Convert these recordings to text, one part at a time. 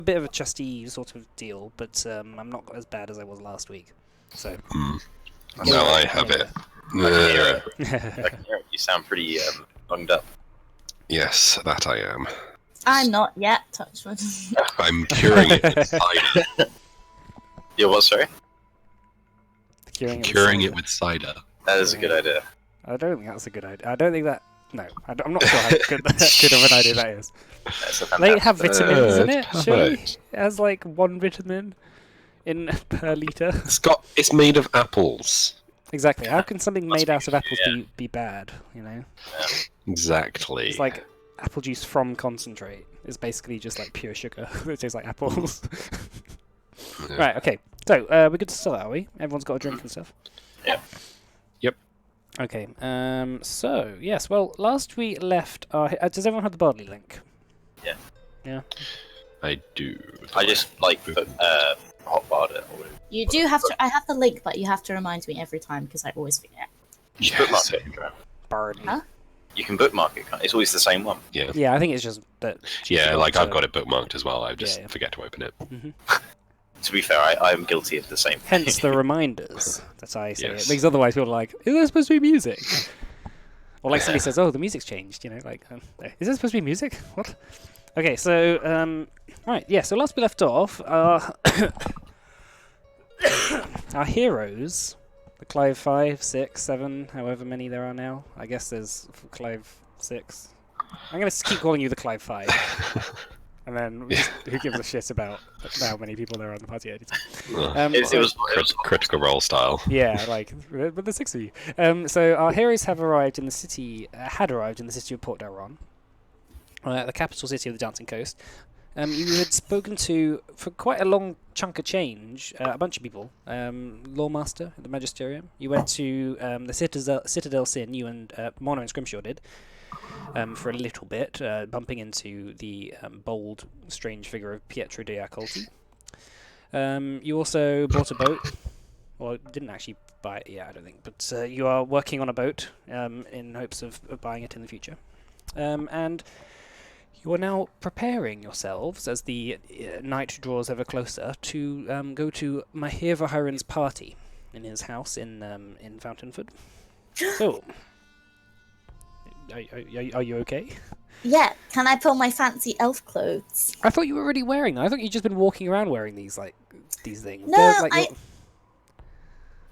a bit of a chesty sort of deal, but I'm not as bad as I was last week. So. Now I have it. I can hear it. You sound pretty bunged up. Yes, that I am. I'm not yet. Touch wood. I'm curing it with cider. Yeah, what, sorry? Curing it with cider. That is a good idea. I don't think that's a good idea. I don't think that... No, I'm not sure how good of an idea that is. They have vitamins in it, surely? It has like 1 vitamin per litre. It's made of apples. Exactly. How can something made out of apples be bad, you know? Yeah. Exactly. It's like apple juice from concentrate. It's basically just like pure sugar. It tastes like apples. Yeah. Right, okay. So, we're good to start, are we? Everyone's got a drink and stuff? Yeah. Yep. Okay, so, yes, well, last we left our... does everyone have the Bardley link? Yeah. Yeah? I do. I just, hotbarred it. You do have to. I have the link, but you have to remind me every time because I always forget. You should bookmark it. Bardley. Huh? You can bookmark it. It's always the same one. Yeah. Yeah, I think it's just that... Yeah, like I've got it bookmarked as well. I just forget to open it. Mm-hmm. To be fair, I'm guilty of the same thing. Hence the reminders that I say Yes. it. Because otherwise people are like, is there supposed to be music? Or like somebody says, oh, the music's changed, you know, like, is there supposed to be music? What? Okay, so, right, yeah, so last we left off, our heroes, the Clive 5, 6, 7, however many there are now. I guess there's Clive 6. I'm going to keep calling you the Clive 5. And then who gives a shit about how many people there are on the party at any time? It was Critical Role style. Yeah, like, but there's 6 of you. So our heroes have arrived in the city, had arrived in the city of Port Daron, the capital city of the Dancing Coast. You had spoken to, for quite a long chunk of change, a bunch of people. Lawmaster at the Magisterium. You went to the Citadel Sin, you and Mono and Scrimshaw did. For a little bit, bumping into the bold, strange figure of Pietro de Accolti. You also bought a boat. Well, didn't actually buy it yet, I don't think, but you are working on a boat in hopes of buying it in the future. And you are now preparing yourselves, as the night draws ever closer, to go to Mahir Vahirin's party in his house in Fountainford. So... Are you okay? Yeah. Can I pull my fancy elf clothes? I thought you were already wearing them. I thought you'd just been walking around wearing these things. No, like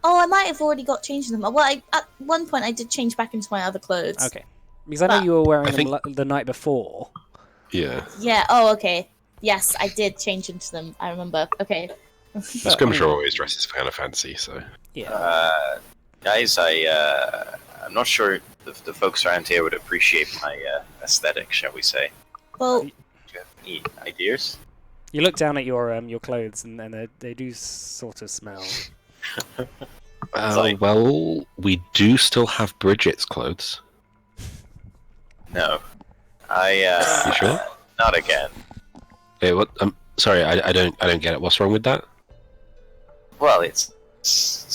I might have already got changed in them. Well, at one point I did change back into my other clothes. Okay. Because I know you were wearing them the night before. Yeah. Yeah. Oh, okay. Yes, I did change into them. I remember. Okay. Skirmisher always dresses kind of fancy, so... Yeah. Guys, I'm not sure the folks around here would appreciate my aesthetic, shall we say. Well, Do you have any ideas? You look down at your clothes, and they do sort of smell. Well, we do still have Bridget's clothes. No. You sure? Not again. Hey, what? Sorry, I don't get it. What's wrong with that? Well, it's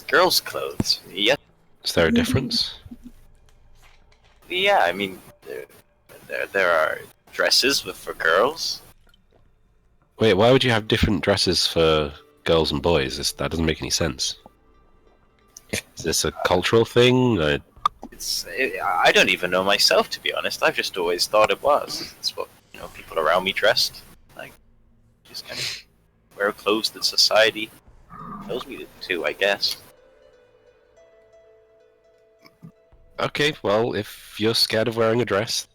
girls' clothes. Yes. Is there a difference? Yeah, I mean, there are dresses for girls. Wait, why would you have different dresses for girls and boys? That doesn't make any sense. Is this a cultural thing? I don't even know myself, to be honest. I've just always thought it was. It's what people around me dressed. Like, just kind of wear clothes that society tells me to, I guess. Okay, well, if you're scared of wearing a dress,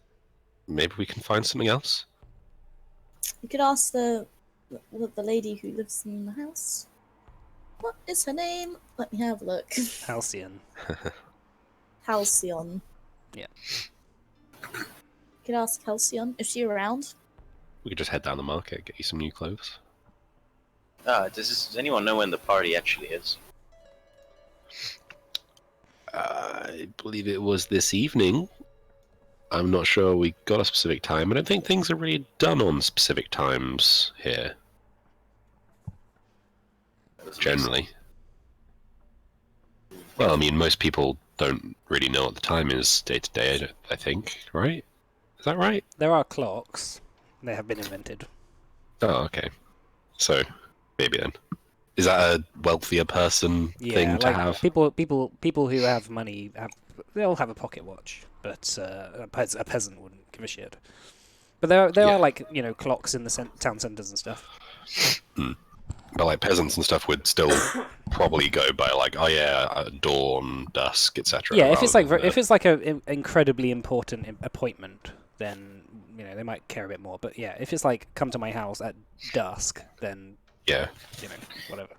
maybe we can find something else. you could ask the lady who lives in the house. What is her name? Let me have a look. Halcyon. Halcyon. Yeah. You could ask Halcyon. Is she around? We could just head down the market, get you some new clothes. Does anyone know when the party actually is? I believe it was this evening. I'm not sure we got a specific time. I don't think things are really done on specific times here. Generally. Well, I mean, most people don't really know what the time is day to day, I think, right? Is that right? There are clocks. They have been invented. Oh, okay. So maybe then. Is that a wealthier person thing to like have? people who have money they'll have a pocket watch, but a peasant wouldn't give a shit. But there Yeah. are like clocks in the town centers and stuff. But like peasants and stuff would still probably go by like, oh yeah, dawn, dusk, etc. Yeah, if it's like a incredibly important appointment, then they might care a bit more. But yeah, if it's like come to my house at dusk, then yeah. Whatever.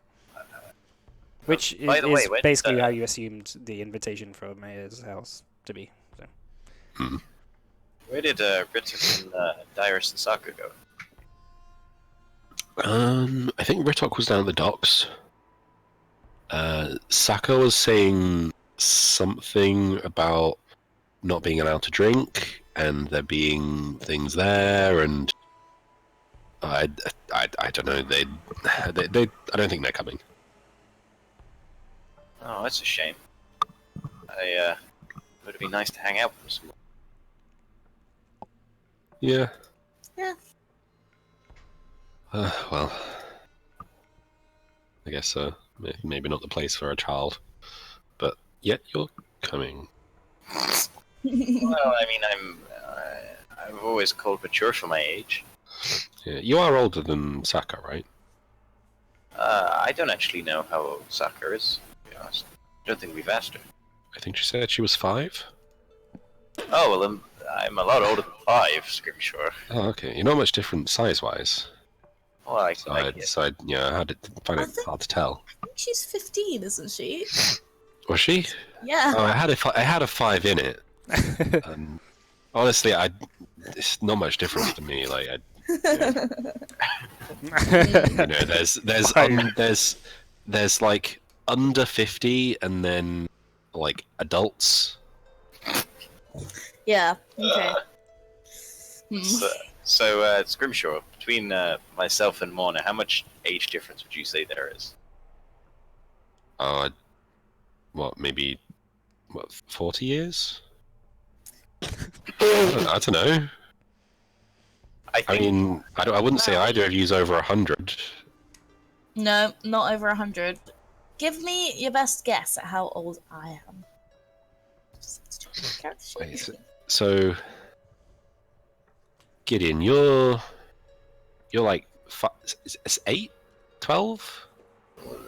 Which By the way, is basically how you assumed the invitation for Mahir's house to be. So. Where did Ritter and Dyrus and Saka go? I think Ritok was down at the docks. Saka was saying something about not being allowed to drink and there being things there, and I don't know. They I don't think they're coming. Oh, that's a shame. It would be nice to hang out with them some more. Yeah. Yeah. Well, I guess maybe not the place for a child, but yet you're coming. Well, I mean, I'm always called mature for my age. Yeah, you are older than Saka, right? I don't actually know how old Saka is, to be honest. I don't think we've asked her. I think she said she was 5. Oh, well, I'm a lot older than 5, Scrimshaw. Oh, okay. You're not much different size-wise. Well, I I had to find it hard to tell. I think she's 15, isn't she? Was she? Yeah. Oh, I had a 5 in it. Honestly, it's not much difference to me. Like, there's like under 50, and then like adults. Yeah. Okay. So, Scrimshaw, between myself and Morna, how much age difference would you say there is? Maybe 40 years? I don't know. I wouldn't say either of you's over 100. No, not over 100. Give me your best guess at how old I am. So, Gideon, you're like 8, 12?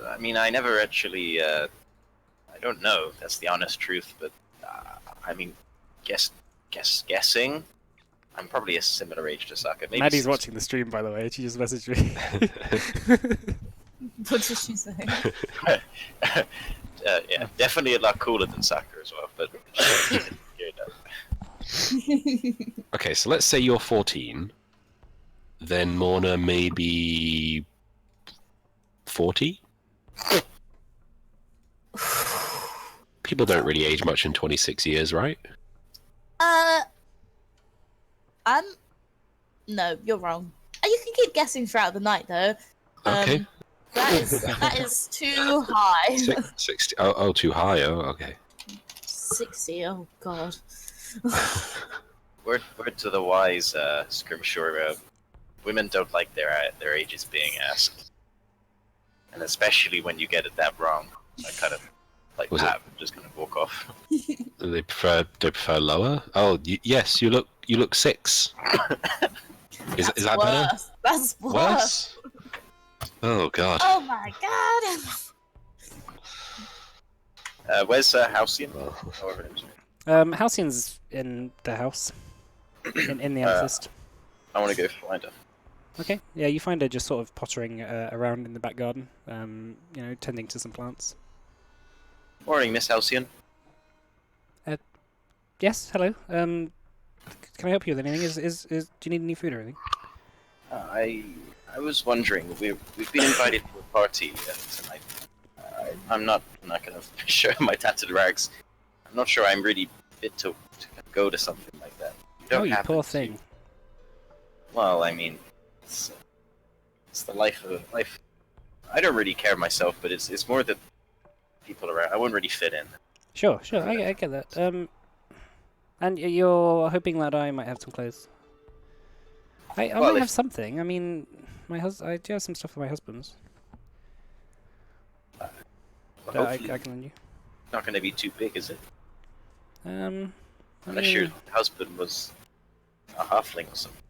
I mean, I never actually. I don't know. That's the honest truth. But I mean, guessing. I'm probably a similar age to Saka. Maybe Maddie's watching the stream, by the way. She just messaged me. What did she say? Yeah, definitely a lot cooler than Saka as well. But Okay, so let's say you're 14. Then Morna maybe 40. People don't really age much in 26 years, right? No, you're wrong. You can keep guessing throughout the night, though. Okay. That is too high. 60. Oh, too high. Oh, okay. 60. Oh God. word to the wise, Scrimshaw. Women don't like their ages being asked, and especially when you get it that wrong. I kind of just kind of walk off. They prefer lower. Oh, yes. You look 6. Is that better? That's worse. Oh God. Oh my God. Where's Halcyon? However it is. Halcyon's in the house, in the amethyst. I want to go find her. Okay, yeah, you find her just sort of pottering around in the back garden, tending to some plants. Morning, Miss Halcyon. Yes, hello. Can I help you with anything? Do you need any food or anything? I was wondering. We've been invited to a party tonight. I'm not gonna show my tattered rags. I'm not sure I'm really fit to go to something like that. You poor thing. Well, I mean, it's the life. I don't really care myself, but it's more that people around. I wouldn't really fit in. Sure, I get that. And you're hoping that I might have some clothes? I Well, might have if- something. I mean, I do have some stuff for my husband's Well, that I hopefully, can lend you. not going to be too big, is it? I Unless your mean, husband was a halfling or something.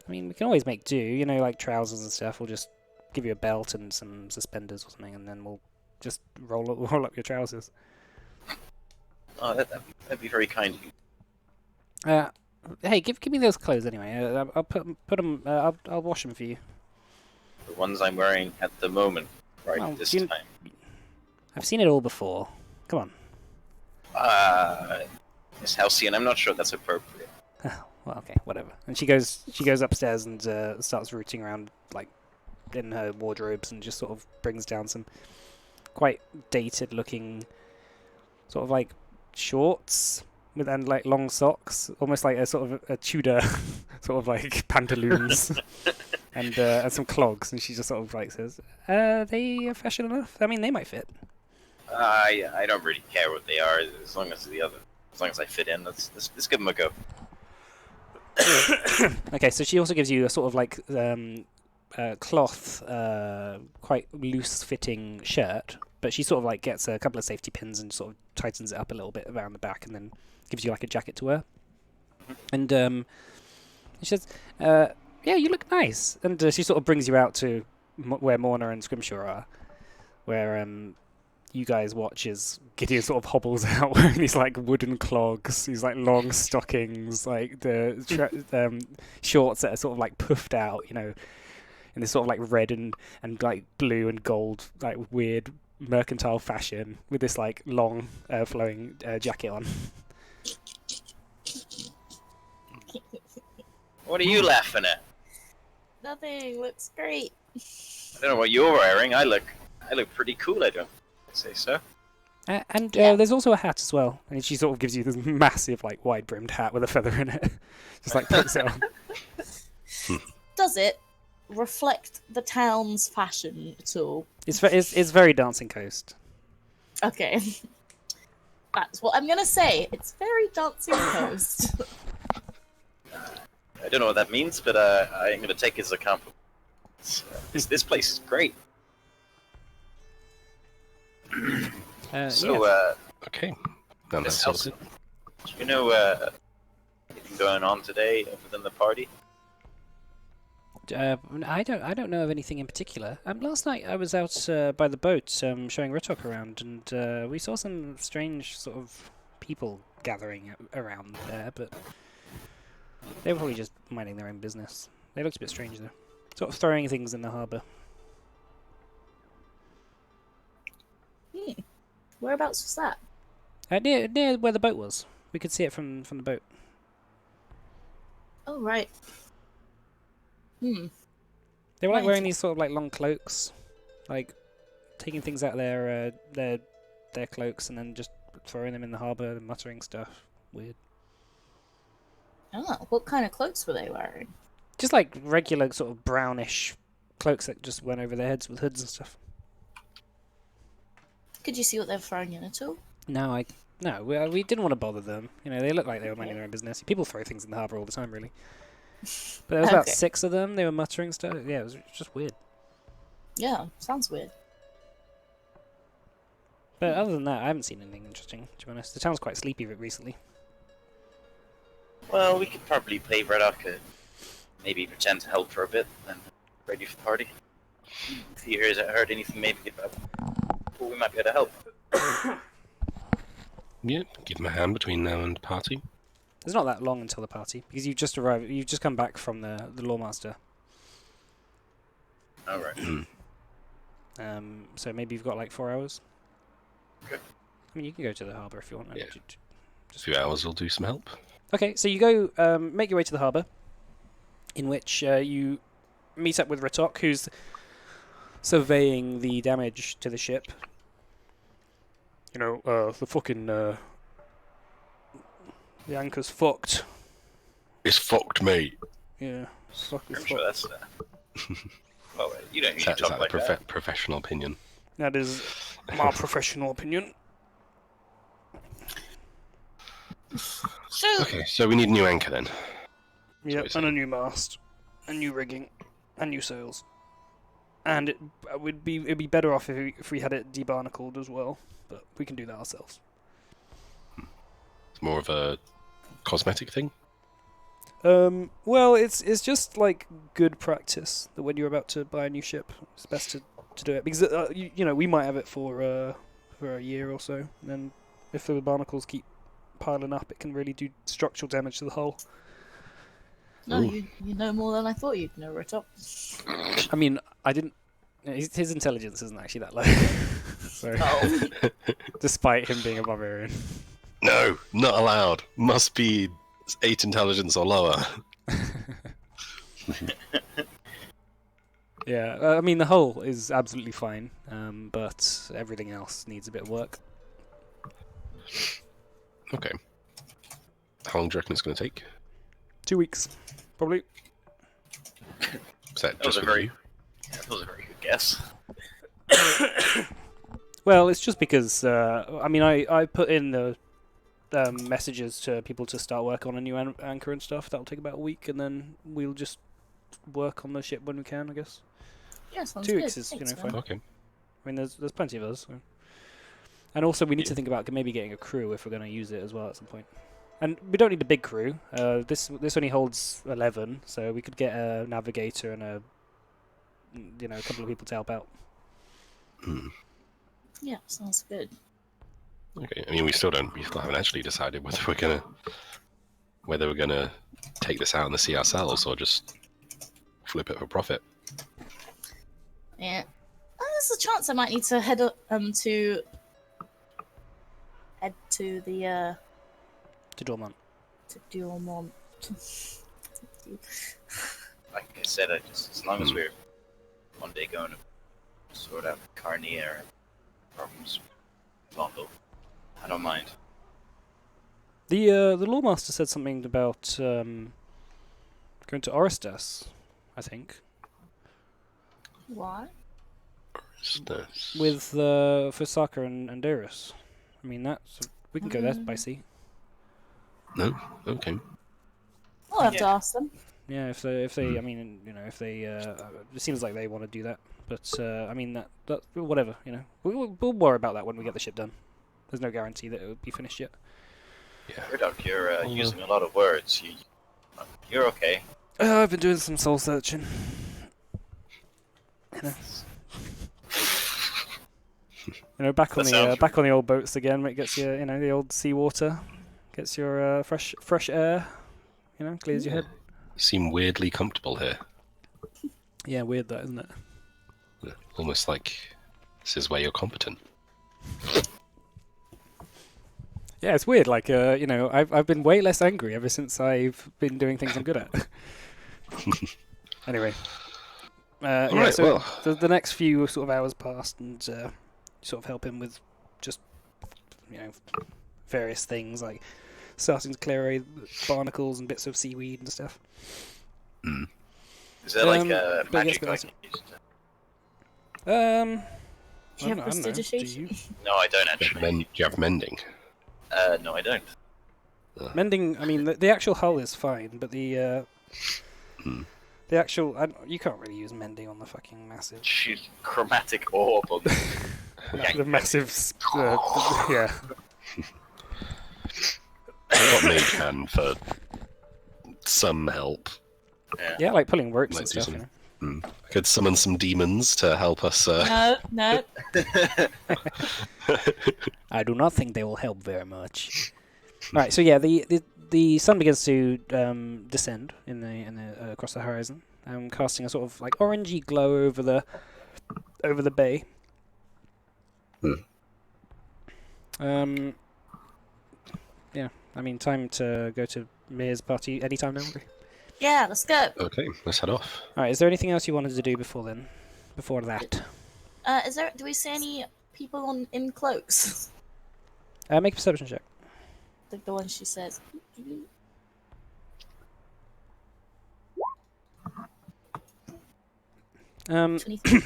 we can always make do. You know, like trousers and stuff. We'll just give you a belt and some suspenders or something, and then we'll just roll up your trousers. Oh, that'd be very kind of you. Hey, give me those clothes anyway. I'll put them. I'll wash them for you. The ones I'm wearing at the moment, right Well, this you- time. I've seen it all before. Come on. Miss Halcyon, I'm not sure that's appropriate. Well, okay, whatever. And she goes upstairs and starts rooting around like in her wardrobes and just sort of brings down some quite dated looking sort of like shorts with and like long socks, almost like a sort of a Tudor sort of like pantaloons and some clogs. And she just sort of like says, "They are fashion enough. I mean, they might fit." I don't really care what they are as long as I fit in. Let's give them a go. Okay, so she also gives you a sort of like cloth, quite loose-fitting shirt, but she sort of like gets a couple of safety pins and sort of tightens it up a little bit around the back, and then gives you like a jacket to wear. And she says, "Yeah, you look nice." And she sort of brings you out to where Morna and Scrimshaw are, where you guys watch as Gideon sort of hobbles out wearing these like wooden clogs, these like long stockings, like the shorts that are sort of like puffed out, you know, in this sort of like red and like blue and gold, like weird mercantile fashion, with this like long flowing jacket on. What are you laughing at? Nothing. Looks great. I don't know what you're wearing. I look pretty cool. I don't say so. And Yeah. there's also a hat as well, and she sort of gives you this massive like wide brimmed hat with a feather in it, just like puts it on. Does it reflect the town's fashion at all? It's very Dancing Coast. Okay. That's what I'm gonna say. It's very Dancing Coast. I don't know what that means, but I'm gonna take it as a compliment. This place is great. So, Yeah. Okay. Now Miss that's Halcyon, sorted. do you know anything going on today within the party? I don't know of anything in particular. Last night I was out by the boat showing Ritok around, and we saw some strange sort of people gathering around there, but they were probably just minding their own business. They looked a bit strange though, sort of throwing things in the harbour. Whereabouts was that? Near where the boat was. We could see it from the boat. Oh right. They were like Nice. wearing these sort of like long cloaks, like taking things out of their cloaks and then just throwing them in the harbour and muttering stuff. Weird. Oh, what kind of cloaks were they wearing? Just like regular sort of brownish cloaks that just went over their heads with hoods and stuff. Could you see what they were throwing in at all? No, we didn't want to bother them. You know, they looked like they were minding their own business. People throw things in the harbour all the time, really. But there was about Okay. 6 of them. They were muttering stuff. Yeah, it was just weird. Yeah, sounds weird. But other than that, I haven't seen anything interesting, to be honest. The town's quite sleepy recently. Well, we could probably play Red Arca, maybe pretend to help for a bit, then ready for the party. If you heard anything, maybe about well, we might be able to help. Yeah, give him a hand between now and party. It's not that long until the party, because you've just arrived. You've just come back from the Lawmaster. All right. So maybe you've got like 4 hours. Okay. I mean, you can go to the harbour if you want. Yeah. A few hours will do some help. Okay, so you go make your way to the harbour, in which you meet up with Ritok, who's surveying the damage to the ship. You know, the fucking the anchor's fucked. It's fucked, mate. Yeah, fuck is I'm sure fucked. that's. Well, you don't Is usually that talk a like that. professional opinion? That is my professional opinion. So, Okay, so we need a new anchor then. Yep, what and a you're new mast, and new rigging, and new sails. And it'd be better off if we had it debarnacled as well, but we can do that ourselves. It's more of a cosmetic thing. Well, it's just like good practice that when you're about to buy a new ship, it's best to do it because you know we might have it for a year or so, and then if the barnacles keep piling up, it can really do structural damage to the hull. No, Ooh. you know more than I thought you'd know, Ritop. I mean, I didn't. His intelligence isn't actually that low, so Oh. despite him being a barbarian. No, not allowed. Must be 8 intelligence or lower. Yeah, I mean the hull is absolutely fine, but everything else needs a bit of work. Okay. How long do you reckon it's going to take? 2 weeks, probably. Is that That was just a with very- you? Yeah, that was a very good guess. Well, it's just because I mean I put in the messages to people to start work on a new anchor and stuff. That'll take about a week, and then we'll just work on the ship when we can, I guess. Yeah, sounds 2 good. weeks is Thanks, fine. man. Okay. I mean, there's plenty of us. So. And also, we need to think about maybe getting a crew if we're going to use it as well at some point. And we don't need a big crew. This only holds 11, so we could get a navigator and a couple of people to help out. Hmm. Yeah, sounds good. Okay. I mean, we still haven't actually decided whether we're gonna take this out in the sea ourselves or just flip it for profit. Yeah. There's a chance I might need to head to the To Dormont. to Dormont. Like I said, as long as we're one day going to sort out Carnier problems, Longbow, I don't mind. The Lawmaster said something about going to Orestes, I think, Why? Is this- with for Saka and Darius. I mean, we can go there by sea. No. Okay. I'll have to Yeah. ask them. Yeah, if they, I mean, if they, it seems like they want to do that. But I mean, that whatever, we'll worry about that when we get the ship done. There's no guarantee that it will be finished yet. Yeah. Ridoc, you're using a lot of words. You're okay. I've been doing some soul searching. Back on That the sounds back on the old boats again. It gets you, the old seawater, gets your fresh air. Clears your head. You seem weirdly comfortable here. Yeah, weird that, isn't it? Almost like this is where you're competent. Yeah, it's weird. Like, I've been way less angry ever since I've been doing things I'm good at. Anyway, Alright, so well. the next few sort of hours passed, and sort of help him with just various things like starting to clear away barnacles and bits of seaweed and stuff. Is there like but I guess magic we I also- can use? Do you I have don't know, do prestidigitation? you? No, I don't Do actually. you have mending? No, I don't. Mending, I mean, the actual hull is fine, but the actual you can't really use mending on the fucking massive, Shoot, chromatic orb on the massive, yeah. I've got mage hand for some help. Yeah, like pulling ropes Might and do stuff. some- I could summon some demons to help us. No. I do not think they will help very much. Right, so yeah, the sun begins to descend in the across the horizon, casting a sort of like orangey glow over the bay. Yeah, I mean, time to go to Mahir's party anytime now. Really. Yeah, let's go. Okay, let's head off. All right, is there anything else you wanted to do before then? Before that, Do we see any people in cloaks? make a perception check. Like the one she says. Um, 23.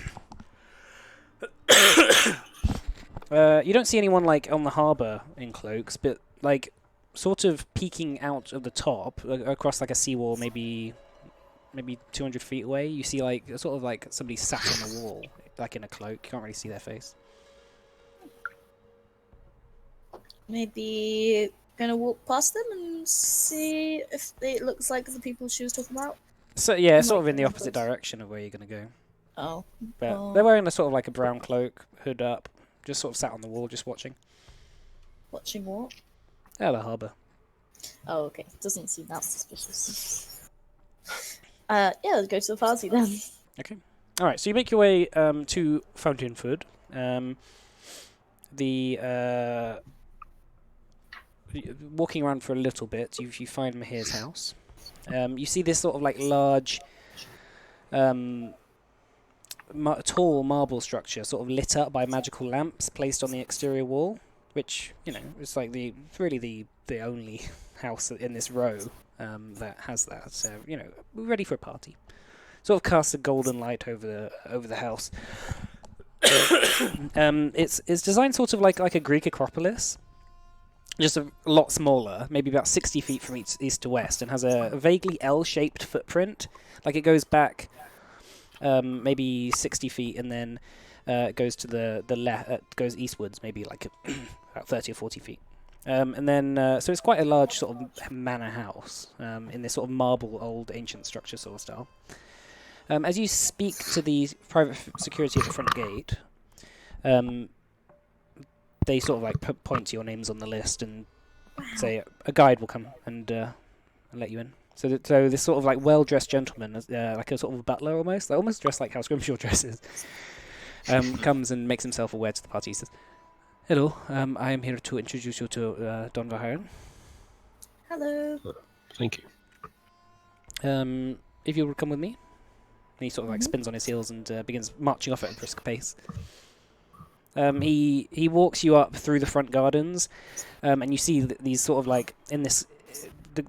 You don't see anyone like on the harbour in cloaks, but like sort of peeking out of the top across like a seawall, maybe 200 feet away. You see like sort of like somebody sat on the wall, like in a cloak. You can't really see their face. Maybe gonna walk past them and see if it looks like the people she was talking about. So yeah, Might sort of in the be opposite close. direction of where you're gonna go. Oh. But Oh. they're wearing a sort of like a brown cloak, hood up, just sort of sat on the wall, just watching. Watching what? Oh, the harbour. Oh, okay. Doesn't seem that suspicious. Yeah, let's go to the party then. Okay. All right. So you make your way to Fountainfoot. Walking around for a little bit, you find Mahir's house. You see this sort of like large, tall marble structure, sort of lit up by magical lamps placed on the exterior wall, which is like the only house in this row that has that. So we're ready for a party. Sort of casts a golden light over the house. It's designed sort of like a Greek Acropolis, just a lot smaller, maybe about 60 feet from east to west, and has a vaguely L-shaped footprint. Like it goes back maybe 60 feet, and then it goes to the left, goes eastwards, maybe like about 30 or 40 feet. And then, so it's quite a large sort of manor house in this sort of marble, old, ancient structure sort of style. As you speak to the private security at the front gate, they sort of like point to your names on the list and say a guide will come and let you in. So this sort of like well-dressed gentleman, like a sort of butler almost dressed like how Scrimshaw dresses, comes and makes himself aware to the party. He says, "Hello, I am here to introduce you to Don Mahir. Hello. Thank you. If you would come with me." And he sort of like spins on his heels and begins marching off at a brisk pace. He walks you up through the front gardens, and you see these sort of like in this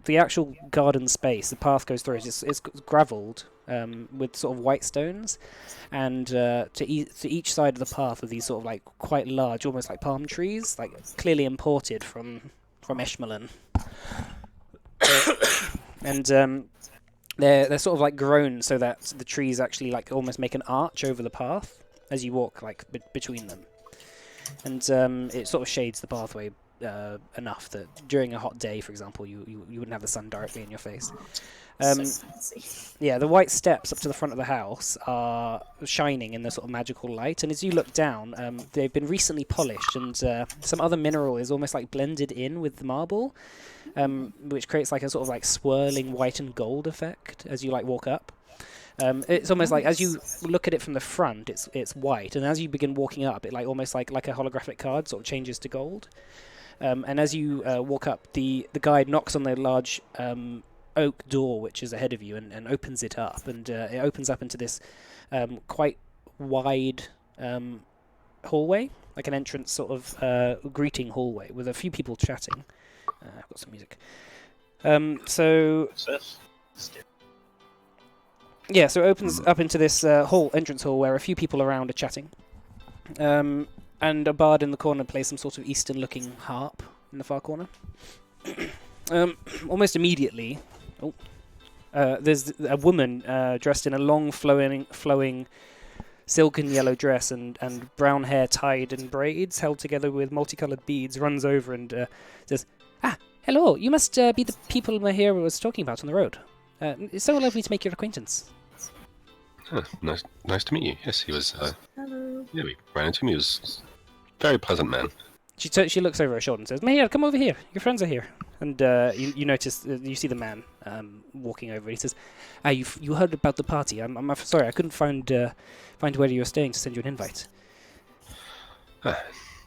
the actual garden space. The path goes through. It's gravelled with sort of white stones, and to each side of the path are these sort of like quite large, almost like palm trees, like clearly imported from Ishmalan. And they're sort of like grown so that the trees actually like almost make an arch over the path as you walk like between them, and it sort of shades the pathway enough that during a hot day, for example, you wouldn't have the sun directly in your face. So fancy. Yeah, the white steps up to the front of the house are shining in the sort of magical light, and as you look down, they've been recently polished, and some other mineral is almost like blended in with the marble, which creates like a sort of like swirling white and gold effect as you like walk up. It's almost like as you look at it from the front, it's white, and as you begin walking up, it like almost like a holographic card sort of changes to gold. And as you walk up, the guide knocks on the large oak door which is ahead of you and opens it up, and it opens up into this quite wide hallway, like an entrance sort of greeting hallway with a few people chatting. I've got some music. So yeah, so it opens up into this entrance hall where a few people around are chatting. And a bard in the corner plays some sort of Eastern-looking harp in the far corner. Almost immediately, there's a woman dressed in a long, flowing silken yellow dress and brown hair tied in braids, held together with multicolored beads, runs over and says, "Ah, hello, you must be the people Mahir was talking about on the road. It's so lovely to make your acquaintance." Huh, nice to meet you. Yes, he was. Hello. Yeah, we ran into him. He was a very pleasant man. She looks over her shoulder and says, "Mahir, come over here. Your friends are here." And you notice, you see the man walking over. He says, you heard about the party. I'm sorry, I couldn't find where you were staying to send you an invite."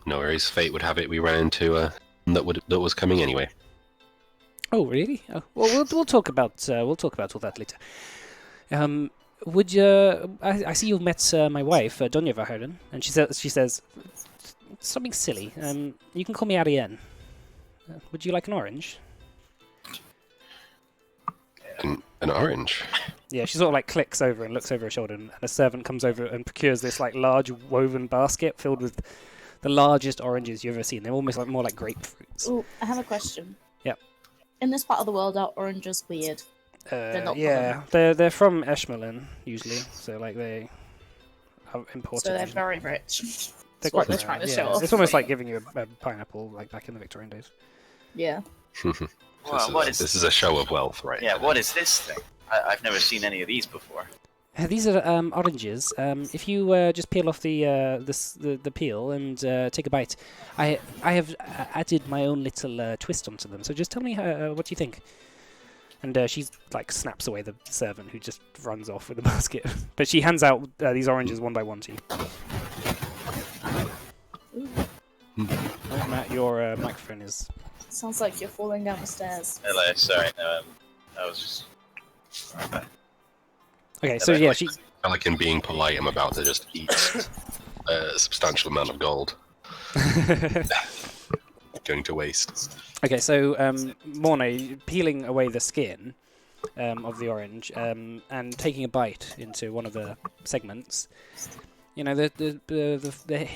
No worries. Fate would have it. We ran into that was coming anyway. Oh, really? Oh, well, we'll talk about all that later. Would you? I see you've met my wife, Donya Vaharden, and she says something silly. You can call me Ariane. Would you like an orange? An orange? Yeah, she sort of like clicks over and looks over her shoulder, and a servant comes over and procures this like large woven basket filled with the largest oranges you've ever seen. They're almost like more like grapefruits. Oh, I have a question. In this part of the world, are oranges weird? not Yeah, they're from Eshmalin usually, so like they are imported. So they're usually. very rich. They're That's what quite they're rare, trying to yeah. show off. It's almost like giving you a pineapple, like back in the Victorian days. Yeah. Wow, what is This is a show of wealth, right? Yeah, what is this thing? I've never seen any of these before. These are oranges. If you just peel off the peel and take a bite, I have added my own little twist onto them. So just tell me what you think. And she like snaps away the servant who just runs off with the basket. But she hands out these oranges one by one to you. Oh, Matt, your microphone is. Sounds like you're falling down the stairs. Hello, sorry, no, I was just... Okay, so yeah, she. I feel like in being polite, I'm about to just eat a substantial amount of gold. Going to waste. Okay, so Mornay peeling away the skin of the orange and taking a bite into one of the segments. You know, the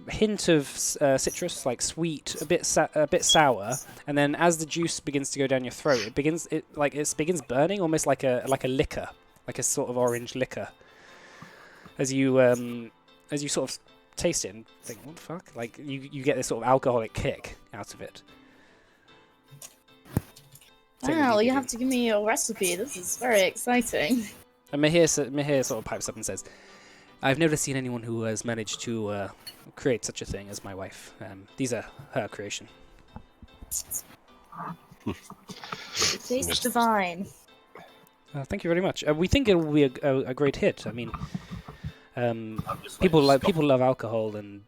hint of citrus, like sweet, a bit sour, and then as the juice begins to go down your throat, it begins burning, almost like a liquor, like a sort of orange liquor. As you sort of taste it and think, what the fuck? Like you get this sort of alcoholic kick out of it. Wow, you have to give me your recipe. This is very exciting. And Mahir sort of pipes up and says, I've never seen anyone who has managed to create such a thing as my wife. These are her creation. It tastes divine. Thank you very much. We think it will be a great hit. I mean, people love alcohol and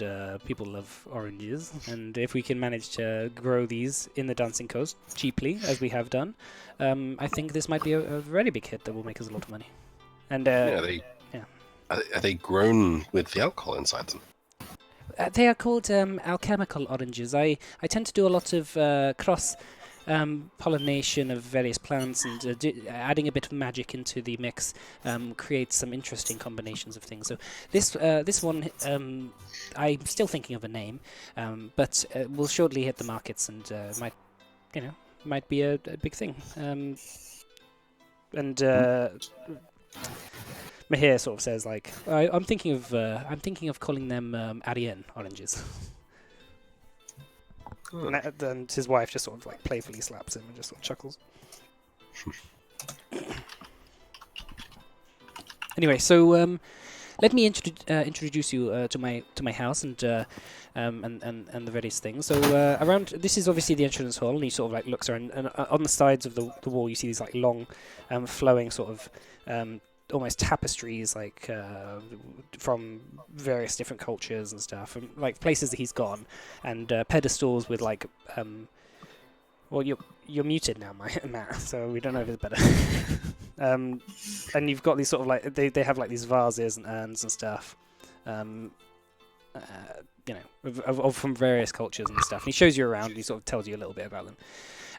people love oranges. And if we can manage to grow these in the Dancing Coast cheaply, as we have done, I think this might be a very big hit that will make us a lot of money. And Are they grown with the alcohol inside them? they are called alchemical oranges. I tend to do a lot of cross pollination of various plants and adding a bit of magic into the mix creates some interesting combinations of things. So this one, I'm still thinking of a name, but will shortly hit the markets and might be a big thing. Mahir sort of says like, I'm thinking of calling them Ariane oranges. And his wife just sort of like playfully slaps him and just sort of chuckles. Anyway, so let me introduce you to my house and the various things. So around this is obviously the entrance hall, and he sort of like looks around, and on the sides of the wall you see these like long, flowing sort of almost tapestries, like from various different cultures and stuff, and like places that he's gone, and pedestals with like well, you're muted now, Matt, so we don't know if it's better. And you've got these sort of like they have like these vases and urns and stuff, from various cultures and stuff. And he shows you around, and he sort of tells you a little bit about them.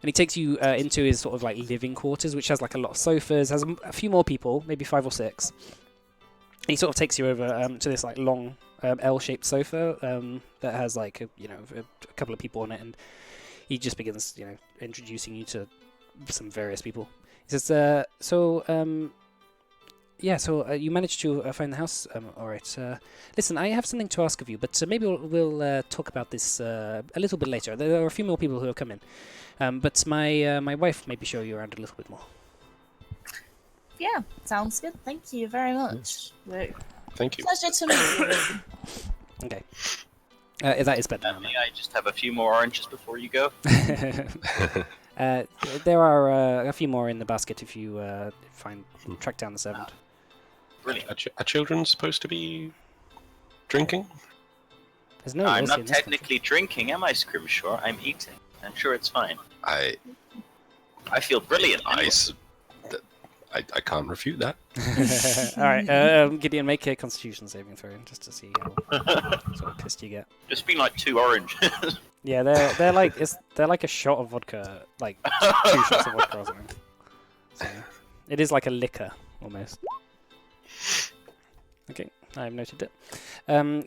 And he takes you into his sort of like living quarters, which has like a lot of sofas, has a few more people, maybe 5 or 6. And he sort of takes you over to this like long L-shaped sofa that has like a couple of people on it, and he just begins introducing you to some various people. He says, so you managed to find the house, all right. Listen, I have something to ask of you, but maybe we'll talk about this a little bit later. There are a few more people who have come in. But my wife maybe show you around a little bit more. Yeah, sounds good. Thank you very much. Thank you. Pleasure to meet you. Okay. That is better. May I just have a few more oranges before you go? There are a few more in the basket if you track down the servant. Brilliant. Are children supposed to be drinking? There's no I'm mercy not in this technically drinking, am I, Scrimshaw? I'm eating. I'm sure it's fine. I feel brilliant. Anyway. I can't refute that. All right, Gideon, make a Constitution saving throw just to see how sort of pissed you get. Just been like 2 oranges. Yeah, they're like a shot of vodka, like 2 shots of vodka or something. So, it is like a liquor almost. Okay, I've noted it.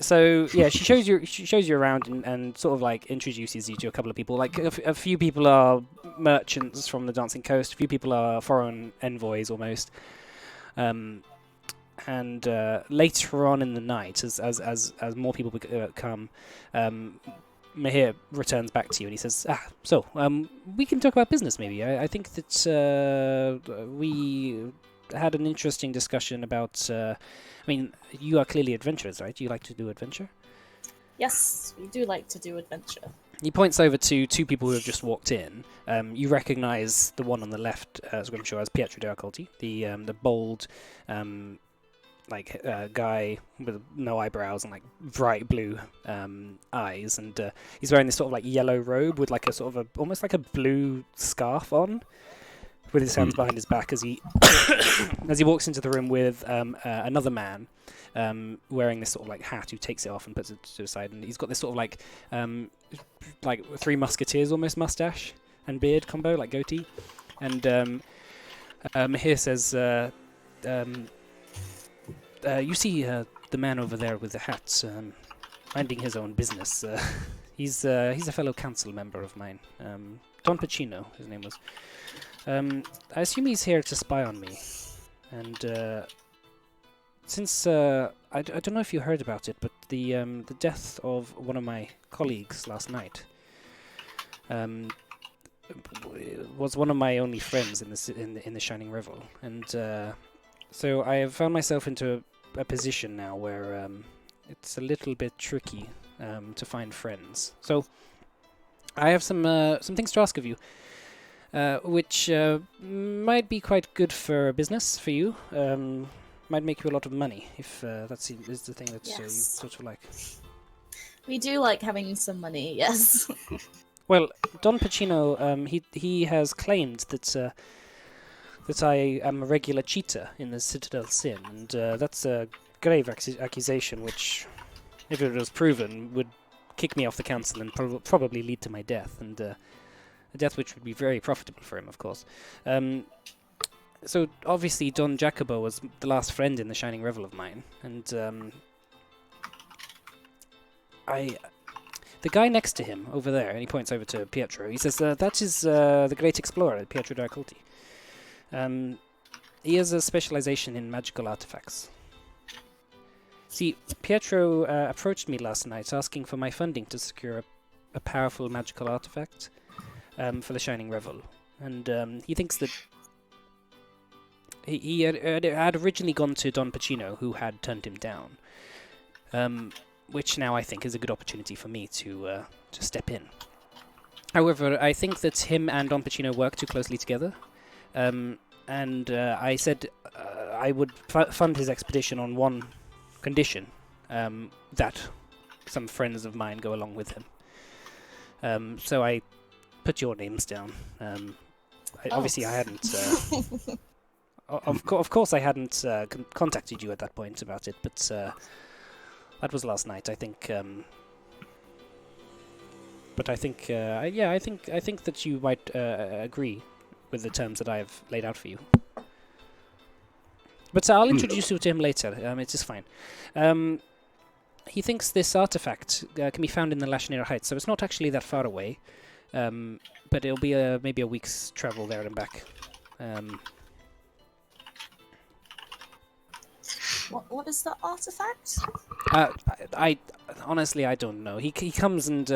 So yeah, she shows you around and sort of like introduces you to a couple of people. Like a few people are merchants from the Dancing Coast. A few people are foreign envoys almost. And later on in the night, as more people come, Mahir returns back to you and he says, so we can talk about business maybe. I think that we had an interesting discussion about. I mean, you are clearly adventurers, right? You like to do adventure? Yes, we do like to do adventure. He points over to two people who have just walked in. You recognise the one on the left, Scrimshaw, as Pietro d'Arcolti, the bold, guy with no eyebrows and like bright blue eyes, and he's wearing this sort of like yellow robe with like a sort of almost like a blue scarf on, with his hands behind his back as he as he walks into the room with another man wearing this sort of like hat, who takes it off and puts it to the side, and he's got this sort of like Three Musketeers almost mustache and beard combo, like goatee. And Mahir says, you see the man over there with the hat, minding his own business. He's a fellow council member of mine, Don Pacino, his name was. I assume he's here to spy on me, and since I don't know if you heard about it, but the death of one of my colleagues last night was one of my only friends in the Shining Revel, and so I have found myself into a position now where it's a little bit tricky to find friends. So I have some things to ask of you. Which might be quite good for business for you. Might make you a lot of money if that is the thing that you sort of like. We do like having some money, yes. Well, Don Pacino, he has claimed that that I am a regular cheater in the Citadel Sin, and that's a grave accusation which, if it was proven, would kick me off the council and probably lead to my death, and a death which would be very profitable for him, of course. So obviously Don Jacobo was the last friend in the Shining Revel of mine, and the guy next to him over there, and he points over to Pietro, he says, that is the great explorer, Pietro d'Arcolti. He has a specialization in magical artifacts. See, Pietro approached me last night asking for my funding to secure a powerful magical artifact for the Shining Revel. And he thinks that he had originally gone to Don Pacino, who had turned him down, which now I think is a good opportunity for me to step in. However, I think that him and Don Pacino work too closely together, and I said I would fund his expedition on one condition, that some friends of mine go along with him. So I put your names down. Obviously, I hadn't. Of course, I hadn't contacted you at that point about it, but that was last night, I think. But I think, I think that you might agree with the terms that I have laid out for you. But I'll introduce you to him later. It is fine. He thinks this artifact can be found in the Lashnera Heights, so it's not actually that far away. But it'll be maybe a week's travel there and back. What is the artifact? I honestly, I don't know. He comes and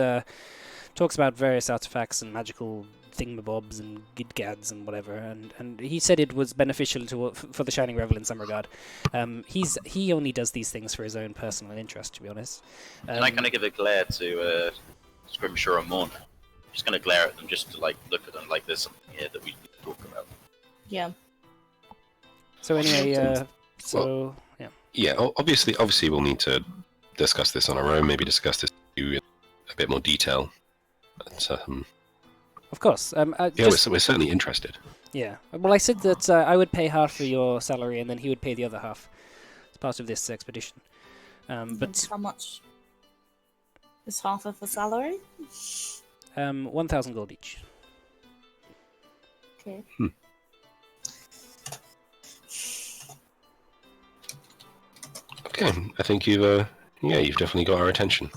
talks about various artifacts and magical thingamabobs and gidgads and whatever, and he said it was beneficial for the Shining Revel in some regard. He only does these things for his own personal interest, to be honest. And I kind of give a glare to Scrimshaw and Morn. I'm just going to glare at them just to like look at them like there's something here that we need to talk about. Yeah. So anyway, yeah. Yeah, obviously we'll need to discuss this on our own. Maybe discuss this in a bit more detail. But, of course. we're certainly interested. Yeah. Well, I said that I would pay half of your salary, and then he would pay the other half as part of this expedition. But how much is half of the salary? 1,000 gold each. Okay. Okay, I think you've definitely got our attention.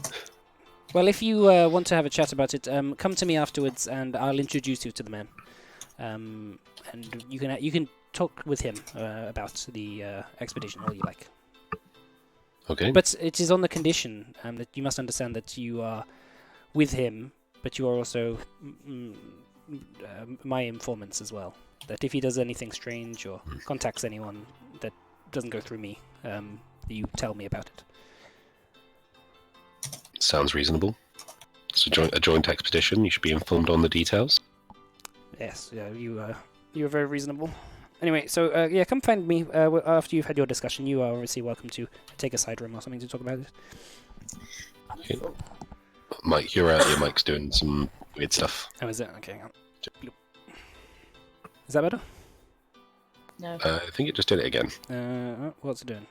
Well, if you want to have a chat about it, come to me afterwards, and I'll introduce you to the man. And you can talk with him about the expedition all you like. Okay. But it is on the condition that you must understand that you are with him, but you are also my informants as well. That if he does anything strange or contacts anyone that doesn't go through me, you tell me about it. Sounds reasonable. It's a joint expedition. You should be informed on the details. Yes, you are very reasonable. Anyway, so yeah, come find me after you've had your discussion. You are obviously welcome to take a side room or something to talk about it. Okay. Mike, you're out. Your mic's doing some weird stuff. Oh, is it? Okay, hang on. Is that better? No, I think it just did it again. What's it doing?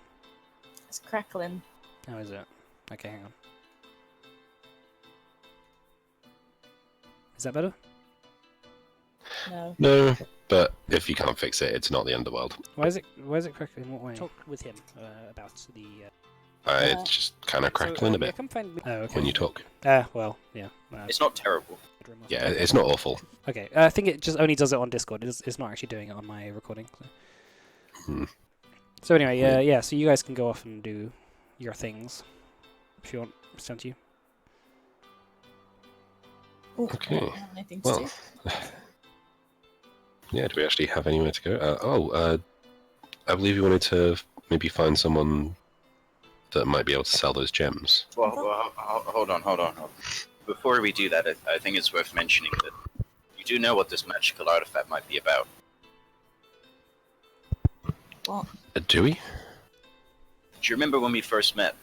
it's crackling. Oh, is it? Okay, hang on. Is that better? No. No, but if you can't fix it, it's not the underworld. Why is it crackling? In what way? Talk with him about the. It's just kind of crackling a Yeah, bit come find me. Oh, okay. when you talk. Well, yeah. It's not terrible. Yeah, it's not awful. Okay, I think it just only does it on Discord. It's not actually doing it on my recording. Hmm. So anyway, yeah. So you guys can go off and do your things if you want. Send you. Ooh, Okay, I don't have anything to well. do. Yeah, do we actually have anywhere to go? I believe you wanted to maybe find someone that might be able to sell those gems. Well, hold on. Before we do that, I think it's worth mentioning that you do know what this magical artifact might be about. What? Do we? Do you remember when we first met?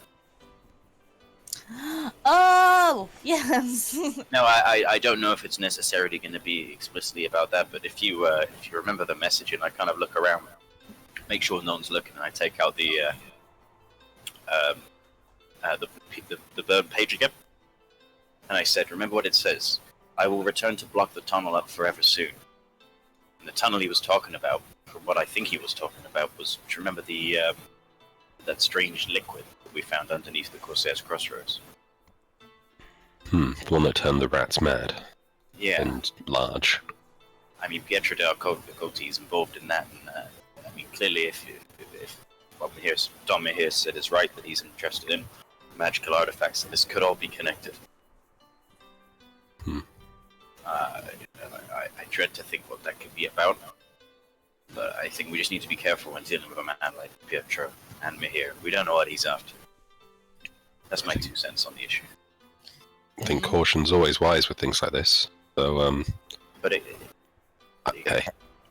Oh, yes. No, I don't know if it's necessarily going to be explicitly about that, but if you remember the message and I kind of look around, make sure no one's looking, and I take out the bird page again, and I said, remember what it says? I will return to block the tunnel up forever soon. And the tunnel he was talking about, from what I think he was talking about, was, do you remember that strange liquid that we found underneath the Corsair's Crossroads? The one that turned the rats mad. Yeah. And large. I mean, Pietro del Cote is involved in that, and I mean, clearly, if what Don Mahir said is right, that he's interested in magical artifacts, and this could all be connected. I dread to think what that could be about, but I think we just need to be careful when dealing with a man like Pietro and Mahir. We don't know what he's after. That's my 2 cents on the issue. I think caution's always wise with things like this. So, But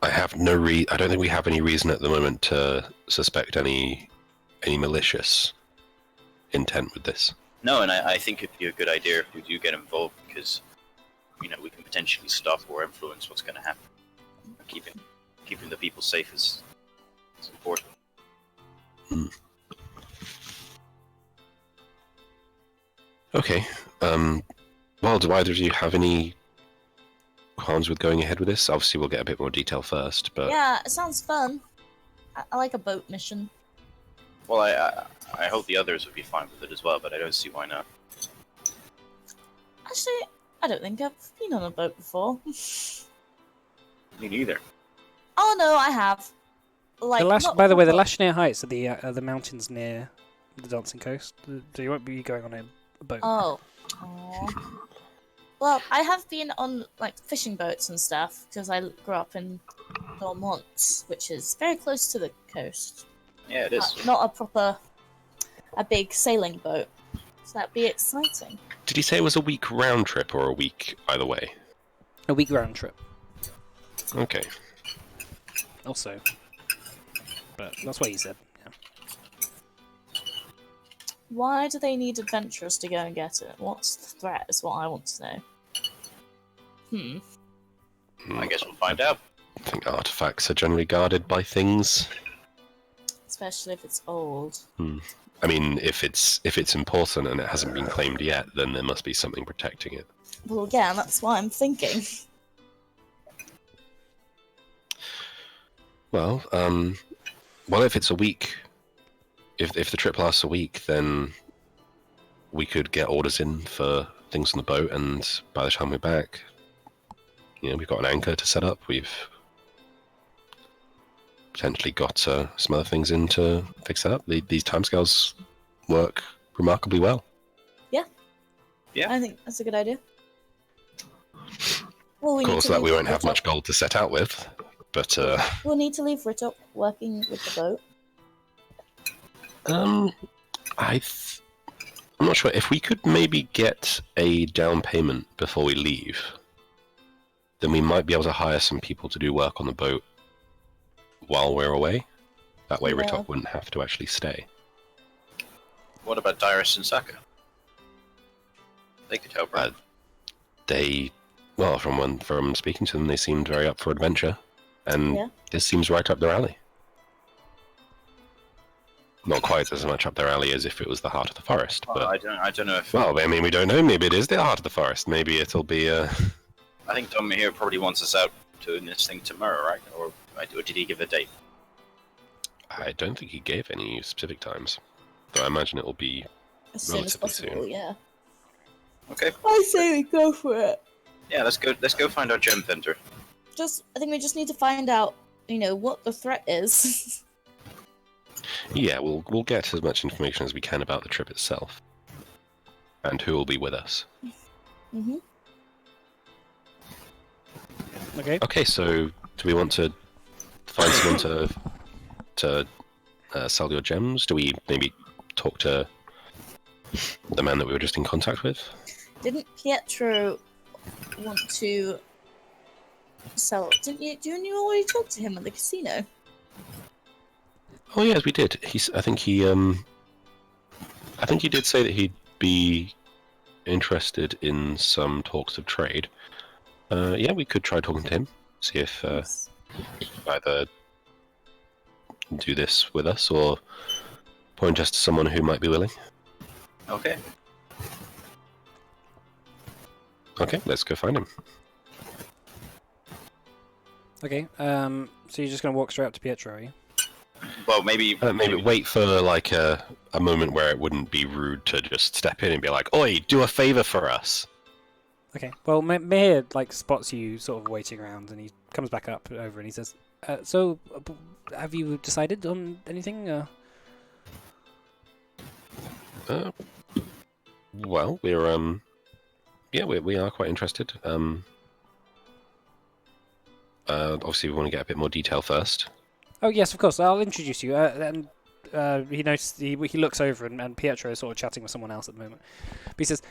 I have no I don't think we have any reason at the moment to suspect any malicious intent with this. no, and I think it'd be a good idea if we do get involved, because we can potentially stop or influence what's going to happen. Keeping the people safe is important. Okay. Well, do either of you have any qualms with going ahead with this? Obviously, we'll get a bit more detail first, but Yeah, it sounds fun. I like a boat mission. Well, I hope the others would be fine with it as well, but I don't see why not. Actually, I don't think I've been on a boat before. Me neither. Oh no, I have. Like, not By the way, the proper- Lashneir Heights are the mountains near the Dancing Coast. So you won't be going on a boat. Oh. Aw. Well, I have been on like fishing boats and stuff because I grew up in Dormont, which is very close to the coast. Yeah, it is. Not a big sailing boat. So that'd be exciting. did he say it was a week round trip or a week either way? A week round trip, Okay. also. But that's what he said. Yeah. Why do they need adventurers to go and get it? What's the threat is what I want to know. I guess we'll find out. I think artifacts are generally guarded by things. Especially if it's old. I mean, if it's important and it hasn't been claimed yet, then there must be something protecting it. Well, again, that's what I'm thinking. Well, if it's a week if the trip lasts a week, then we could get orders in for things on the boat, and by the time we're back, we've got an anchor to set up. We've potentially got some other things in to fix that up. These timescales work remarkably well. Yeah. I think that's a good idea. Well, Of course, that we won't have much gold to set out with, but we'll need to leave Ritop working with the boat. I'm not sure if we could maybe get a down payment before we leave. Then we might be able to hire some people to do work on the boat while we're away. That way, Yeah. Ritop wouldn't have to actually stay. What about Dyrus and Saka? They could help, right? Well, from speaking to them, they seemed very up for adventure, and Yeah. this seems right up their alley. Not quite as much up their alley as if it was the heart of the forest, Well, but I don't know if. well, I mean, we don't know. Maybe it is the heart of the forest. Maybe it'll be. I think Don Mahir probably wants us out doing this thing tomorrow, right? Or did he give a date? I don't think he gave any specific times, though I imagine it will be. As soon as Relatively possible, soon. yeah. Okay. I say we go for it. Yeah, let's go find our gem vendor. I think we just need to find out, what the threat is. Yeah, we'll get as much information as we can about the trip itself, and who will be with us. Mm-hmm. Okay. Okay, so do we want to find someone to sell your gems? Do we maybe talk to the man that we were just in contact with? Didn't Pietro want to sell? Didn't you already talk to him at the casino? Oh yes, we did. I think he did say that he'd be interested in some talks of trade. Yeah, we could try talking to him, see if Yes. either do this with us or point us to someone who might be willing. Okay. Okay, let's go find him. Okay. So you're just gonna walk straight up to Pietro, are you? Well, maybe Maybe wait for like a moment where it wouldn't be rude to just step in and be like, "Oi, do a favor for us." Okay. Well, Mahir spots you sort of waiting around, and he comes back up over and he says, "So, have you decided on anything?" Well, we're we are quite interested. Obviously, we want to get a bit more detail first. Oh yes, of course. I'll introduce you. And he noticed he looks over and Pietro is sort of chatting with someone else at the moment. But he says,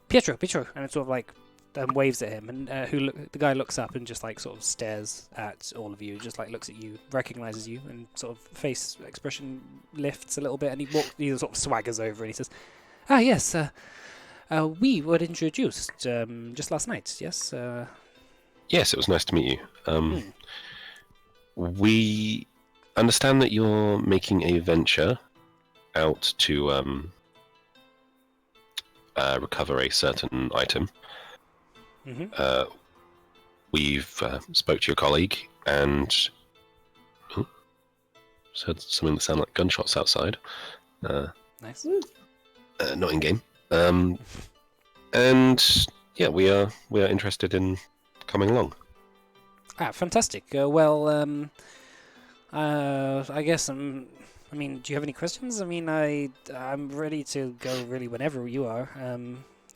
Pietro, and it's sort of waves at him, and the guy looks up and just sort of stares at all of you, just looks at you, recognizes you, and sort of face expression lifts a little bit, and he sort of swaggers over and he says, "Ah yes, we were introduced just last night. Yes." Yes, it was nice to meet you. We understand that you're making a venture out to recover a certain item. Mm-hmm. We've spoke to your colleague and just heard something that sounded like gunshots outside. Nice. Not in game. And yeah, we are interested in coming along. Ah, fantastic. Well, I guess I mean, do you have any questions? I mean, I'm ready to go really whenever you are. A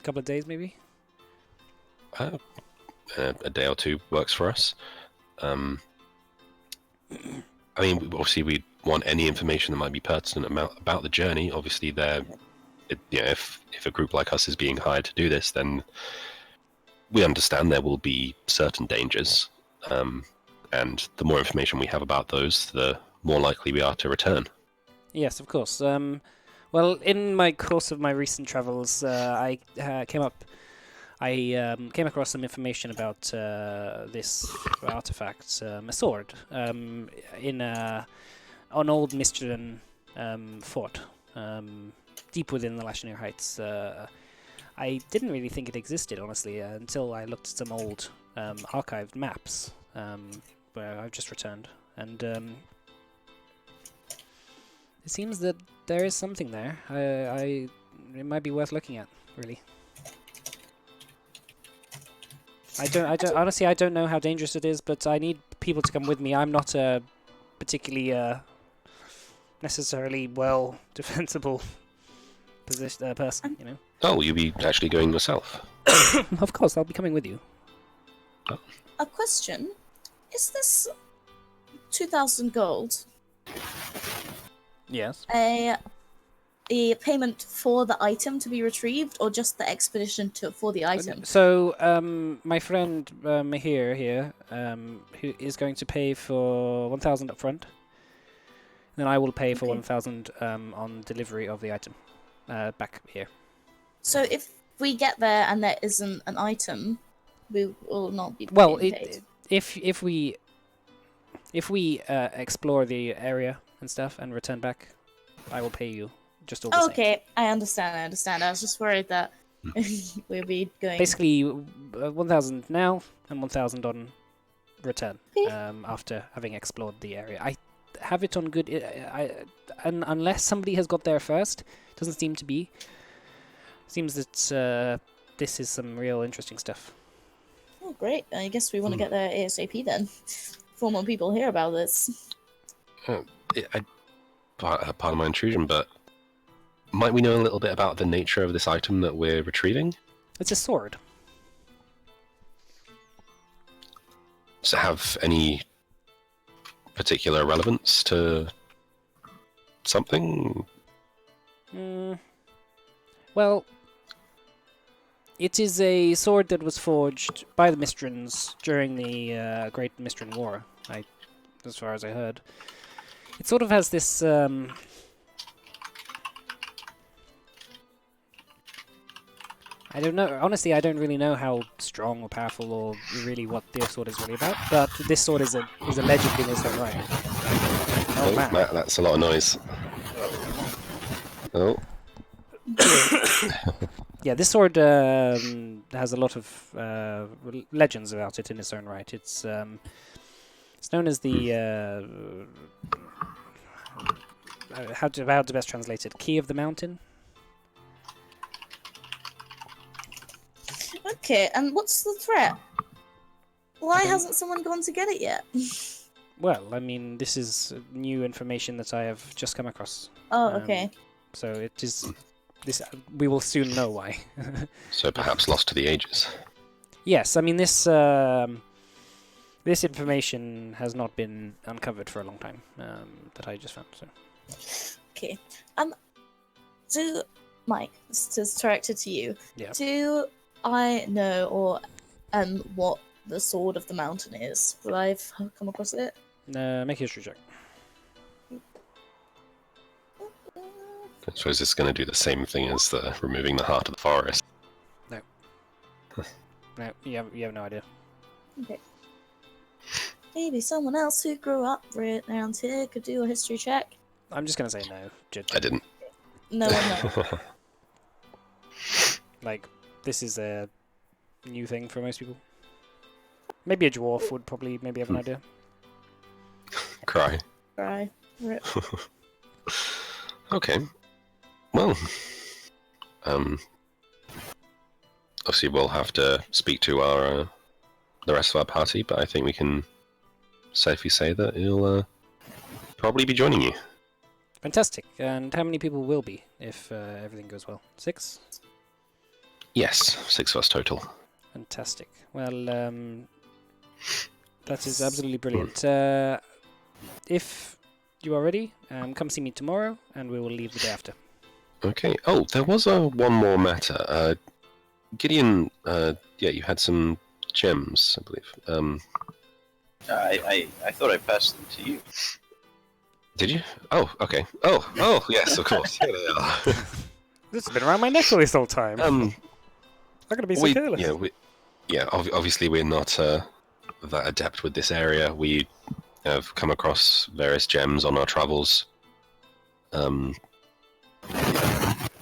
couple of days maybe. A day or two works for us. I mean, obviously, we want any information that might be pertinent about the journey. Obviously, if a group like us is being hired to do this, then we understand there will be certain dangers. And the more information we have about those, the more likely we are to return. Yes, of course. Well, in my course of my recent travels, I came across some information about this artifact, a sword, in an old Mystian fort, deep within the Lashonir Heights. I didn't really think it existed, honestly, until I looked at some old archived maps, where I've just returned, and it seems that there is something there. It might be worth looking at, really. Honestly, I don't know how dangerous it is, but I need people to come with me. I'm not a particularly necessarily well defensible person, you know. Oh, you'll be actually going yourself. Of course, I'll be coming with you. A question: is this 2,000 gold Yes. a payment for the item to be retrieved, or just the expedition for the item? So, my friend Mahir here, who is going to pay for 1,000 up front. Then I will pay for Okay. 1,000 on delivery of the item back here. So if we get there and there isn't an item, we will not be Well, being paid. if we explore the area and stuff and return back, I will pay you just all the same. Okay, I understand. I was just worried that we'll be going. Basically, 1,000 now and 1,000 on return Okay. after having explored the area. I have it on good. Unless somebody has got there first, doesn't seem to be. Seems that this is some real interesting stuff. Oh, great. I guess we want to get there ASAP then. Before more people hear about this. Pardon my intrusion, but might we know a little bit about the nature of this item that we're retrieving? It's a sword. Does it have any particular relevance to something? Well, it is a sword that was forged by the Mistrins during the Great Mistrin War, as far as I heard. It sort of has this... I don't know. Honestly, I don't really know how strong or powerful or really what this sword is really about, but this sword is a legend in its own right. Oh, man. That's a lot of noise. Oh. Yeah, this sword has a lot of legends about it in its own right. It's known as the how to best translate it? Key of the Mountain. Okay, and what's the threat? Why hasn't someone gone to get it yet? Well, I mean, this is new information that I have just come across. Oh, okay. So it is. This we will soon know why. So perhaps lost to the ages. Yes, I mean this this information has not been uncovered for a long time that I just found. So Okay. Do Mike, this is directed to you. Yeah. Do I know or what the Sword of the Mountain is? Will I have come across it? make a history check. I suppose it's going to do the same thing as the removing the heart of the forest. No, you have no idea. Okay. Maybe someone else who grew up right around here could do a history check. I'm just gonna say no. I didn't. No one knows. Like, this is a new thing for most people. Maybe a dwarf would probably maybe have an idea. Cry. Right. Rip. Okay. Well, obviously we'll have to speak to our the rest of our party, but I think we can safely say that he'll probably be joining you. Fantastic. And how many people will be if everything goes well? 6? Yes, 6 of us total. Fantastic. Well, that is absolutely brilliant. If you are ready, come see me tomorrow, and we will leave the day after. Okay. Oh, there was one more matter. Gideon, yeah, you had some gems, I believe. I thought I passed them to you. Did you? Oh, okay. Oh, yes, of course. Here they are. This has been around my neck all this whole time. I'm gonna be so careless. Obviously we're not that adept with this area. We have come across various gems on our travels.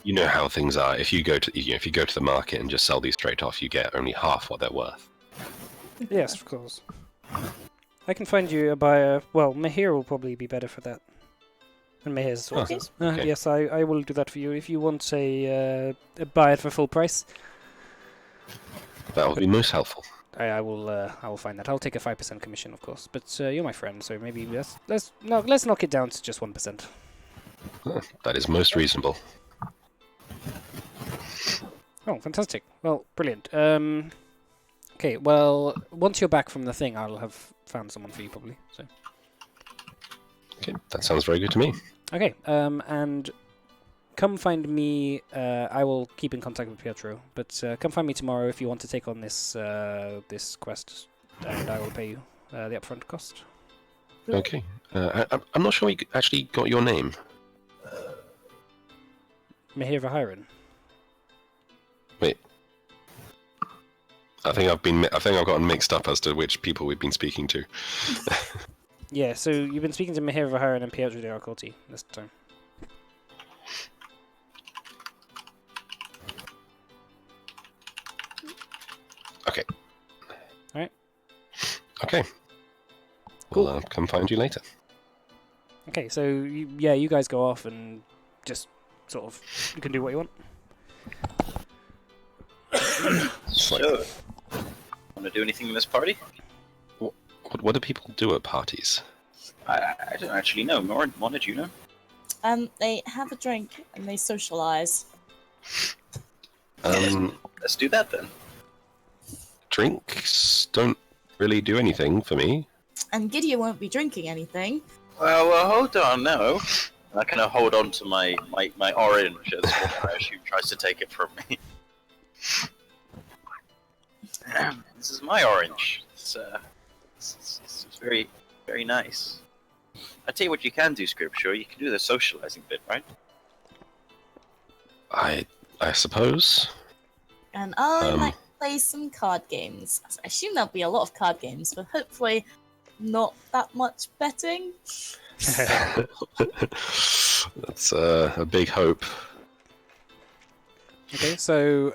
You know how things are. If you go to the market and just sell these straight off, you get only half what they're worth. Yes, of course. I can find you a buyer. Well, Mahir will probably be better for that. And Mahir's sort Oh, of says, okay. yes, I will do that for you if you want buy it for full price. That would be most helpful. I will find that. I'll take a 5% commission, of course. But you're my friend, so maybe let's knock it down to just 1%. That is most reasonable. Oh, fantastic. Well, brilliant. Okay, well, once you're back from the thing, I'll have found someone for you, probably. So. Okay, that sounds very good to me. Okay, and come find me. I will keep in contact with Pietro, but come find me tomorrow if you want to take on this this quest, and I will pay you the upfront cost. Okay. I'm not sure we actually got your name. Mahir Vahiran. Wait. I think I've gotten mixed up as to which people we've been speaking to. Yeah, so you've been speaking to Mahir Vahiran and Pietro de Arcotti this time. Okay. Alright. Okay. Cool. We'll come find you later. Okay, so you guys go off and just sort of you can do what you want. So, want to do anything in this party? What do people do at parties? I don't actually know. Nor did you know? They have a drink and they socialize. Let's do that then. Drinks don't really do anything for me. And Gideon won't be drinking anything. Well, hold on, no. I kind of hold on to my orange as she tries to take it from me. This is my orange. It's very, very nice. I tell you what you can do, Scripture. You can do the socializing bit, right? I suppose. And I might play some card games. I assume there'll be a lot of card games, but hopefully not that much betting. That's a big hope. Okay, so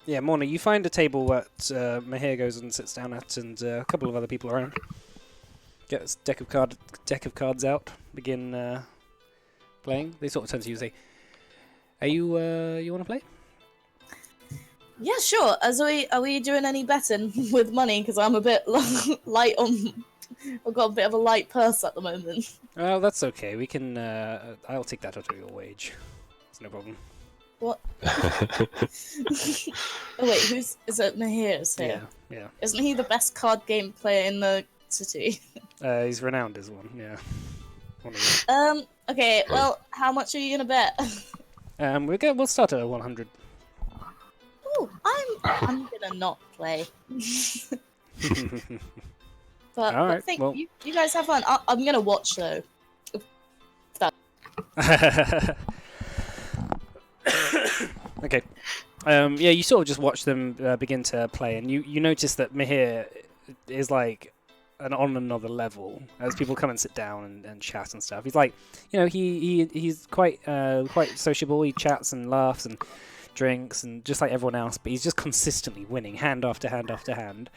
yeah, Morna, you find a table that Mahir goes and sits down at, and a couple of other people around. Get this deck of cards out, begin playing. They sort of turn to you and say, "Are you want to play?" Yeah, sure. Are we doing any betting with money? Because I'm a bit light on. I've got a bit of a light purse at the moment. Oh, that's okay. We can. I'll take that out of your wage. It's no problem. What? Oh wait, is it Mahir's here? Yeah. Isn't he the best card game player in the city? He's renowned as one. Yeah. One of them. Okay. Well, how much are you gonna bet? We'll start at 100. Oh, I'm gonna not play. But, All right, I think well- you guys have fun. I'm gonna watch though. Okay. Yeah, you sort of just watch them begin to play, and you notice that Mahir is like on another level as people come and sit down and chat and stuff. He's like, he's quite sociable. He chats and laughs and drinks and just like everyone else, but he's just consistently winning hand after hand after hand.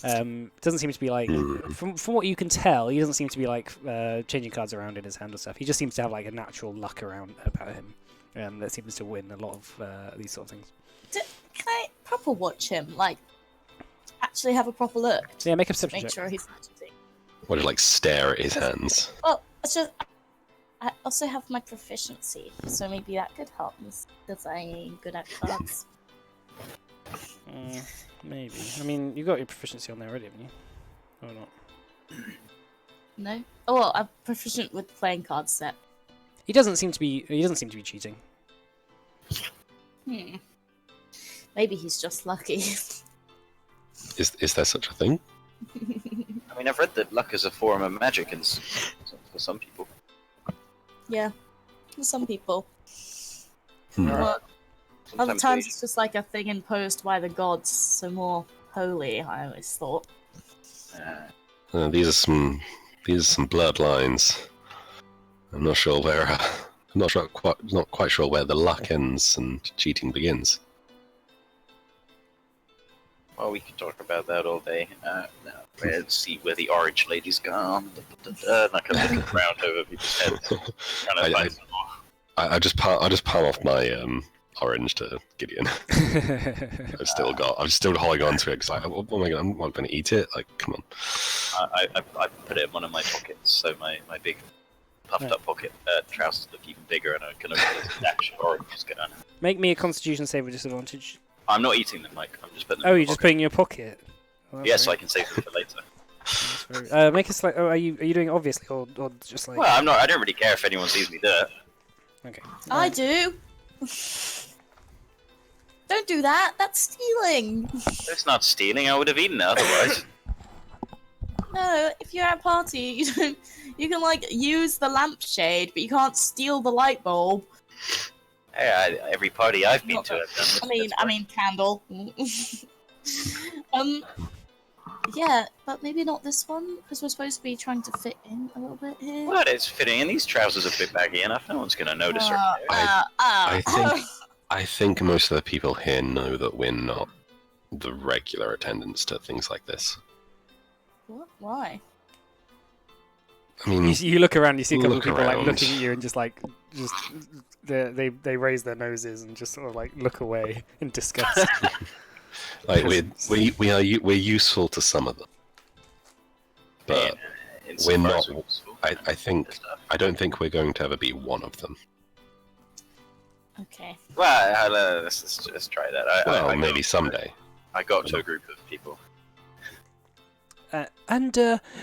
Doesn't seem to be like, from what you can tell, he doesn't seem to be like changing cards around in his hand or stuff. He just seems to have like a natural luck around about him that seems to win a lot of these sort of things. Can I proper watch him? Like, actually have a proper look? Yeah, make a perception Make check. sure he's actually. What, like stare at his hands? Well, it's just I also have my proficiency, so maybe that could help me because I'm good at cards. Maybe. I mean, you got your proficiency on there already, haven't you? Or not? No. Oh well, I'm proficient with playing card set. He doesn't seem to be cheating. Maybe he's just lucky. Is there such a thing? I mean, I've read that luck is a form of magic for some people. Yeah, for some people. Hmm. But other Sometimes times they- it's just like a thing imposed by the gods, so more holy. I always thought. These are some bloodlines. I'm not sure where. Not quite sure where the luck ends and cheating begins. Well, we could talk about that all day. Now, let's see where the orange lady's gone. Like I'm looking around over people's heads, trying to find some more. I just palm off my orange to Gideon. I'm still holding on to it because oh my god, I'm not going to eat it. Like, come on. I put it in one of my pockets, so my big puffed up pocket trousers look even bigger, and I can open a dash of oranges going. Make me a Constitution save with disadvantage. I'm not eating them, Mike. I'm just putting them. Oh, in you're just putting in your pocket. Oh, yeah, so I can save them for later. Make a slight. Oh, are you doing it obviously or just like? Well, I'm not. I don't really care if anyone sees me do it. Okay. I do. Don't do that. That's stealing. It's not stealing. I would have eaten it otherwise. No, if you're at a party, you don't. You can like use the lampshade, but you can't steal the light bulb. Hey, every party I've been to, I've done this. I mean, candle. Yeah, but maybe not this one because we're supposed to be trying to fit in a little bit here. What? It's fitting in. These trousers are a bit baggy enough. No one's going to notice her. I think most of the people here know that we're not the regular attendants to things like this. What? Why? I mean, You look around, you see a couple of Look people like around. looking at you and just they raise their noses and just sort of like look away in disgust. like we're useful to some of them, but we're not. I don't think we're going to ever be one of them. Okay. Well, let's try that. Maybe someday. I got to a group of people.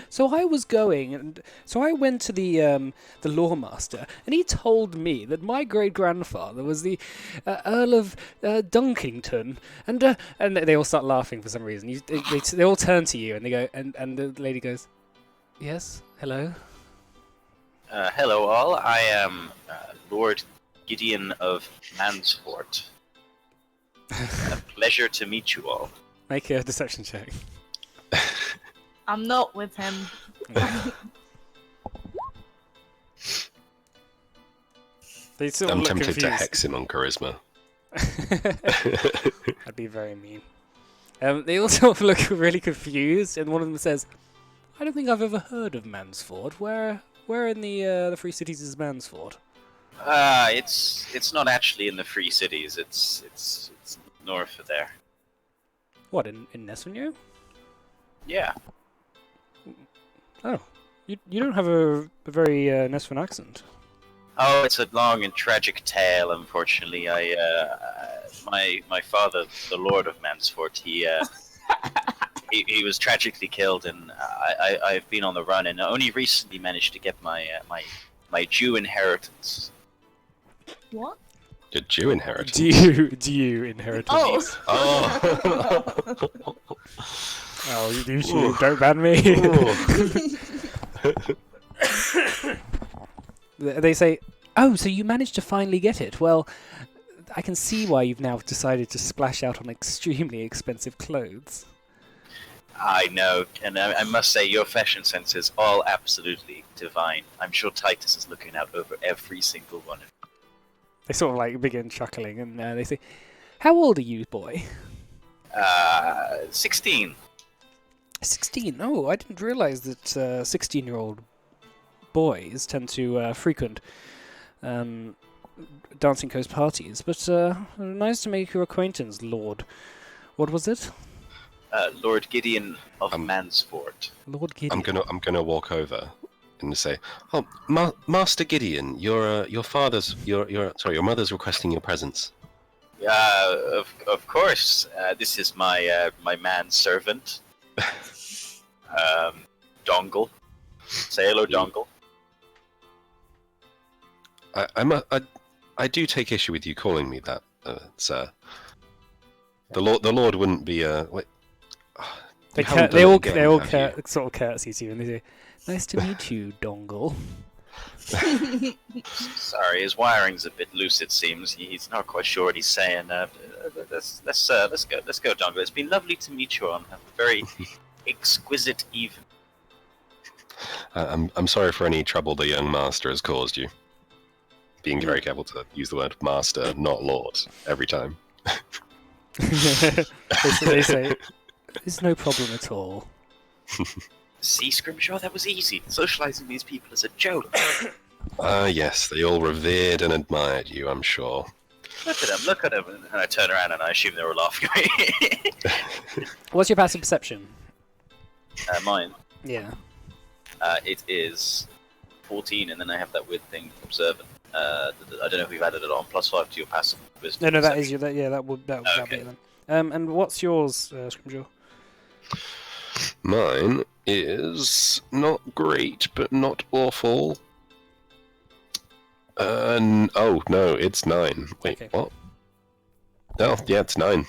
So I was going, and so I went to the lawmaster, and he told me that my great grandfather was the Earl of Dunkington, and they all start laughing for some reason. They all turn to you, and they go, and the lady goes, "Yes, hello." Hello, all. I am Lord Gideon of Mansfort. A pleasure to meet you all. Make a deception check. I'm not with him. They sort of I'm look tempted confused. to hex him on charisma. That'd be very mean. They all sort of look really confused, and one of them says, "I don't think I've ever heard of Mansford. Where in the Free Cities is Mansford?" It's not actually in the Free Cities. It's north of there. What, in Nesvenio? Yeah. Oh, you don't have a very Nesven accent. Oh, it's a long and tragic tale. Unfortunately, my father, the Lord of Mansfort, he was tragically killed, and I've been on the run, and only recently managed to get my Jew inheritance. What? Your Jew inheritance. Do you inherit? Oh. Oh. Oh, you don't ban me. They say, "Oh, so you managed to finally get it? Well, I can see why you've now decided to splash out on extremely expensive clothes." I know, and I must say your fashion sense is all absolutely divine. I'm sure Titus is looking out over every single one of you. They sort of like begin chuckling, and they say, "How old are you, boy?" 16. 16. Oh, I didn't realize that 16-year-old boys tend to frequent Dancing Coast parties. But nice to make your acquaintance, Lord. What was it? Lord Gideon of Mansfort. Lord Gideon. I'm gonna walk over and say, "Oh, Master Gideon, your mother's requesting your presence." Of course. This is my manservant, Dongle. Say hello, Dongle. I do take issue with you calling me that, sir. The Lord wouldn't be wait. They all sort of curtsy to you, and they say, "Nice to meet you, Dongle." Sorry, his wiring's a bit loose. It seems he's not quite sure what he's saying. Let's go, Dongle. It's been lovely to meet you on. Have a very exquisite evening. I'm sorry for any trouble the young master has caused you. Being very careful to use the word master, not lord, every time. they say, It's no problem at all. See, Scrimshaw, that was easy. Socializing these people is a joke. Yes, they all revered and admired you, I'm sure. Look at them. And I turn around and I assume they were laughing at me. What's your passive perception? Mine. Yeah. It is 14, and then I have that weird thing, observant. I don't know if we've added it on. +5 to your passive wisdom. No, that is your. That would be Okay. it then. And what's yours, Scrimshaw? Mine is not great, but not awful. Oh no, it's 9. Wait, Okay. what? Oh, yeah, it's 9.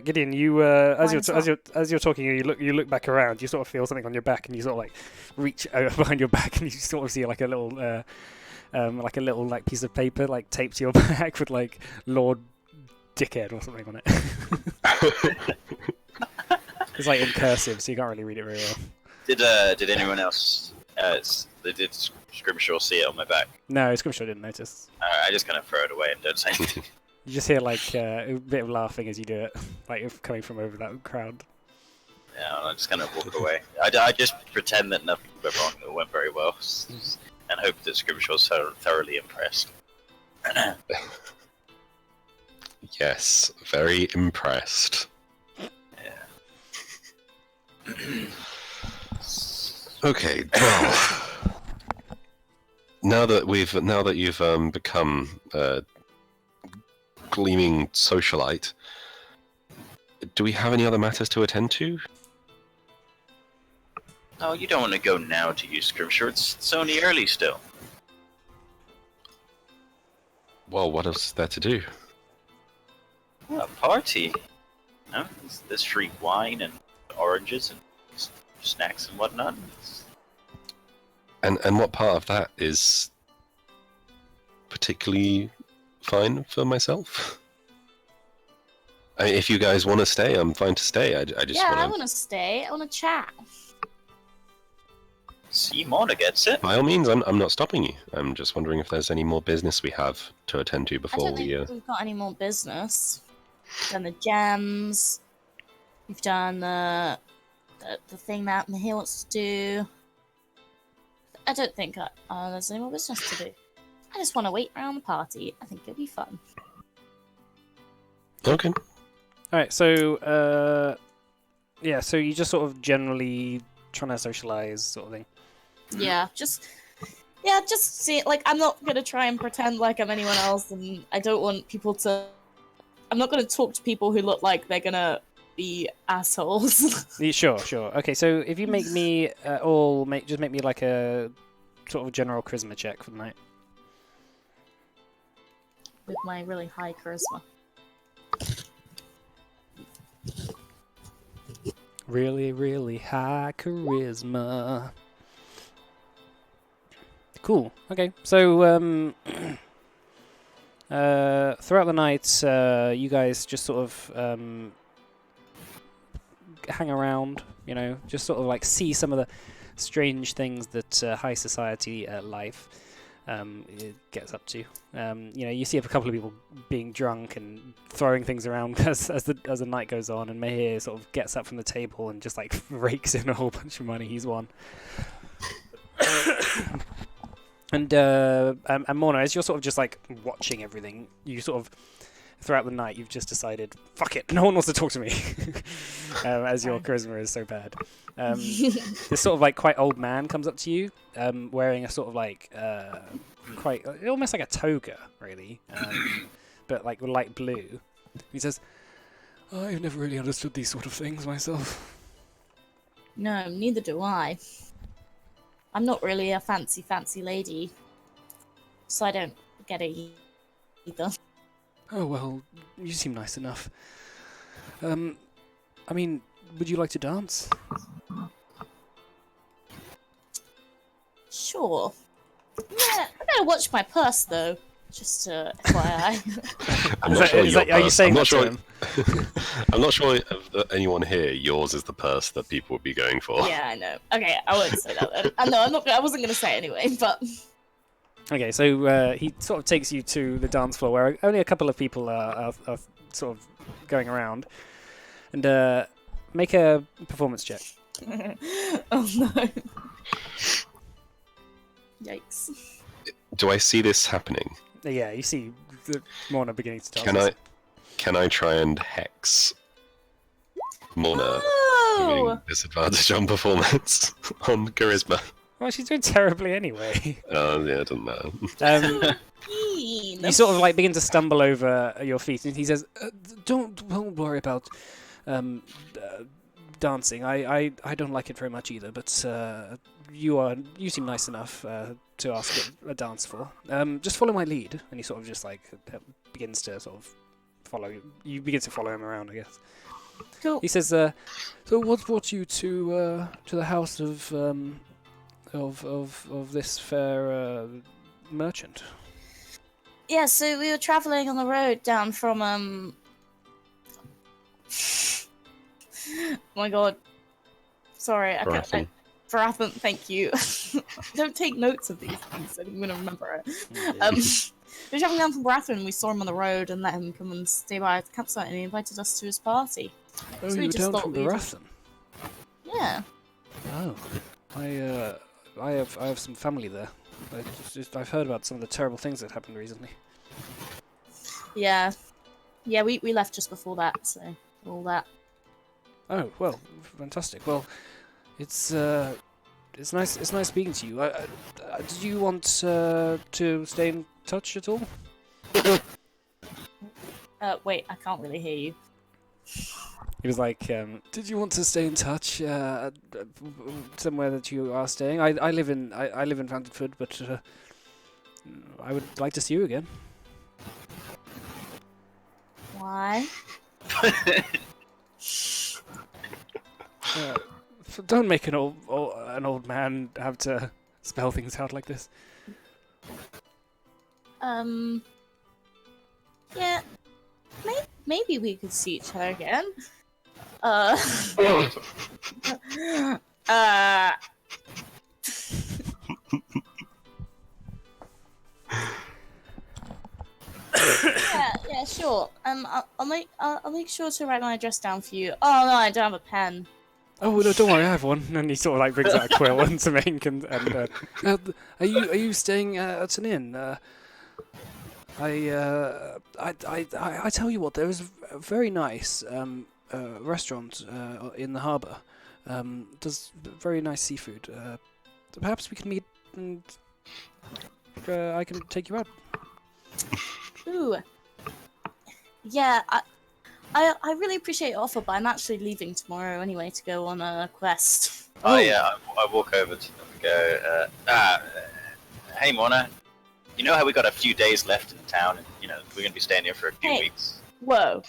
Gideon, you as Mine's you're talking, you look back around. You sort of feel something on your back, and you sort of like reach behind your back, and you sort of see like a little piece of paper like taped to your back with like Lord Dickhead or something on it. It's like in cursive, so you can't really read it very well. Did anyone else? Did Scrimshaw see it on my back? No, Scrimshaw didn't notice. I just kind of throw it away and don't say anything. You just hear like a bit of laughing as you do it, like if coming from over that crowd. Yeah, I just kind of walk away. I just pretend that nothing went wrong. It went very well, and hope that Scrimshaw's thoroughly impressed. Yes, very impressed. Yeah. Okay, well, now that you've become a gleaming socialite, do we have any other matters to attend to? No, you don't want to go now to use Scrimshaw. It's only early still. Well, what else is there to do? Well, a party. No, there's free wine and oranges and snacks and whatnot. And what part of that is particularly fine for myself? I mean, if you guys want to stay, I'm fine to stay. I just Yeah, I want want to stay. I want to chat. See, Mona gets it. By all means, I'm not stopping you. I'm just wondering if there's any more business we have to attend to I before don't think we. we've got any more business. We've done the gems. We've done the thing that Mahir wants to do. I don't think there's any more business to do. I just want to wait around the party. I think it'll be fun. Okay. All right, so yeah, so you just sort of generally trying to socialize, sort of thing. Yeah, just see. Like, I'm not gonna try and pretend like I'm anyone else, and I don't want people to. I'm not gonna talk to people who look like they're gonna be assholes. Yeah, sure. Okay, so if you make me just make me like a sort of general charisma check for the night. With my really high charisma. Really, really high charisma. Cool. Okay, so throughout the night, you guys just sort of hang around. You know, just sort of like see some of the strange things that high society life it gets up to. You know, you see a couple of people being drunk and throwing things around as the night goes on, and Mahir sort of gets up from the table and just like rakes in a whole bunch of money he's won. And Morna, as you're sort of just like watching everything, you sort of throughout the night you've just decided, fuck it, no one wants to talk to me, as your charisma is so bad. This sort of like quite old man comes up to you, wearing a sort of like quite almost like a toga, really, but like light blue. He says, "I've never really understood these sort of things myself." No, neither do I. I'm not really a fancy lady, so I don't get it either. Oh well, you seem nice enough. I mean, would you like to dance? Sure. Yeah, I better watch my purse though. Just FYI. I'm not sure your are you purse- saying I'm that not sure. to him? I'm not sure of anyone here. Yours is the purse that people would be going for. Yeah, I know. Okay, I won't say that then. No, I'm not. I wasn't gonna say it anyway, but. Okay, so he sort of takes you to the dance floor where only a couple of people are sort of going around. And Make a performance check. Oh no. Yikes. Do I see this happening? Yeah, you see the Morna beginning to dance. Can I try and hex Morna, Oh! giving disadvantage on performance on charisma? Well, she's doing terribly anyway. Oh yeah, it doesn't matter. Mean. You sort of like begin to stumble over your feet, and he says, "Don't worry about dancing. I don't like it very much either, but you seem nice enough to ask a dance for. Just follow my lead." And he sort of just like begins to sort of follow you. You begin to follow him around, I guess. Cool. He says, "So what brought you to the house of this fair merchant?" Yeah, so we were traveling on the road down from oh my god. Sorry, I can't. Varathan, thank you. Don't take notes of these things, I'm gonna remember it. We were traveling down from Varathan and we saw him on the road and let him come and stay by at the campsite and he invited us to his party. Oh, So we you were just down thought from we'd- Varathan? Yeah. Oh, I have some family there. I've heard about some of the terrible things that happened recently. Yeah. Yeah, we left just before that, so all that. Oh well, fantastic. Well, it's nice. It's nice speaking to you. Did you want to stay in touch at all? Wait, I can't really hear you. He was like, "Did you want to stay in touch somewhere that you are staying? I live in Fountainford, but I would like to see you again." Why? Don't make an old man have to spell things out like this. Yeah. Maybe we could see each other again. Yeah, sure. I'll make sure to write my address down for you. Oh no, I don't have a pen. Oh no, don't worry, I have one. And he sort of like brings out a quill and some ink and are you staying at an inn? I tell you what, there is a very nice restaurant in the harbour. Does very nice seafood. Perhaps we can meet and I can take you out. Ooh. Yeah, I really appreciate your offer, but I'm actually leaving tomorrow anyway to go on a quest. Oh yeah, I walk over to them and go, hey Mona, you know how we got a few days left in town, and you know we're gonna be staying here for a few Hey. weeks. Whoa.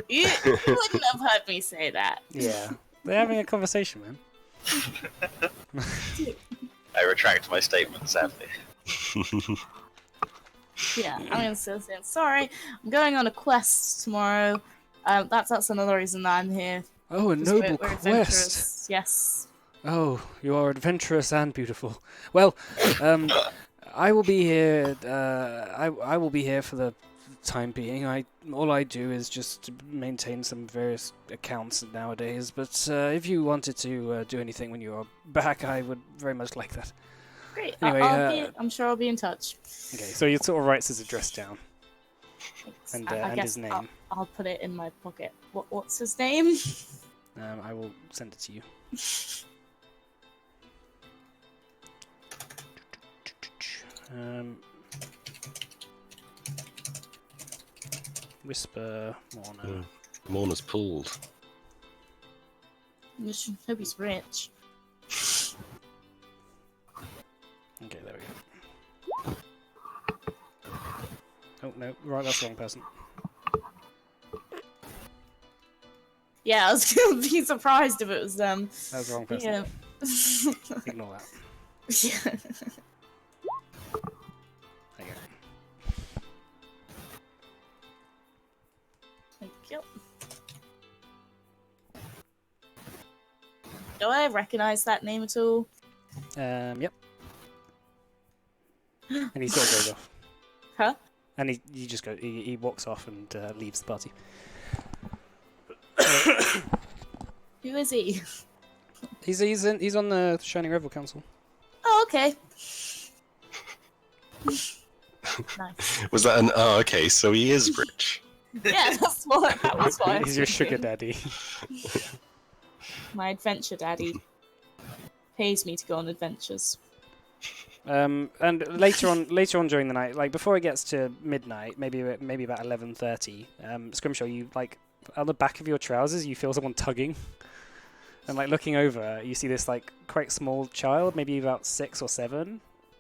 You wouldn't have heard me say that. Yeah, they're having a conversation, man. I retract my statement, sadly. Yeah, I'm gonna still say sorry. I'm going on a quest tomorrow. That's another reason that I'm here. Oh, a 'Cause noble we're quest. adventurous. Yes. Oh, you are adventurous and beautiful. Well, I will be here. I will be here for the time being. All I do is just maintain some various accounts nowadays. But if you wanted to do anything when you are back, I would very much like that. Great. Anyway, I'm sure I'll be in touch. Okay, so he sort of writes his address down Thanks. and I guess his name. I'll put it in my pocket. What's his name? I will send it to you. Whisper Morna. Morna's pulled. I should hope he's rich. Okay, there we go. Oh no, right, that's the wrong person. Yeah, I was gonna be surprised if it was them. That was the wrong person. Yeah. Ignore that. Yeah. There you go. Thank you. Do I recognize that name at all? Yep. And he sort of goes off. Huh? And he just go. He walks off and leaves the party. Who is he? He's on the Shining Revel Council. Oh, okay. Nice. Was that an? Oh, okay. So he is rich. Yeah, that was what I was He's your sugar thinking. daddy. My adventure daddy pays me to go on adventures. And later on during the night, like before it gets to midnight, maybe about 11:30, Scrimshaw, you like on the back of your trousers, you feel someone tugging, and like looking over, you see this like quite small child, maybe about 6 or 7,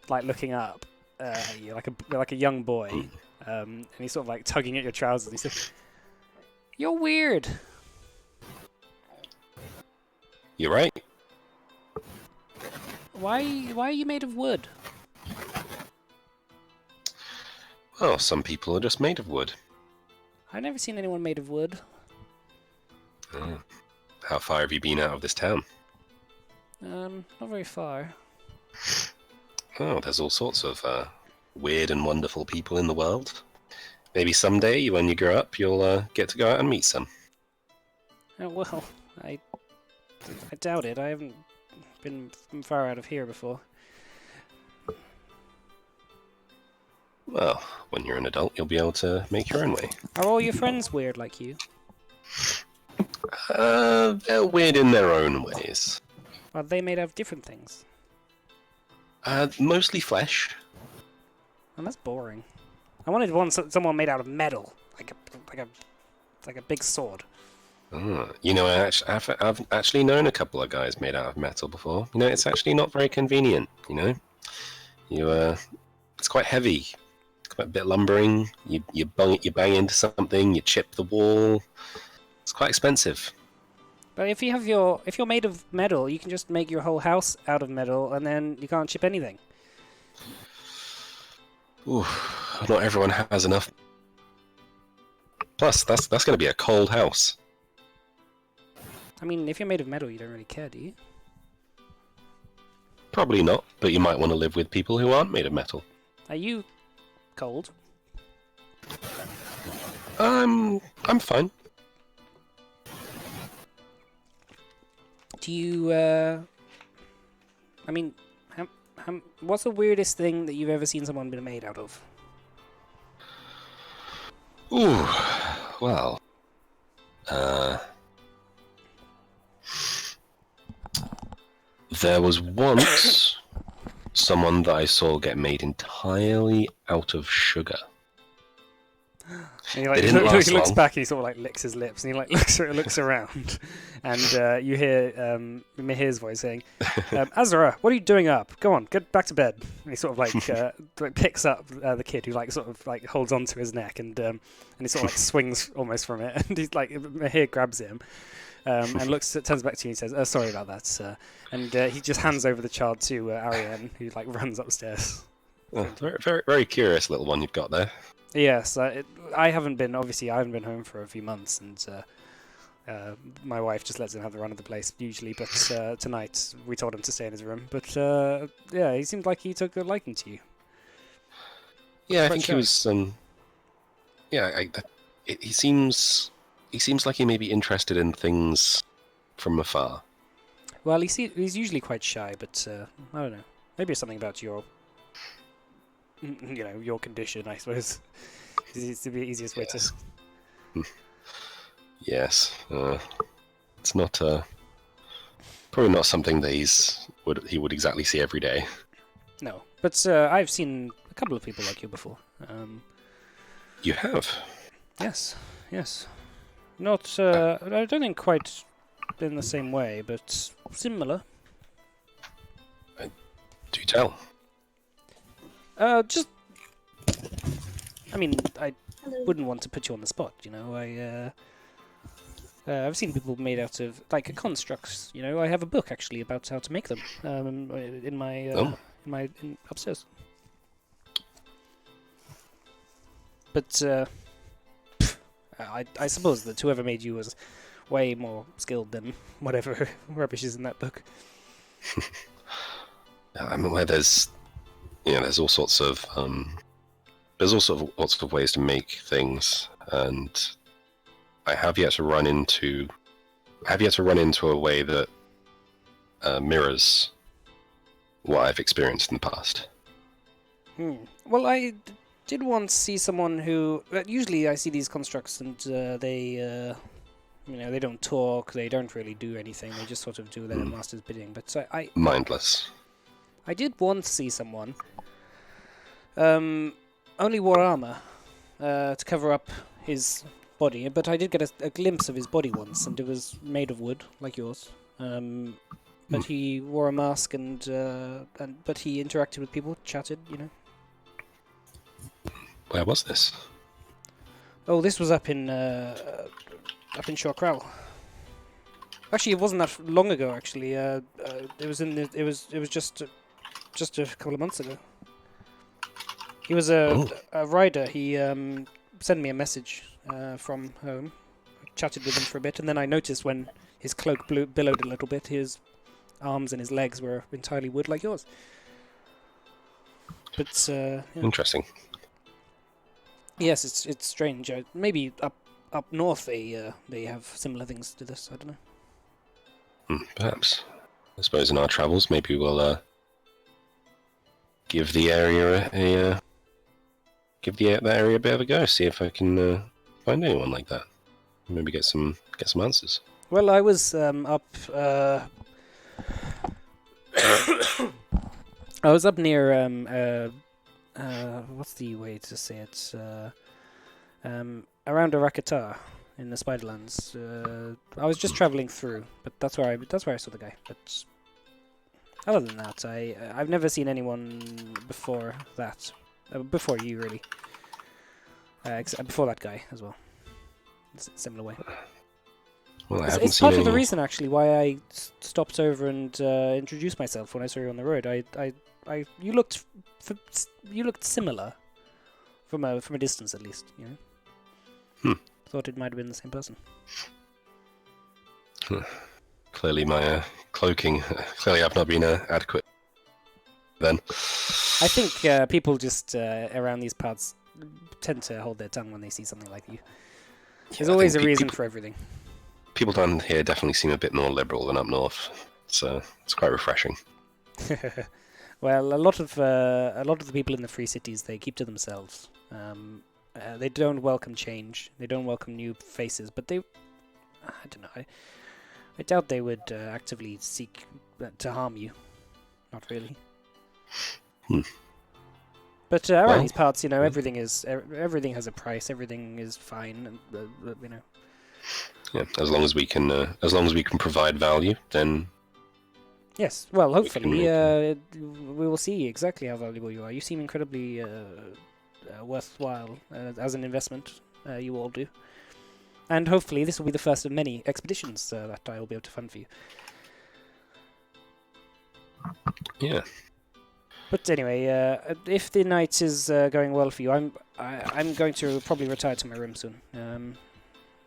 like looking up at you, like a young boy, and he's sort of like tugging at your trousers. And he says, "You're weird." You're right. Why are you made of wood? Well, some people are just made of wood. I've never seen anyone made of wood. Oh. How far have you been out of this town? Not very far. Oh, there's all sorts of weird and wonderful people in the world. Maybe someday, when you grow up, you'll get to go out and meet some. Oh, well, I doubt it. I haven't been far out of here before. Well, when you're an adult, you'll be able to make your own way. Are all your friends weird like you? They're weird in their own ways. Are they made out of different things? Mostly flesh. And that's boring. I wanted someone made out of metal, like a big sword. You know, I've actually known a couple of guys made out of metal before. You know, it's actually not very convenient. You know, it's quite heavy. It's quite a bit lumbering. You bang into something, you chip the wall. It's quite expensive. But if you're made of metal, you can just make your whole house out of metal, and then you can't chip anything. Ooh, not everyone has enough. Plus, that's going to be a cold house. I mean, if you're made of metal, you don't really care, do you? Probably not, but you might want to live with people who aren't made of metal. Are you cold? I'm fine. Do you, I mean, what's the weirdest thing that you've ever seen someone been made out of? Ooh, well, there was once someone that I saw get made entirely out of sugar. And he didn't last looks long. back and he sort of like licks his lips and he like looks around, and you hear Mahir's voice saying, "Azra, what are you doing up? Go on, get back to bed." And he sort of like picks up the kid who like sort of like holds onto his neck and he sort of like swings almost from it, and he's like Mahir grabs him. And turns back to you and says, "Sorry about that, sir." And he just hands over the child to Ariane, who like runs upstairs. Oh, very, very, very curious little one you've got there. Yes, I haven't been home for a few months, and my wife just lets him have the run of the place usually. But tonight we told him to stay in his room. But yeah, he seemed like he took a liking to you. Yeah, I Quite think shy. he was. Yeah, he seems like he may be interested in things from afar. Well, he's usually quite shy, but I don't know. Maybe it's something about your condition, I suppose. It's the easiest way Yes. to. Yes, it's not probably not something that he would exactly see every day. No, but I've seen a couple of people like you before. You have. Yes. Not, I don't think quite in the same way, but similar. Do tell. Just, I mean, I Hello. wouldn't want to put you on the spot, you know. I've seen people made out of like constructs. You know, I have a book actually about how to make them in my upstairs. But I suppose that whoever made you was way more skilled than whatever rubbish is in that book. I mean, where there's all sorts of lots of ways to make things, and I have yet to run into have yet to run into a way that mirrors what I've experienced in the past. Well, did once see someone who... usually I see these constructs and they... they don't talk, they don't really do anything, they just sort of do their master's bidding. But Mindless. I did once see someone... only wore armor to cover up his body, but I did get a glimpse of his body once, and it was made of wood, like yours. But he wore a mask, but he interacted with people, chatted, Where was this? Oh, this was up in Shore Crowell. Actually, it wasn't that long ago. Actually, it was just a couple of months ago. He was a rider. He sent me a message from home. I chatted with him for a bit, and then I noticed when his cloak billowed a little bit, his arms and his legs were entirely wood, like yours. But Interesting. yes, it's strange. Maybe up north they have similar things to this. I don't know. Perhaps. I suppose in our travels, maybe we'll give the area that area a bit of a go. See if I can find anyone like that. Maybe get some answers. Well, I was up. I was up near what's the way to say it? Around Arakatar in the Spiderlands. I was just travelling through, but that's where I saw the guy. But other than that, I've never seen anyone before that. Before you, really. Before that guy as well. Similar way. Well, It's part of the reason, actually, why I stopped over and introduced myself when I saw you on the road. You looked similar from a distance, at least. Thought it might have been the same person. Clearly, my cloaking. Clearly, I've not been adequate. Then. I think people just around these parts tend to hold their tongue when they see something like you. There's always a reason for everything. People down here definitely seem a bit more liberal than up north, so it's quite refreshing. Well, a lot of the people in the free cities, they keep to themselves. They don't welcome change. They don't welcome new faces. But I don't know. I doubt they would actively seek to harm you. Not really. But around these parts, everything has a price. Everything is fine, and Yeah, as long as we can provide value, then. Yes. Well, hopefully, we will see exactly how valuable you are. You seem incredibly worthwhile as an investment. You all do, and hopefully, this will be the first of many expeditions that I will be able to fund for you. Yeah. But anyway, if the night is going well for you, I'm going to probably retire to my room soon.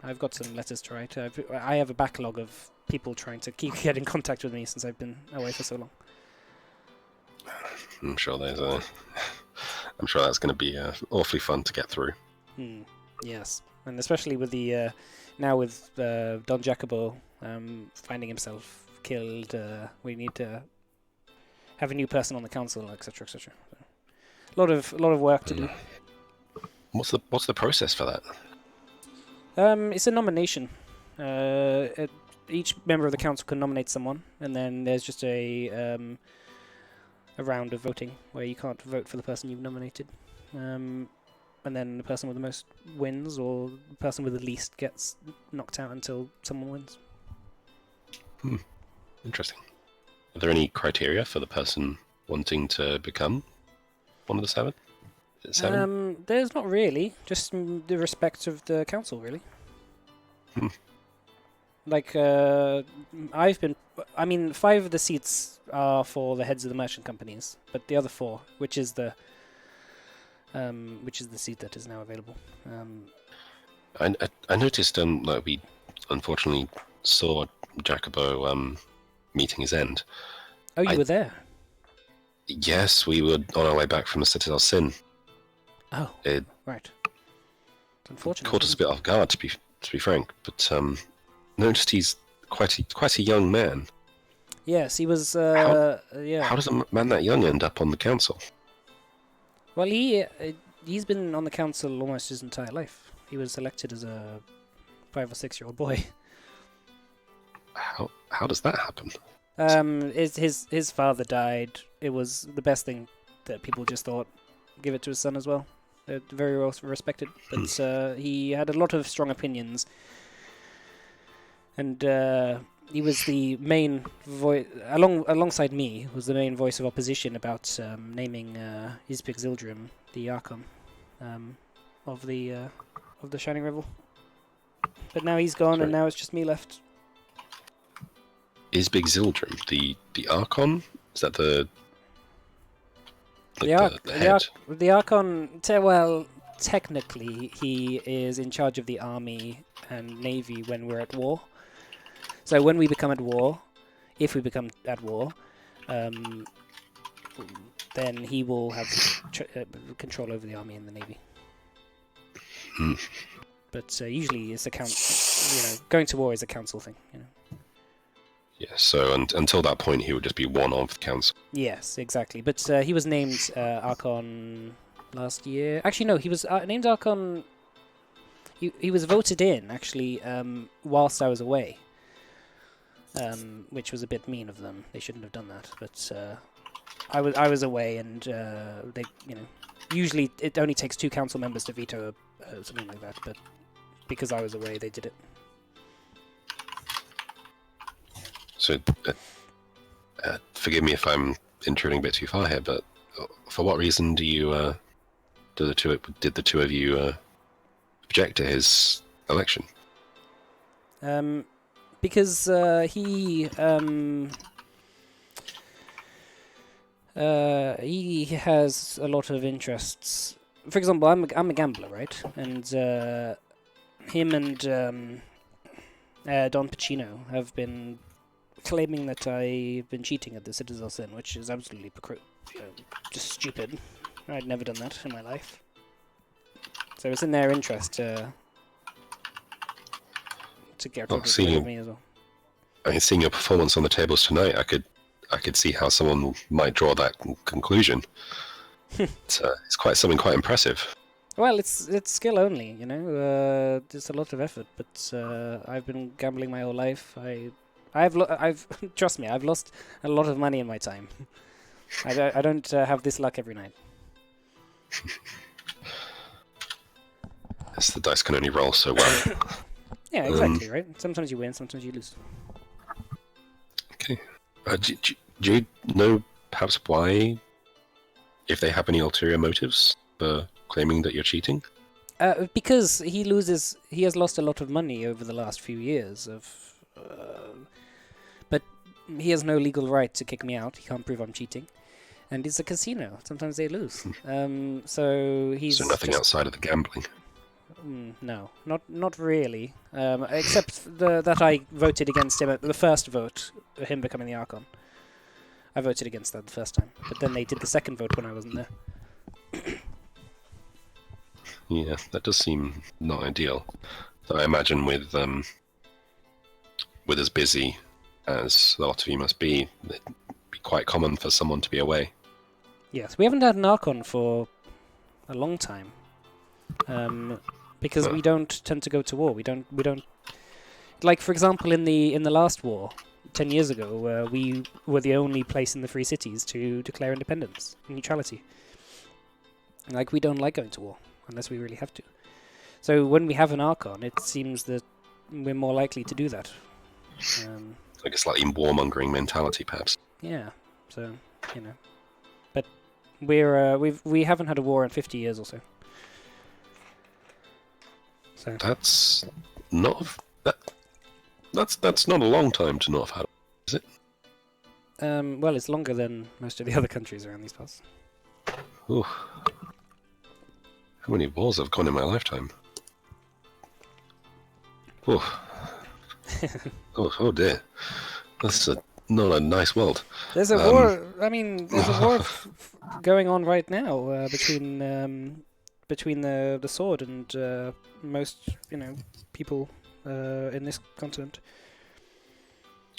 I've got some letters to write. I have a backlog of people trying to get in contact with me since I've been away for so long. I'm sure that's going to be awfully fun to get through. Yes, and especially with the now with Don Jacobo finding himself killed, we need to have a new person on the council, etc., etc. So, a lot of work to do. What's the process for that? It's a nomination. Each member of the council can nominate someone, and then there's just a round of voting where you can't vote for the person you've nominated. And then the person with the most wins, or the person with the least gets knocked out until someone wins. Interesting. Are there any criteria for the person wanting to become one of the seven? Is it seven? There's not really. Just the respect of the council, really. Like, 5 of the seats are for the heads of the merchant companies, but the other 4, which is the seat that is now available. I noticed that we unfortunately saw Jacobo meeting his end. Oh, you were there? Yes, we were on our way back from the Citadel Sin. Oh, it right. It's unfortunate. Caught us a bit off guard, to be frank, but noticed he's quite a young man. Yes, he was. Yeah. How does a man that young end up on the council? Well, he's been on the council almost his entire life. He was elected as a 5 or 6-year-old boy. How does that happen? His father died. It was the best thing that people just thought, give it to his son as well. They're very well respected, but he had a lot of strong opinions, and he was the main voice alongside me. Was the main voice of opposition about naming Isbig Zildrim the Archon of the Shining Revel. But now he's gone, and now it's just me left. Isbig Zildrim, the Archon? Is that the head? The Archon, well, technically he is in charge of the army and navy when we're at war. So when we become at war, if we become at war, then he will have control over the army and the navy. But usually it's going to war is a council thing, Yeah, so until that point, he would just be one of the council. Yes, exactly. But he was named Archon last year. Actually, no, he was named Archon. He was voted in actually whilst I was away, which was a bit mean of them. They shouldn't have done that. But I was away, and they usually it only takes 2 council members to veto something like that. But because I was away, they did it. So, forgive me if I'm intruding a bit too far here, but for what reason did the two of you object to his election? Because he has a lot of interests. For example, I'm a gambler, right? And him and Don Pacino have been claiming that I've been cheating at the Citadel Sin, which is absolutely just stupid. I'd never done that in my life. So it's in their interest to get rid of me as well. I mean, seeing your performance on the tables tonight, I could see how someone might draw that conclusion. It's quite impressive. Well, it's skill only, It's a lot of effort, but I've been gambling my whole life. I've trust me, I've lost a lot of money in my time. I don't have this luck every night. Yes, the dice can only roll so well. Yeah, exactly, right? Sometimes you win, sometimes you lose. Okay. Do you know perhaps why, if they have any ulterior motives for claiming that you're cheating? Because he has lost a lot of money over the last few years but he has no legal right to kick me out. He can't prove I'm cheating. And it's a casino. Sometimes they lose. So nothing outside of the gambling? No, not really. Except that I voted against him at the first vote, him becoming the Archon. I voted against that the first time. But then they did the second vote when I wasn't there. Yeah, that does seem not ideal. So I imagine with as busy as a lot of you must be, it'd be quite common for someone to be away. Yes, we haven't had an Archon for a long time. Because we don't tend to go to war. We don't. Like, for example, in the last war, 10 years ago, we were the only place in the Free Cities to declare independence, neutrality. Like, we don't like going to war unless we really have to. So when we have an Archon, it seems that we're more likely to do that. Like a slightly warmongering mentality, perhaps. Yeah. So but we haven't had a war in 50 years or so. So that's not a long time to not have had, is it? Well, it's longer than most of the other countries around these parts. Ooh. How many wars have gone in my lifetime? Ooh. oh dear. That's not a nice world. There's a war. I mean, there's a war going on right now between the sword and most people in this continent.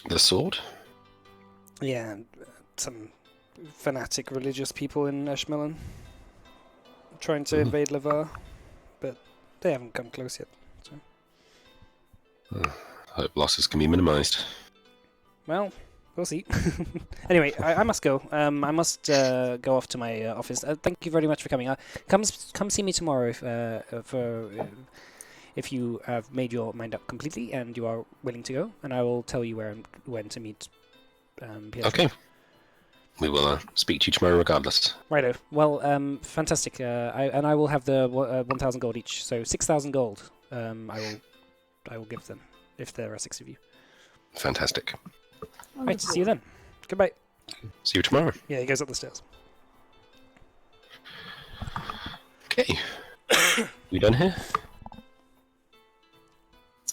The sword? Yeah, and, some fanatic religious people in Ashmelon trying to invade Lavar, but they haven't come close yet. So. Hope losses can be minimised. Well, we'll see. Anyway, I must go. I must go off to my office. Thank you very much for coming. Come see me tomorrow if you have made your mind up completely and you are willing to go, and I will tell you where and when to meet. Pietro. Okay. We will speak to you tomorrow regardless. Righto. Well, fantastic. I will have the 1,000 gold each, so 6,000 gold. I will give them if there are 6 of you. Fantastic. Right. See you then. Goodbye. See you tomorrow. Yeah, he goes up the stairs. Okay. We done here?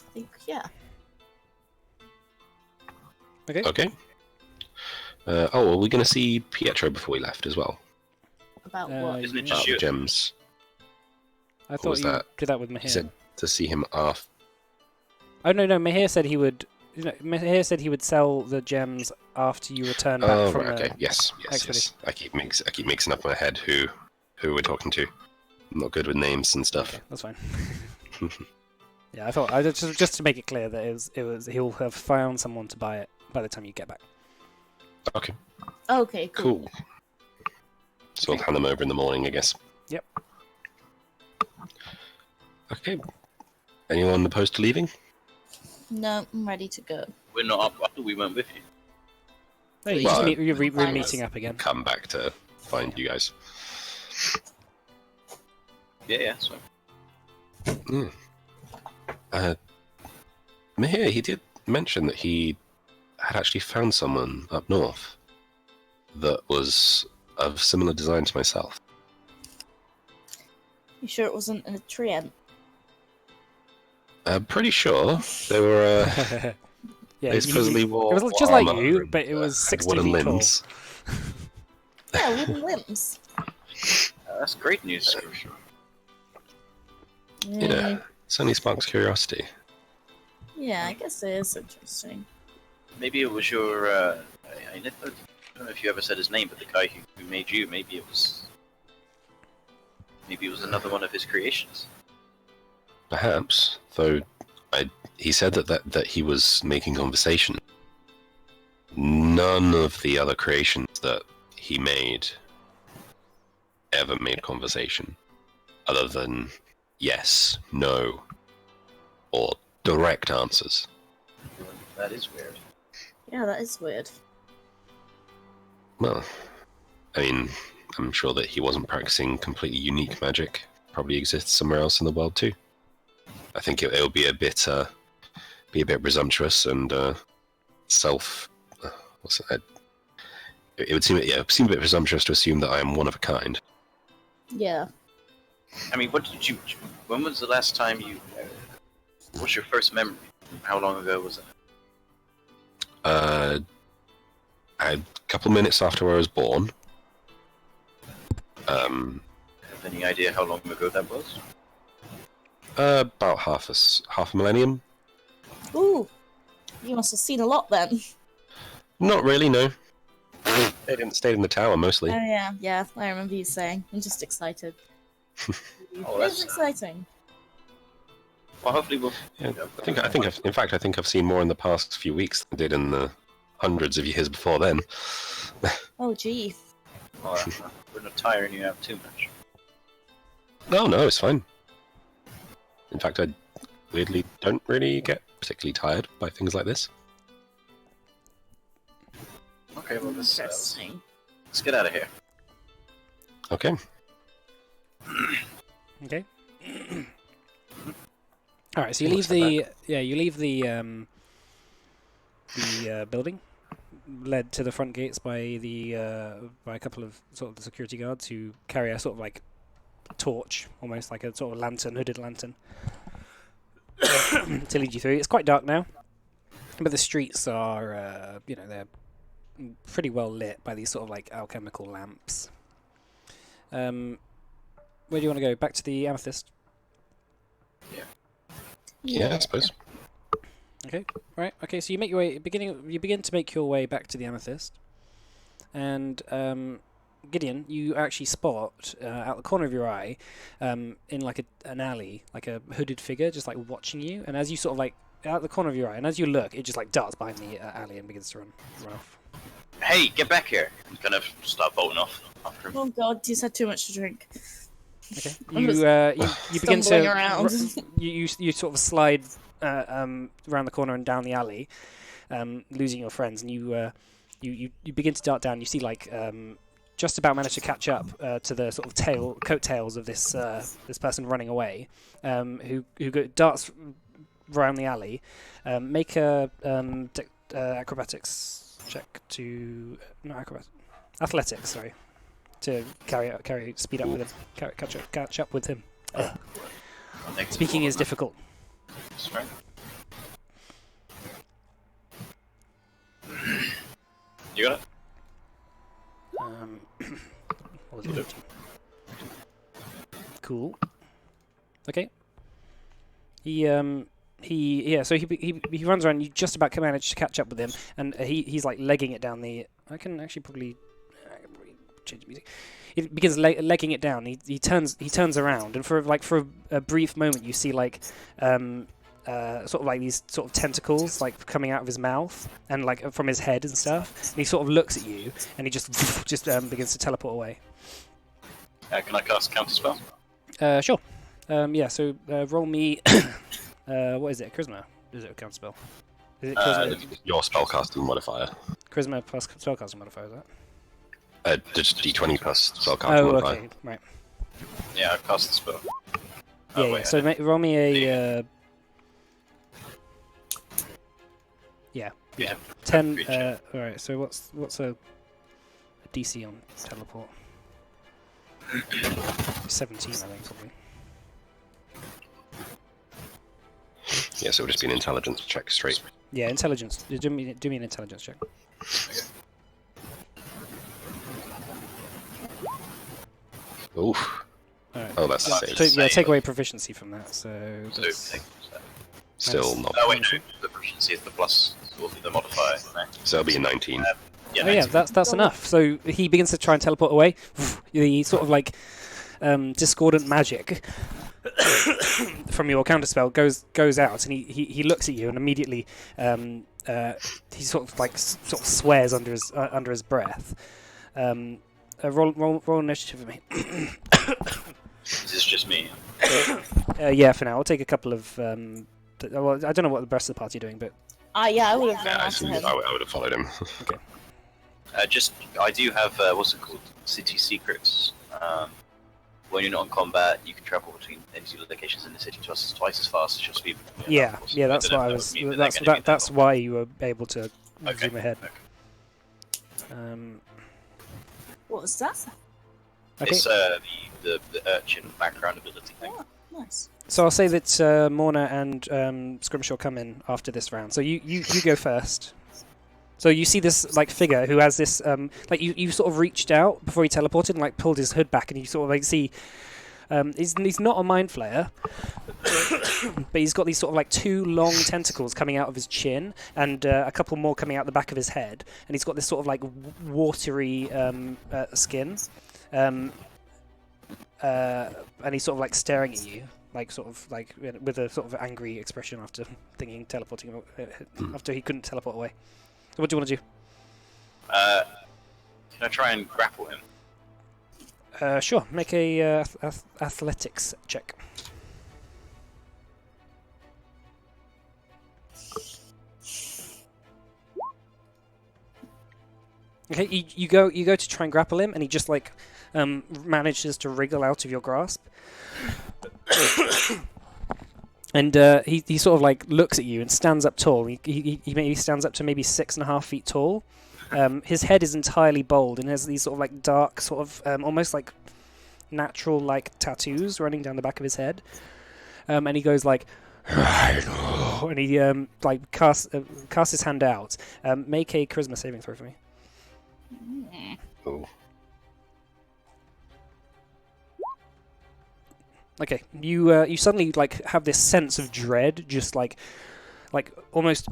I think, yeah. Okay. Okay. Are we going to see Pietro before we left as well? About Uh, what? Isn't it yeah. just About the you? gems. I Or thought was you that- did that with Mahir. He said to see him after. Oh no, Mahir said he would. Mahir said he would sell the gems after you return back Oh, from right, the okay. Yes. expedition. I keep mixing up in my head who we're talking to. I'm not good with names and stuff. Okay, that's fine. Yeah, I thought just to make it clear that it was he'll have found someone to buy it by the time you get back. Okay. Okay, cool. Cool. So I'll hand them over in the morning, I guess. Yep. Okay. Anyone opposed to leaving? No, I'm ready to go. We're not up. I thought we went with you. No, you Well, just we're fine. meeting up again. Come back to find you guys. Yeah, so Mahir, he did mention that he had actually found someone up north that was of similar design to myself. You sure it wasn't a treant? Pretty sure they were. Yeah, They supposedly wore. it was just like armor you, and, but it was had 60 wooden feet tall. limbs. Yeah, wooden limbs. that's great news. Yeah, it only sparks curiosity. Yeah, I guess it is interesting. Maybe it was your. I don't know if you ever said his name, but the guy who made you. Maybe it was another one of his creations. Perhaps, though. He said that he was making conversation. None of the other creations that he made ever made conversation, other than yes, no, or direct answers. That is weird. Yeah, that is weird. Well, I mean, I'm sure that he wasn't practicing completely unique magic. Probably exists somewhere else in the world too. I think it will be a bit presumptuous and self. It would seem a bit presumptuous to assume that I am one of a kind. Yeah. I mean, when was the last time you? What's your first memory? How long ago was it? A couple minutes after I was born. Have any idea how long ago that was? About half a millennium. Ooh, you must have seen a lot then. Not really, no. Stayed in the tower mostly. Oh yeah, I remember you saying. I'm just excited. Oh, It's that's exciting. well. Hopefully, we'll. Yeah, I think I've seen more in the past few weeks than I did in the hundreds of years before then. Oh gee. Well, we're not tiring you out too much. No, it's fine. In fact, I weirdly don't really get particularly tired by things like this. Okay, well, let's Interesting. get out of here. Okay. Okay. All right. So you leave Looks the building, led to the front gates by a couple of sort of the security guards who carry a sort of like torch, almost like a sort of lantern, hooded lantern, to lead you through. It's quite dark now, but the streets are they're pretty well lit by these sort of like alchemical lamps. Where do you want to go? Back to the Amethyst? Yeah, I suppose. Okay, right. Okay, so you make your way. You begin to make your way back to the amethyst, and Gideon, you actually spot out the corner of your eye, in like an alley, like a hooded figure, just like watching you. And as you sort of like out the corner of your eye, and as you look, it just like darts behind the alley and begins to run off. Hey, get back here! I'm gonna start bolting off after him. Oh god, he's had too much to drink. Okay, I'm you begin to stumbling around. you sort of slide around the corner and down the alley, losing your friends, and you begin to dart down. You see like just about manage to catch up to the sort of coattails of this person running away, who darts around the alley. Make a acrobatics check to not acrobatics, athletics. Sorry, to speed up with him, catch up with him. Speaking is difficult. That's right. You got it? What was it? Cool. Okay. So he runs around. You just about manage to catch up with him, and he's like legging it down the. I can actually probably change the music. He begins legging it down. He turns around, and for a brief moment, you see like sort of like these sort of tentacles like coming out of his mouth and like from his head and stuff. And he sort of looks at you, and he just begins to teleport away. Can I cast counter spell? Sure. Yeah. So roll me. What is it? Charisma? Is it a counter spell? Is it charisma? Your spellcasting modifier. Charisma plus spellcasting modifier, is that? Just D20 plus spellcasting Oh, modifier. okay, right. Yeah, I cast the spell. Yeah, yeah. So roll me a. Yeah. Yeah. 10. Reach. All right. So what's a DC on teleport? 17, I think probably. Yeah, so it'll just be an intelligence check straight. Yeah, intelligence. Do me an intelligence check. Oof. All right. Oh, that's Uh, safe. So yeah, take away proficiency from that. So So, that's, Still not. oh wait, no. The proficiency is the plus, will be the modifier. No? So it'll be a 19. Yeah, oh yeah, that's enough. So he begins to try and teleport away. The sort of like discordant magic from your counterspell goes out, and he looks at you, and immediately he sort of swears under his breath. Roll initiative for me. Is this just me? Yeah, for now. I'll take a couple of. Well, I don't know what the rest of the party are doing, but Yeah, I would have Yeah, run I after him. would have followed him. I do have what's it called? City secrets. When you're not in combat, you can travel between empty locations in the city twice as fast as your speed. yeah, that's why I was. That's why you were able to zoom ahead. What was that? Okay. It's the urchin background ability thing. Oh, nice. So I'll say that Morna and Scrimshaw come in after this round. So you go first. So you see this like figure who has this like you sort of reached out before he teleported and like pulled his hood back, and you sort of like see he's not a mind flayer, but he's got these sort of like two long tentacles coming out of his chin and a couple more coming out the back of his head, and he's got this sort of like watery skin, and he's sort of like staring at you. Like sort of like with a sort of angry expression after thinking teleporting after he couldn't teleport away. So what do you want to do? Can I try and grapple him? Sure. Make a athletics check. Okay, you go to try and grapple him, and he just like manages to wriggle out of your grasp. And he sort of like looks at you and stands up tall. He maybe stands up to maybe 6.5 feet tall. His head is entirely bald and has these sort of like dark, sort of almost like natural like tattoos running down the back of his head. And he goes like, and he like casts his hand out. Make a charisma saving throw for me. Ooh. Okay, you suddenly like have this sense of dread, just like like almost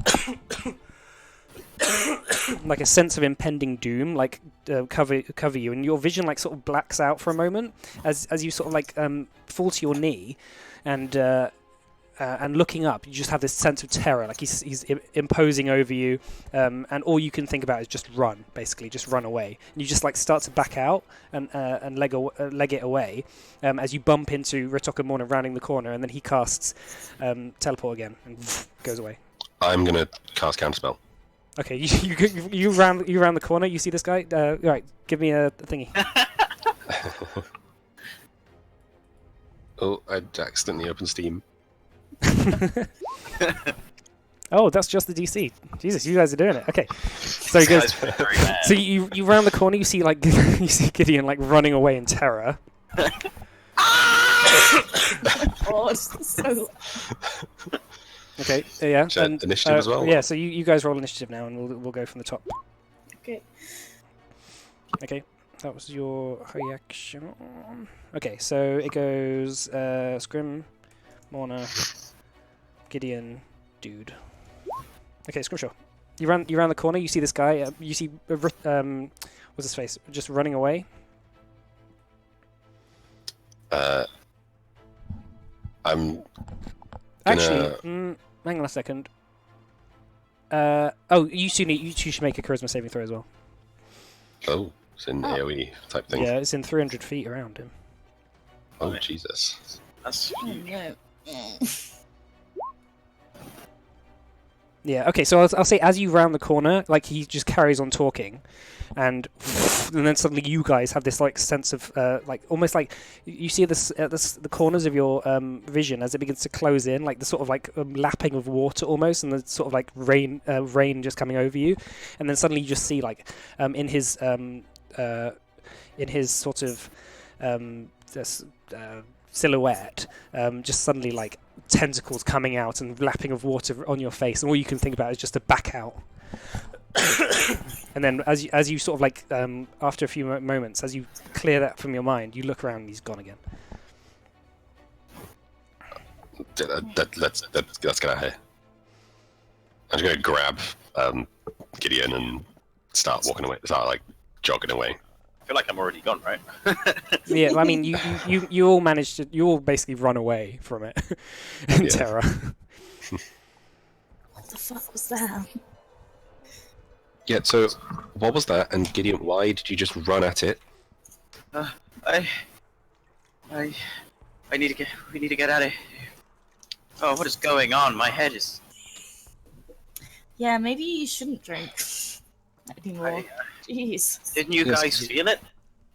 like a sense of impending doom, like cover you, and your vision like sort of blacks out for a moment as you sort of like fall to your knee, and looking up, you just have this sense of terror, like he's imposing over you, and all you can think about is just run, basically, just run away. And you just like start to back out and leg it away, as you bump into Ritoka Morna rounding the corner, and then he casts teleport again and goes away. I'm gonna cast counterspell. Okay, you round the corner. You see this guy. Right, give me a thingy. Oh, I accidentally opened Steam. Oh, that's just the DC. Jesus, you guys are doing it. Okay, so he goes. So you round the corner. You see like you see Gideon like running away in terror. God, so... Okay, yeah. And initiative as well? Yeah, so you guys roll initiative now, and we'll go from the top. Okay. Okay, that was your reaction. Okay, so it goes Scrim, Morna, Gideon, Dude. Okay, Scrimshaw. You round the corner. You see this guy. You see what's his face? Just running away. I'm Actually, hang on a second. Oh, you two should make a charisma saving throw as well. Oh, it's in AoE type thing. Yeah, it's in 300 feet around him. Oh, Jesus. That's Oh, huge. no. Yeah, okay, so I'll say as you round the corner, like he just carries on talking, and then suddenly you guys have this like sense of like almost like you see the corners of your vision as it begins to close in, like the sort of like lapping of water almost, and the sort of like rain just coming over you, and then suddenly you just see like in his sort of this silhouette, just suddenly like tentacles coming out and lapping of water on your face, and all you can think about is just to back out. And then as you sort of like after a few moments, as you clear that from your mind, you look around and he's gone again. Let's get out of here. I'm just gonna grab Gideon and start walking away. Start like jogging away. I feel like I'm already gone, right? Yeah, I mean, you all managed to, you all basically run away from it in terror. What the fuck was that? Yeah, so what was that? And Gideon, why did you just run at it? I need to get. We need to get out of here. Oh, what is going on? My head is. Yeah, maybe you shouldn't drink anymore. Jeez. Didn't you Yes. guys feel it?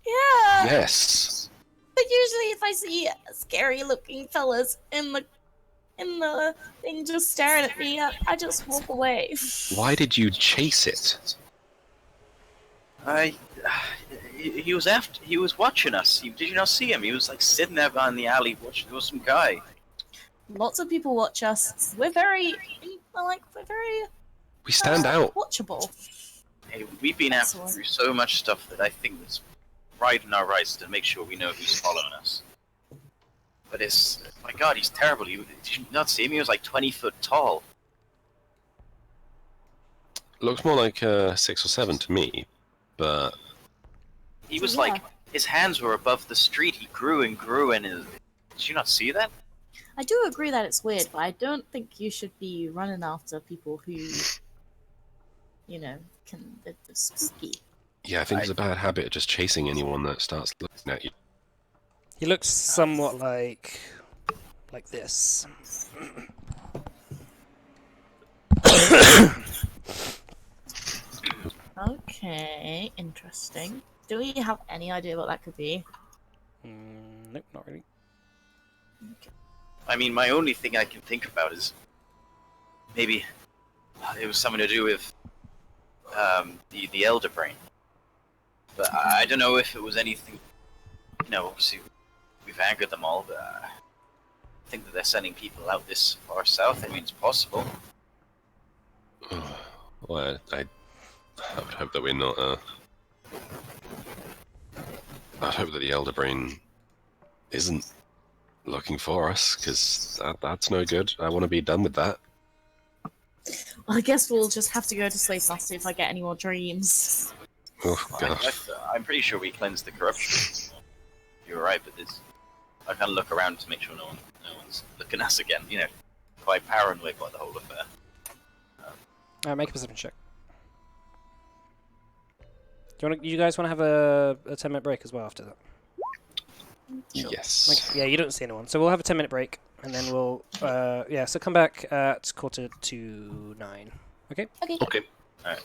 Yeah. Yes. But usually, if I see scary-looking fellas in the thing just staring at me, I just walk away. Why did you chase it? He was after. He was watching us. Did you not see him? He was like sitting there behind the alley watching. There was some guy. Lots of people watch us. We're very We stand out. watchable. Hey, we've been through so much stuff that I think it's right in our rights to make sure we know who's following us. But my God, he's terrible. Did you not see him? He was like 20 foot tall. Looks more like 6 or 7 to me, but He was Yeah. like, his hands were above the street. He grew and grew, and did you not see that? I do agree that it's weird, but I don't think you should be running after people who, they're spooky. yeah, I think it's a bad habit of just chasing anyone that starts looking at you. He looks somewhat like this. Okay, interesting. Do we have any idea what that could be? Nope, not really. I mean, my only thing I can think about is maybe it was something to do with the Elder Brain. But I don't know if it was anything. Obviously we've angered them all, but I think that they're sending people out this far south. I mean, it's possible. Well, I would hope that we're not. I'd hope that the Elder Brain isn't looking for us, because that's no good. I want to be done with that. I guess we'll just have to go to sleep and see if I get any more dreams. Oh gosh. I'm pretty sure we cleansed the corruption. You're right, but I kind of look around to make sure no one's looking at us again. You know, quite paranoid by the whole affair. Make a perception check. You guys want to have a 10-minute break as well after that? Sure. Yes. Yeah, you don't see anyone, so we'll have a 10-minute break, and then we'll so come back at 8:45. Okay. Okay. Okay. All right.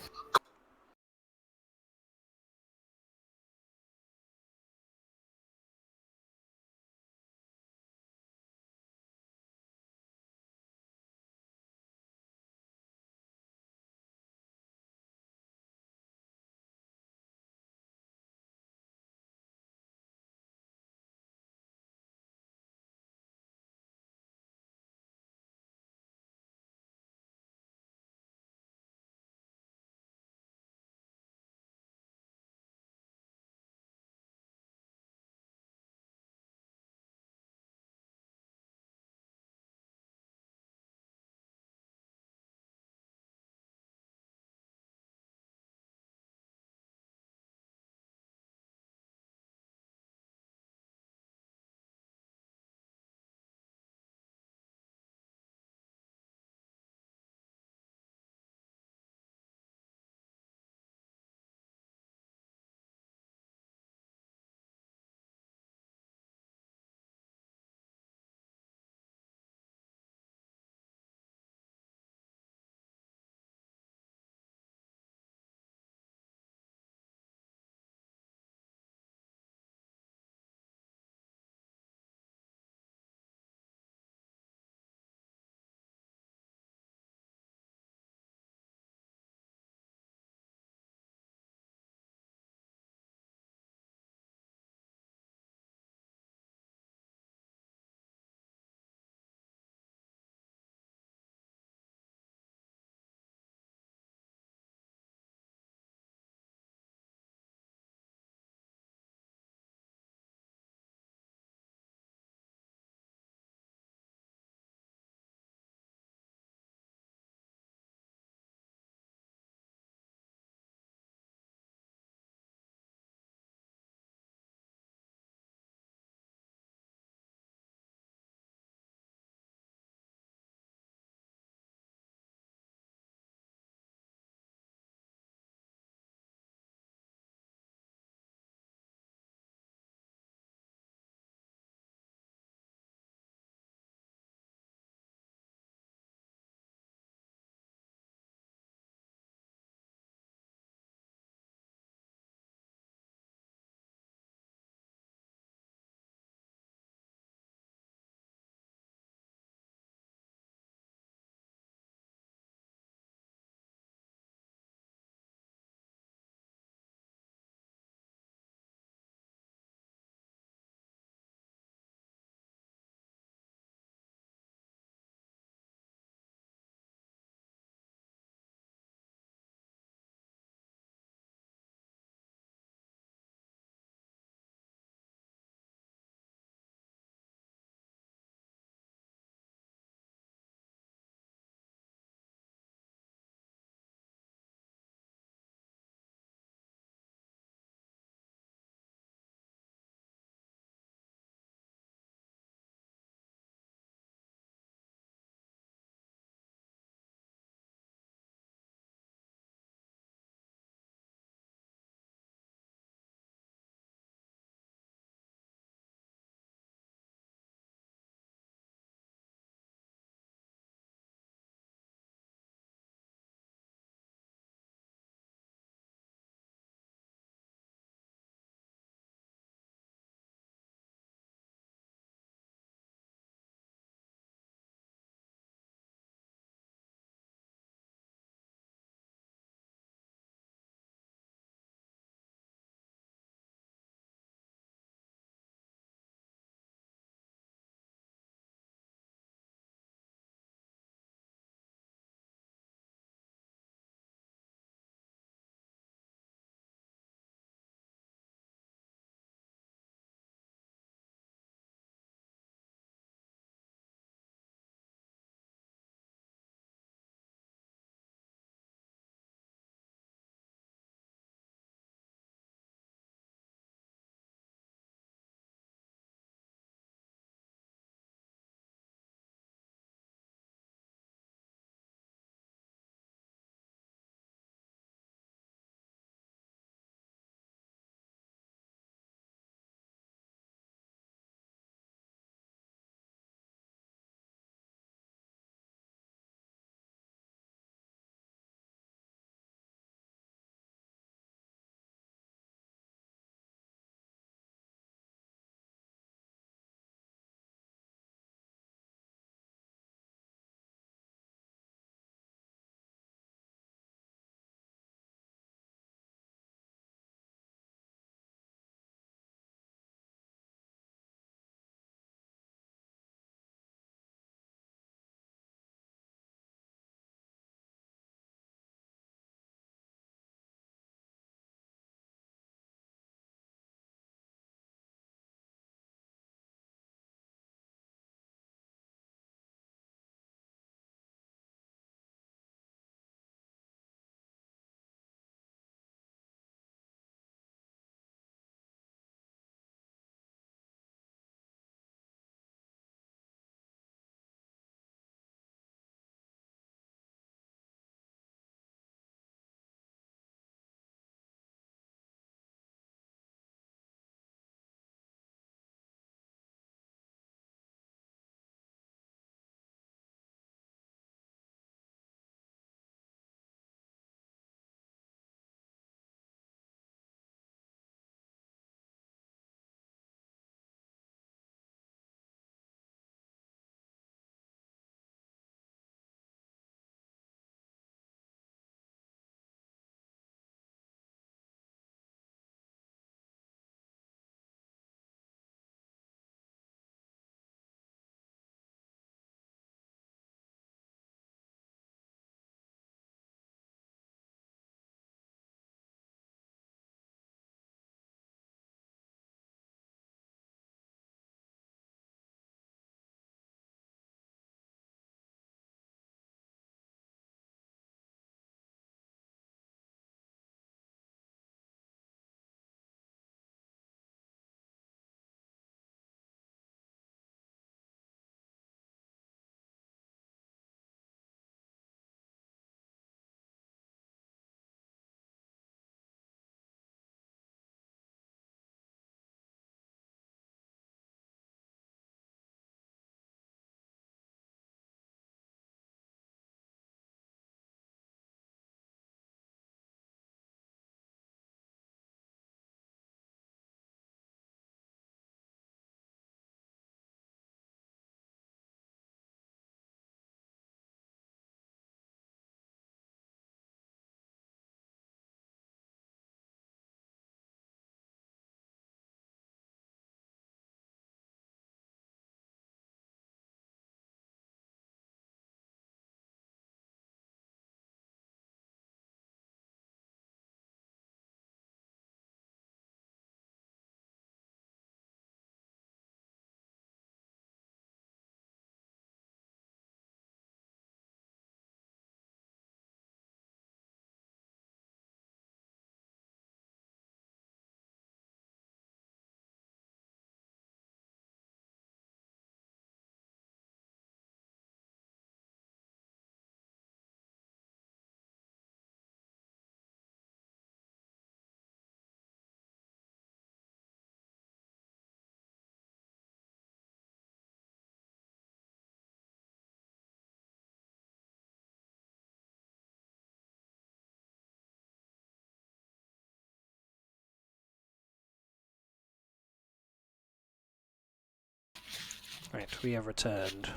Right, we have returned.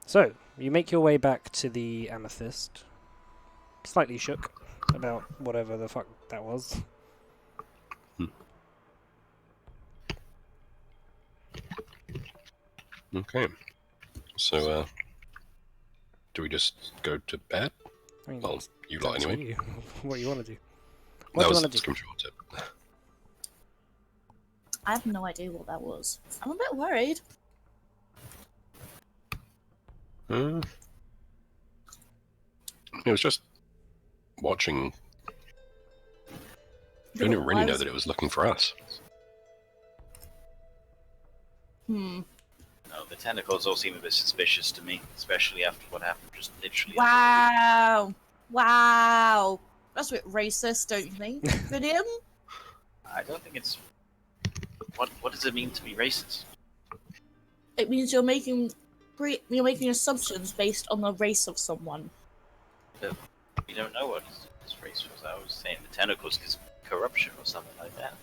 So, you make your way back to the Amethyst. Slightly shook about whatever the fuck that was. Okay. So, do we just go to bed? I mean, Well, you it's lot up to anyway. you. What you want to do? That What do you was want to do? from short tip. I have no idea what that was. I'm a bit worried. It was just watching. We didn't really know that it was looking for us. Hmm. No, the tentacles all seem a bit suspicious to me, especially after what happened just literally. Wow. Wow. That's a bit racist, don't you think, Gideon? I don't think it's. What does it mean to be racist? It means you're making assumptions based on the race of someone. We don't know what his race was. I was saying the tentacles because corruption or something like that.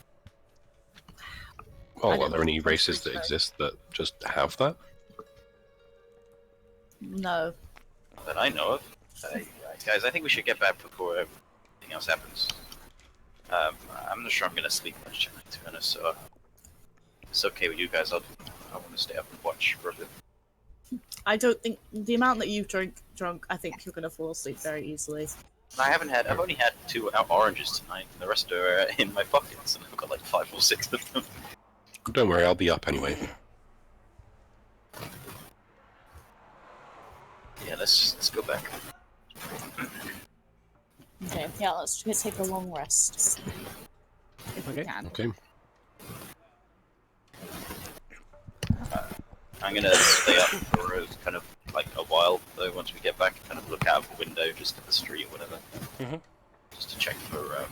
Well, I are don't there know any if that's races that true. exist that just have that? No. Not that I know of. Right, guys, I think we should get back before anything else happens. I'm not sure I'm gonna sleep much tonight, to be honest. So it's okay with you guys. I want to stay up and watch for a bit. I don't think the amount that you've drunk, I think you're gonna fall asleep very easily. I've only had 2 oranges tonight, and the rest are in my pockets, and I've got like 5 or 6 of them. Don't worry, I'll be up anyway. Yeah, let's go back. Okay, yeah, let's take a long rest. If we Okay. can. Okay. I'm gonna stay up for kind of like a while, though. Once we get back, kind of look out the window, just at the street or whatever, just to check for.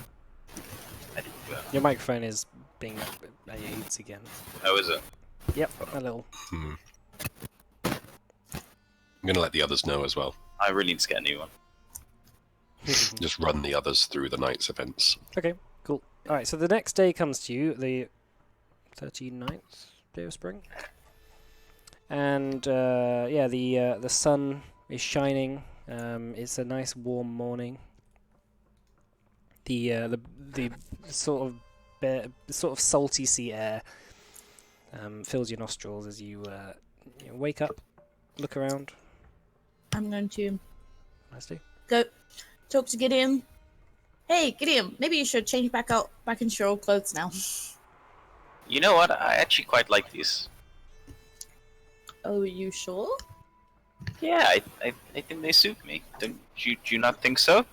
Your microphone is being aids again. How is it? Yep, a little. I'm going to let the others know as well. I really need to get a new one. Just run the others through the night's events. Okay, cool. Alright, so the next day comes to you, the 39th day of spring. And, yeah, the sun is shining. It's a nice warm morning. The sort of salty sea air fills your nostrils as you wake up, look around. I'm going to Nice day. go talk to Gideon. Hey, Gideon, maybe you should change back into your old clothes now. You know what? I actually quite like these. Oh, are you sure? Yeah, I think they suit me. Do you not think so?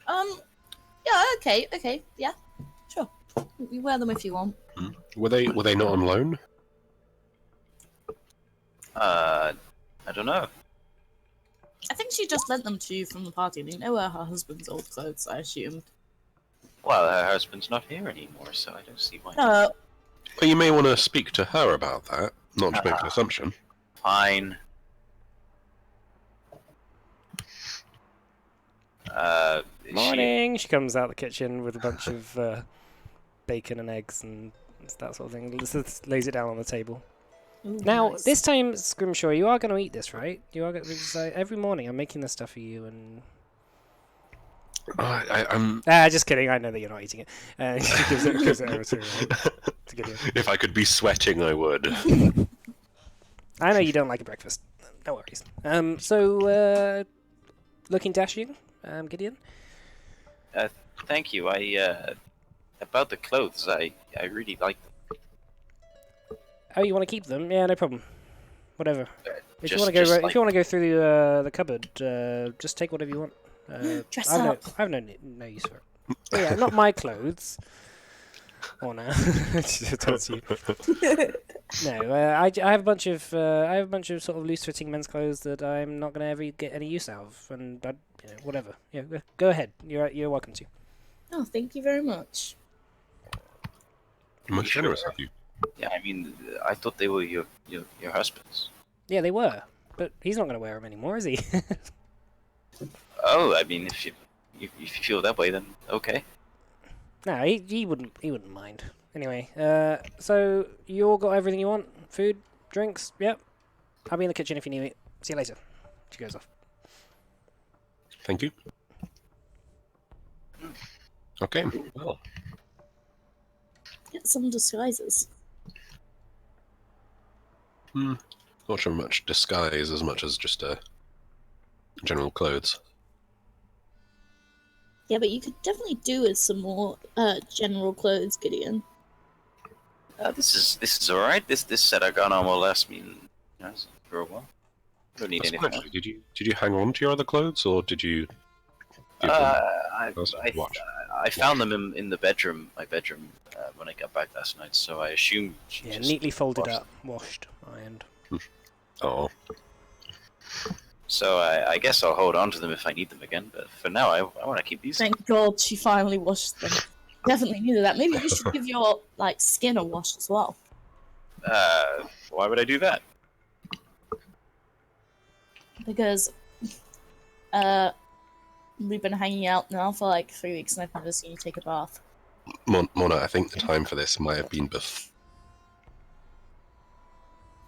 Yeah, okay, yeah, sure. You wear them if you want. Were they not on loan? I don't know. I think she just lent them to you from the party. They know her husband's old clothes, I assumed. Well, her husband's not here anymore, so I don't see why. No, Well, you may want to speak to her about that, not to make an assumption. Fine. Is Morning! She comes out the kitchen with a bunch of bacon and eggs and that sort of thing. Just lays it down on the table. Ooh, Now, nice. this time, Scrimshaw, you are going to eat this, right? You are because every morning I'm making this stuff for you, and I'm. just kidding. I know that you're not eating it. She gives it over to Gideon. If I could be sweating, I would. I know you don't like a breakfast. No worries. So looking dashing, Gideon. Thank you. About the clothes, I really like them. Oh, you want to keep them? Yeah, no problem. Whatever. If you Just- want to go, just if you want to go through the cupboard, just take whatever you want. Dress I up. have no use for it. But yeah, not my clothes. Or now, towards you. No, I have a bunch of sort of loose-fitting men's clothes that I'm not going to ever get any use out of, and whatever. Yeah, go ahead. You're welcome to. Oh, thank you very much. Much generous of you. Yeah, I mean, I thought they were your husbands. Yeah, they were, but he's not going to wear them anymore, is he? Oh, I mean, if you feel that way, then okay. No, he wouldn't mind. Anyway, so you all got everything you want? Food, drinks? Yep. I'll be in the kitchen if you need me. See you later. She goes off. Thank you. Okay. Well, Get some disguises. not sure much disguise as much as just general clothes. Yeah, but you could definitely do with some more general clothes, Gideon. This is all right. This set I got on will last me for a while. I don't need That's anything fine, else. actually. Did you hang on to your other clothes, or did you? I Wash. I found them in the bedroom, my bedroom, when I got back last night. So I assume she Yeah, just neatly folded washed up, washed, ironed. Oh, So I guess I'll hold on to them if I need them again. But for now, I want to keep these. Thank God she finally washed them. Definitely needed that. Maybe you should give your skin a wash as well. Why would I do that? Because we've been hanging out now for 3 weeks and I've never seen you take a bath. Mona, I think the time for this might have been before.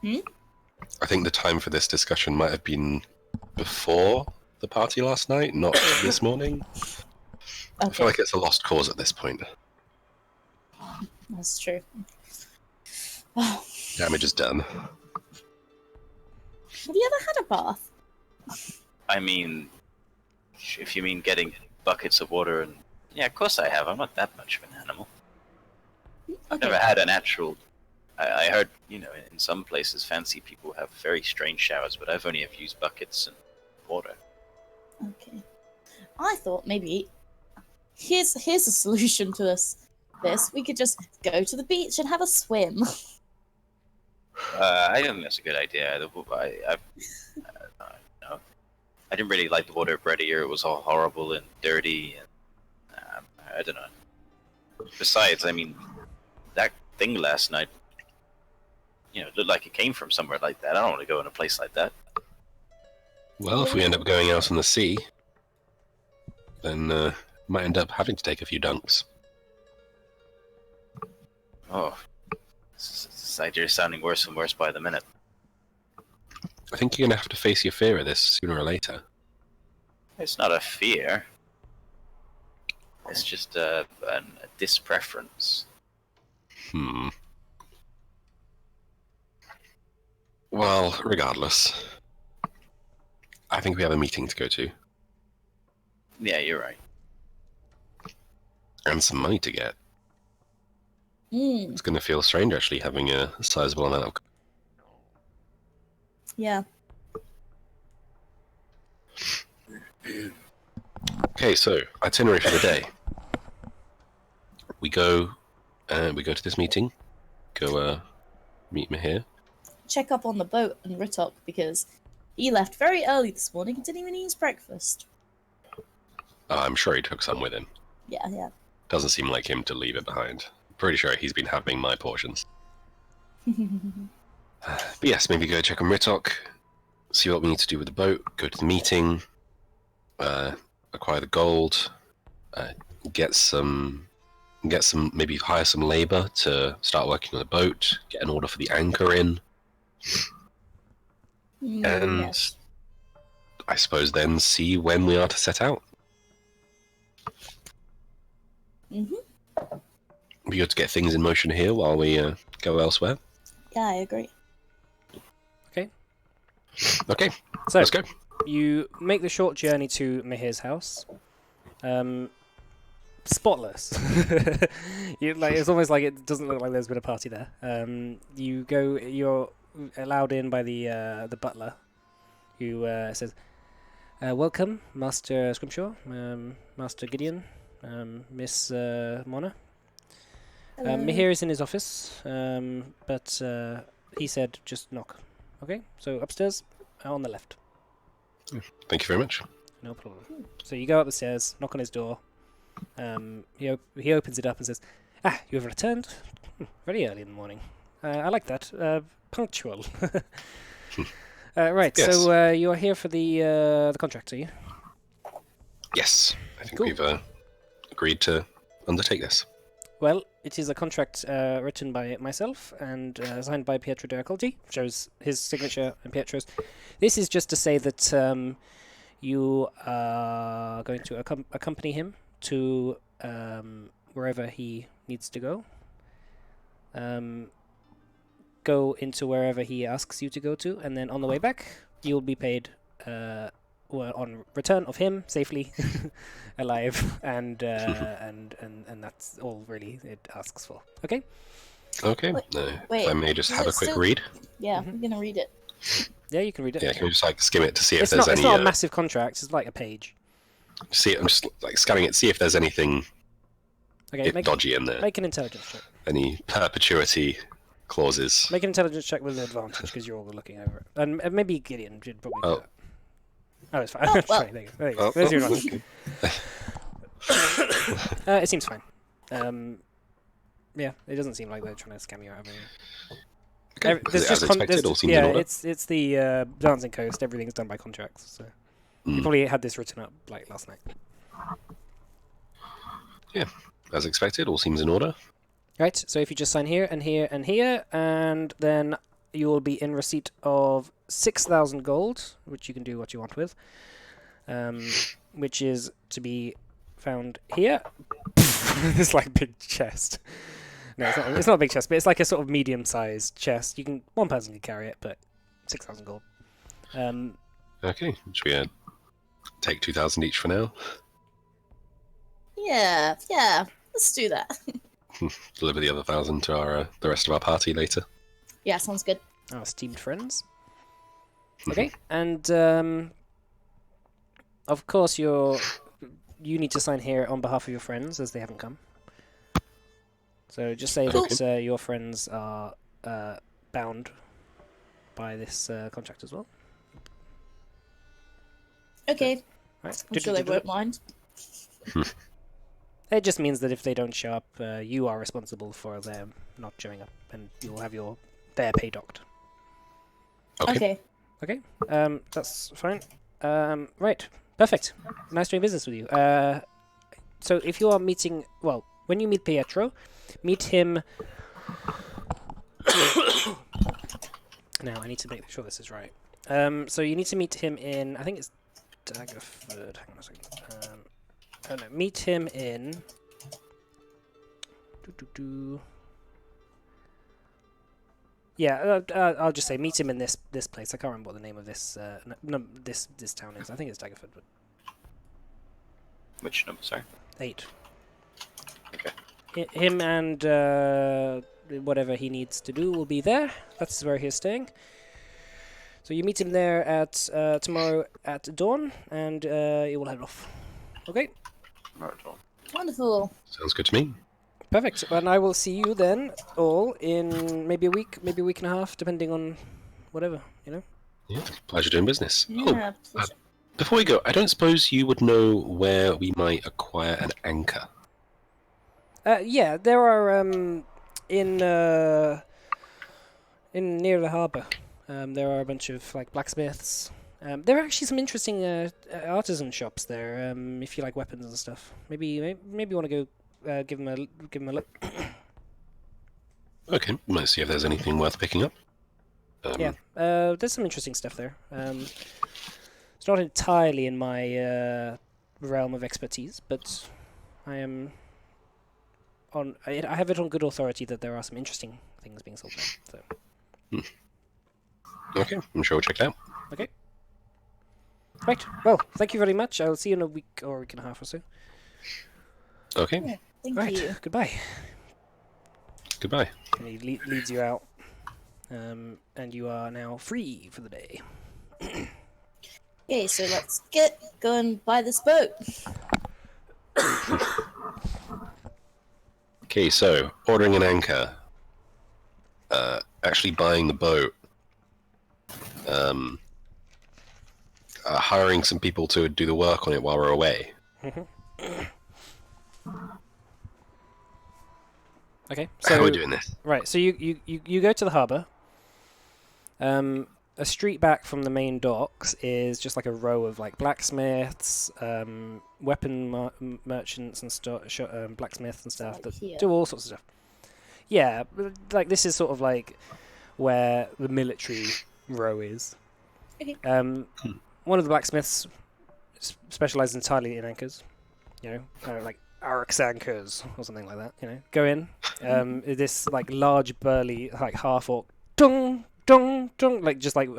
I think the time for this discussion might have been before the party last night, not this morning. I Okay, feel like it's a lost cause at this point. that's true. Damage is done. Have you ever had a bath? I mean, if you mean getting buckets of water and yeah, of course I have. I'm not that much of an animal. I've Okay. never had an actual. I heard, in some places, fancy people have very strange showers, but I've only used buckets and water. Okay. I thought maybe here's a solution to this. We could just go to the beach and have a swim. I don't think that's a good idea. No. I didn't really like the water at Bread here. It was all horrible and dirty, and I don't know. Besides, I mean, that thing last night, it looked like it came from somewhere like that. I don't want to go in a place like that. Well, if we end up going out on the sea, then might end up having to take a few dunks. Oh, this idea is sounding worse and worse by the minute. I think you're going to have to face your fear of this sooner or later. It's not a fear. It's just a dispreference. Well, regardless, I think we have a meeting to go to, Yeah, you're right. and some money to get. Mm, It's going to feel strange, actually, having a sizable amount of... yeah. Okay, so, itinerary for the day. We go to this meeting, go meet Mahir. Check up on the boat and Ritok because he left very early this morning and didn't even eat his breakfast. I'm sure he took some with him. Yeah. Doesn't seem like him to leave it behind. Pretty sure he's been having my portions. But yes, maybe go check on Ritok, see what we need to do with the boat, go to the meeting, acquire the gold, get some, maybe hire some labor to start working on the boat, get an order for the anchor in, and Yes. I suppose then see when we are to set out. Mm-hmm. Be good to get things in motion here while we go elsewhere. Yeah, I agree. Okay, So let's go. you make the short journey to Mahir's house. Spotless. It's almost like it doesn't look like there's been a party there. You're allowed in by the butler, who says, "Welcome, Master Scrimshaw, Master Gideon, Miss Mona. Mahir is in his office, but he said just knock. Okay, so upstairs, on the left. Thank you very much. No problem. So you go up the stairs, knock on his door. He opens it up and says, you have returned? Very early in the morning. I like that. Punctual. Right, Yes. so you're here for the contract, are you? Yes, I think Cool. we've agreed to undertake this? Well, it is a contract written by myself and signed by Pietro de Accolti. Shows his signature and Pietro's. This is just to say that you are going to accompany him to wherever he needs to go. Go into wherever he asks you to go to, and then on the way back, you'll be paid on return of him safely, alive, and that's all really it asks for. Okay. Okay. Wait, if I may just is have it a quick still- read. Yeah, I'm gonna read it. Yeah, you can read it. Yeah, can we just like skim it to see if It's there's not. any? It's not a massive contract. It's like a page. I'm just like scanning it, see if there's anything Okay. dodgy in there. Make an intelligence check. Any perpetuity clauses? Make an intelligence check with an advantage because you're all looking over it, and maybe Gideon should probably. Do that. Oh, it's fine. Oh, well. Sorry, there you go. There's your advantage. okay. It seems fine. Yeah, it doesn't seem like they're trying to scam you out of anything. Okay. There's As just expected, all seems in order. it's the Dancing Coast. Everything's done by contracts. So you probably had this written up like last night. Yeah, as expected, all seems in order. Right. So if you just sign here and here and here, and then you will be in receipt of 6,000 gold, which you can do what you want with. Which is to be found here. It's like a big chest. No, it's not a big chest, but it's like a sort of medium-sized chest. One person can carry it, but 6,000 gold. Okay, should we take 2,000 each for now? Yeah, let's do that. Deliver the other 1,000 to the rest of our party later. Yeah, sounds good. Our esteemed friends. Okay, and of course you need to sign here on behalf of your friends as they haven't come. So just say that your friends are bound by this contract as well. Okay, Right. I'm sure they won't mind. It just means that if they don't show up, you are responsible for them not showing up, and you'll have their pay docked. Okay. Okay. Okay, that's fine. Right, perfect. Nice doing business with you. So if you are meeting, well, when you meet Pietro, meet him. Now I need to make sure this is right. So you need to meet him in, I think it's Daggerford. Hang on a second. Oh no, meet him in. Yeah, I'll just say meet him in this place. I can't remember what the name of this this town is. I think it's Daggerford, but Which number, sorry? 8. Okay. Him and whatever he needs to do will be there. That's where he's staying. So you meet him there at tomorrow at dawn, and you will head off. Okay. Not at all. Wonderful. Sounds good to me. Perfect. And I will see you then all in maybe a week and a half, depending on whatever, you know? Yeah, pleasure doing business. Yeah. Before we go, I don't suppose you would know where we might acquire an anchor. Yeah, there are in near the harbour. There are a bunch of like blacksmiths. There are actually some interesting artisan shops there. If you like weapons and stuff, maybe you want to go give them a look. Okay, might see if there's anything worth picking up. Yeah, there's some interesting stuff there. It's not entirely in my realm of expertise, but I am I have it on good authority that there are some interesting things being sold there. So. Okay, I'm sure we'll check it out. Okay. Right. Well, thank you very much. I'll see you in a week or a week and a half or so. Okay, Yeah, thank Right. you. Goodbye. goodbye. And he leads you out, and you are now free for the day. Okay, so let's go and buy this boat. Okay, so ordering an anchor, actually buying the boat, hiring some people to do the work on it while we're away. Okay. So How are we doing this? right. So you go to the harbour. a street back from the main docks is just like a row of like blacksmiths, weapon merchants and blacksmiths and stuff Like that here. do all sorts of stuff. Yeah, like this is sort of like where the military row is. Okay. One of the blacksmiths specializes entirely in anchors. You know, like Arx anchors or something like that. You know, go in. This like large, burly, like half orc, dong, dong, dong, like just like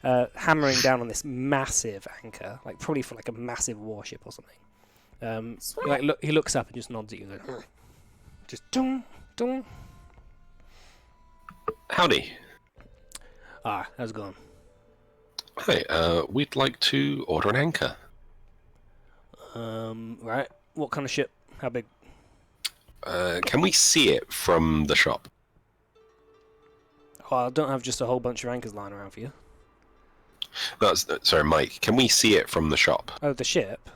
hammering down on this massive anchor, like probably for like a massive warship or something. Sweet. Like he looks up and just nods at you, like, just dong, dong. Howdy. How's it going? Hi, we'd like to order an anchor. Right. What kind of ship? How big? Can we see it from the shop? Oh, I don't have just a whole bunch of anchors lying around for you. No, sorry, Mike. Can we see it from the shop? Oh, the ship?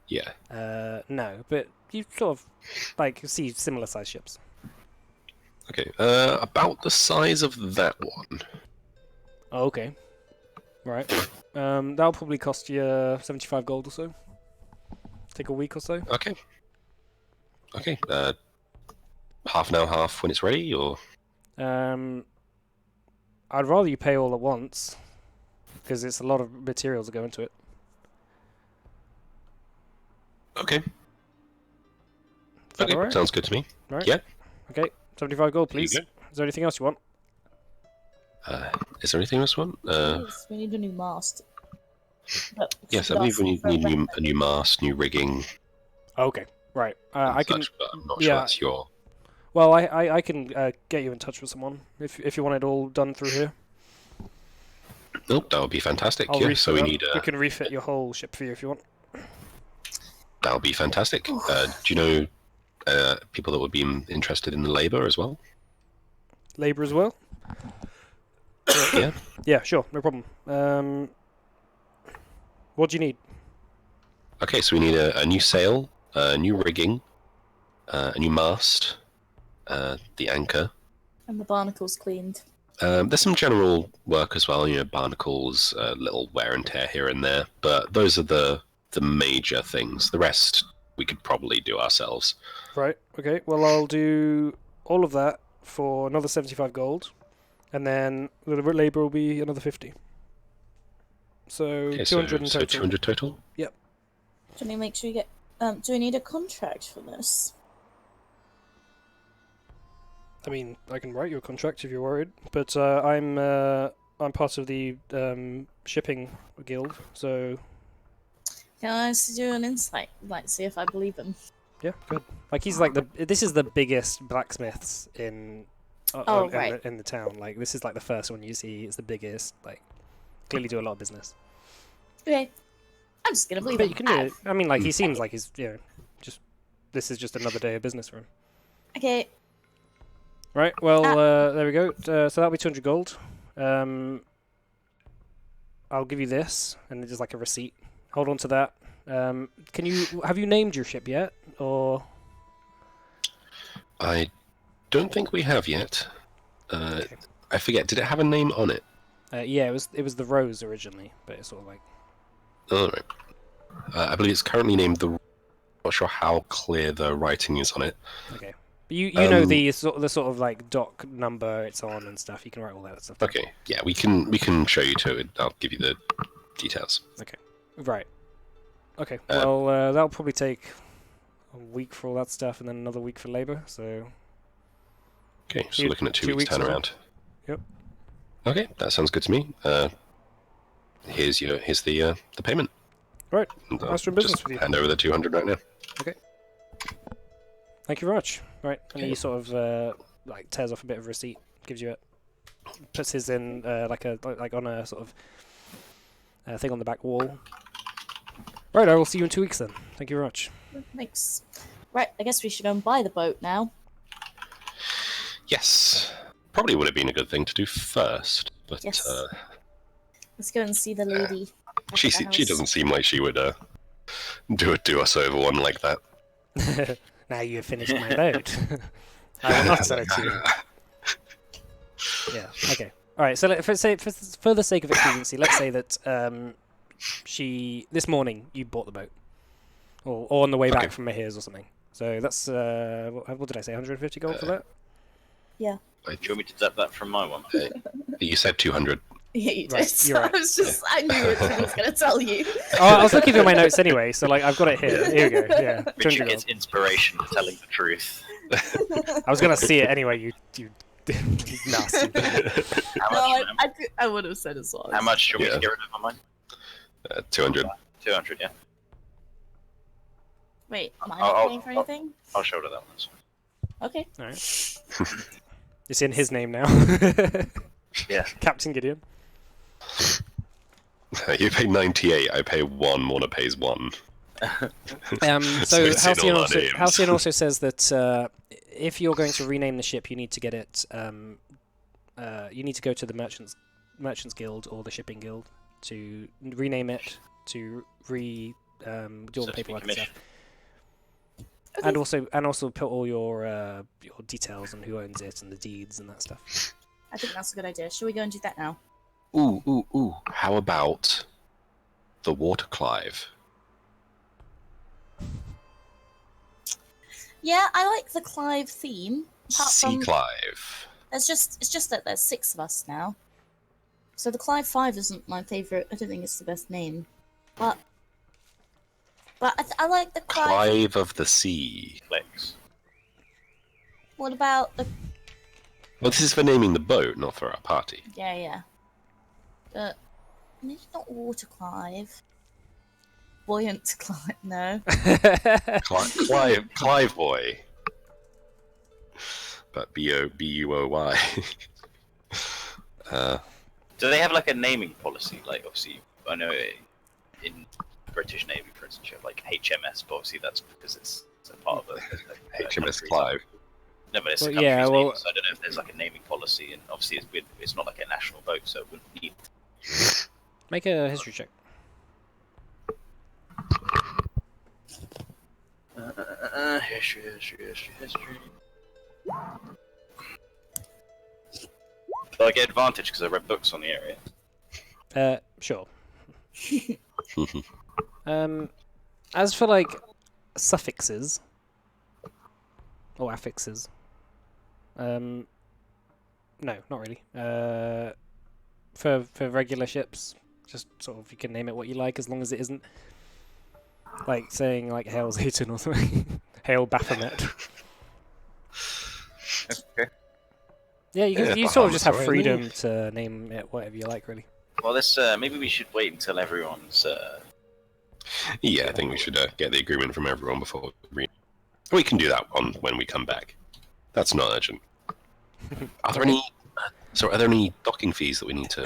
Yeah. No, but you sort of like see similar sized ships. Okay. About the size of that one. Oh, okay. Right. That'll probably cost you 75 gold or so. Take a week or so. Okay. Okay. Half now, half when it's ready, or? I'd rather you pay all at once, because it's a lot of materials that go into it. Okay. Is that Okay. alright? Sounds good to me. Right. Yeah. Okay. 75 gold, There you please. go. Is there anything else you want? Is there anything else one? Yes, we need a new mast. But Yes, I should believe we ask for a need weapon. a new mast, new rigging. Okay. Right. and I can. such, but I'm not sure yeah. that's your. Well, I can get you in touch with someone if you want it all done through here. Nope, that would be fantastic. I'll Yeah, refit so we up. need We can refit your whole ship for you if you want. that would be fantastic. Do you know people that would be interested in the labour as well? Labour as well. Yeah. Yeah, sure, no problem. What do you need? Okay, so we need a new sail, new rigging, a new mast, the anchor. And the barnacles cleaned. There's some general work as well, barnacles, little wear and tear here and there, but those are the major things. The rest we could probably do ourselves. Right. Okay. Well, I'll do all of that for another 75 gold, and then the labour will be another 50. So Okay, 200 in so total. 200 total? Do we need to make sure you get? Do we need a contract for this? I mean, I can write you a contract if you're worried, but I'm part of the shipping guild, so Can I also do an insight, like see if I believe him? yeah, good. Like he's like this is the biggest blacksmiths in Right. in the town. Like this is like the first one you see. It's the biggest. Like clearly do a lot of business. Okay, I'm just gonna believe But him. you can do it. I mean, like he seems like he's just this is just another day of business for him. Okay, Right. Well, there we go. So that'll be 200 gold. I'll give you this, and it's just like a receipt. Hold on to that. Have you named your ship yet, or? I don't think we have yet. Okay. I forget, did it have a name on it? Yeah, it was the Rose originally, but it's sort of like Oh, right. I believe it's currently named the... Not sure how clear the writing is on it. okay. But you know the sort of like dock number it's on and stuff. You can write all that stuff down. Okay, yeah, we can show you to it. I'll give you the details. Right. Okay. Well, that'll probably take a week for all that stuff, and then another week for labour. So Okay, so Two- looking at 2 2 weeks weeks or so. turnaround. Yep. Okay, that sounds good to me. Here's the payment. Right. And, Nice doing business just with you. hand over the 200 right now. Thank you very much. Right, and Okay. he sort of like tears off a bit of receipt, gives you it, puts his in like on a sort of thing on the back wall. Right, I will see you in 2 weeks then. Thank you very much. thanks. Right, I guess we should go and buy the boat now. Yes, probably would have been a good thing to do first, but Yes. Let's go and see the lady. at she the she house. doesn't seem like she would do us over one like that. Now you have finished my boat. I will not sell it to you. Yeah. Okay. All right. So for the sake of expediency, let's say that this morning you bought the boat, or on the way back from Mahir's or something. So that's what did I say? 150 gold for that? Yeah. Do you want me to deduct that from my one? You said 200. Yeah, you did. Right, you're right. I knew which one I was going to tell you. Oh, I was looking through my notes anyway, so like I've got it here. Here we go. Yeah, 200 Richard gold. gets inspiration for telling the truth. I was gonna see it anyway. You nasty. How much? I would have said as well. How much should we get rid of on mine? 200. 200, yeah. Wait, am I not paying for anything? I'll shoulder that one. Okay. All right. It's in his name now. Yeah. Captain Gideon. You pay 98. I pay 1. Mona pays 1. So it's in all our names. Halcyon also says that if you're going to rename the ship, you need to get it. You need to go to the Merchants Guild or the Shipping Guild to rename it, to do all the paperwork and stuff. Okay. And also put all your details on who owns it and the deeds and that stuff. I think that's a good idea. Shall we go and do that now? Ooh. How about the Water Clive? Yeah, I like the Clive theme. Sea Clive. It's just that there's 6 of us now. So the Clive 5 isn't my favourite. I don't think it's the best name. But I like the Clive of the Sea. Clicks. What about the... Well, this is for naming the boat, not for our party. Yeah. But it's not Water Clive. Buoyant Clive, no. Clive Boy. But B-U-O-Y. Do they have like a naming policy? Like, obviously, I know in British Navy, for instance, you have like HMS, but obviously that's because it's a part of a HMS country. Clive. No, but it's Well, a country's yeah, name, well- so I don't know if there's like a naming policy, and obviously it's not like a national boat, so it wouldn't need. Make a history check. History. Do I get advantage because I read books on the area? Sure. As for like suffixes or affixes, no, not really. For regular ships, just sort of you can name it what you like as long as it isn't like saying like Hail Zayton or something. Hail Baphomet. Okay. Yeah, you Yeah, sort of just have Bahamut's alright, freedom to name it whatever you like, really. Well, this maybe we should wait until everyone's. Yeah, I think we should get the agreement from everyone before we can do that one when we come back. That's not urgent. Are there any docking fees that we need to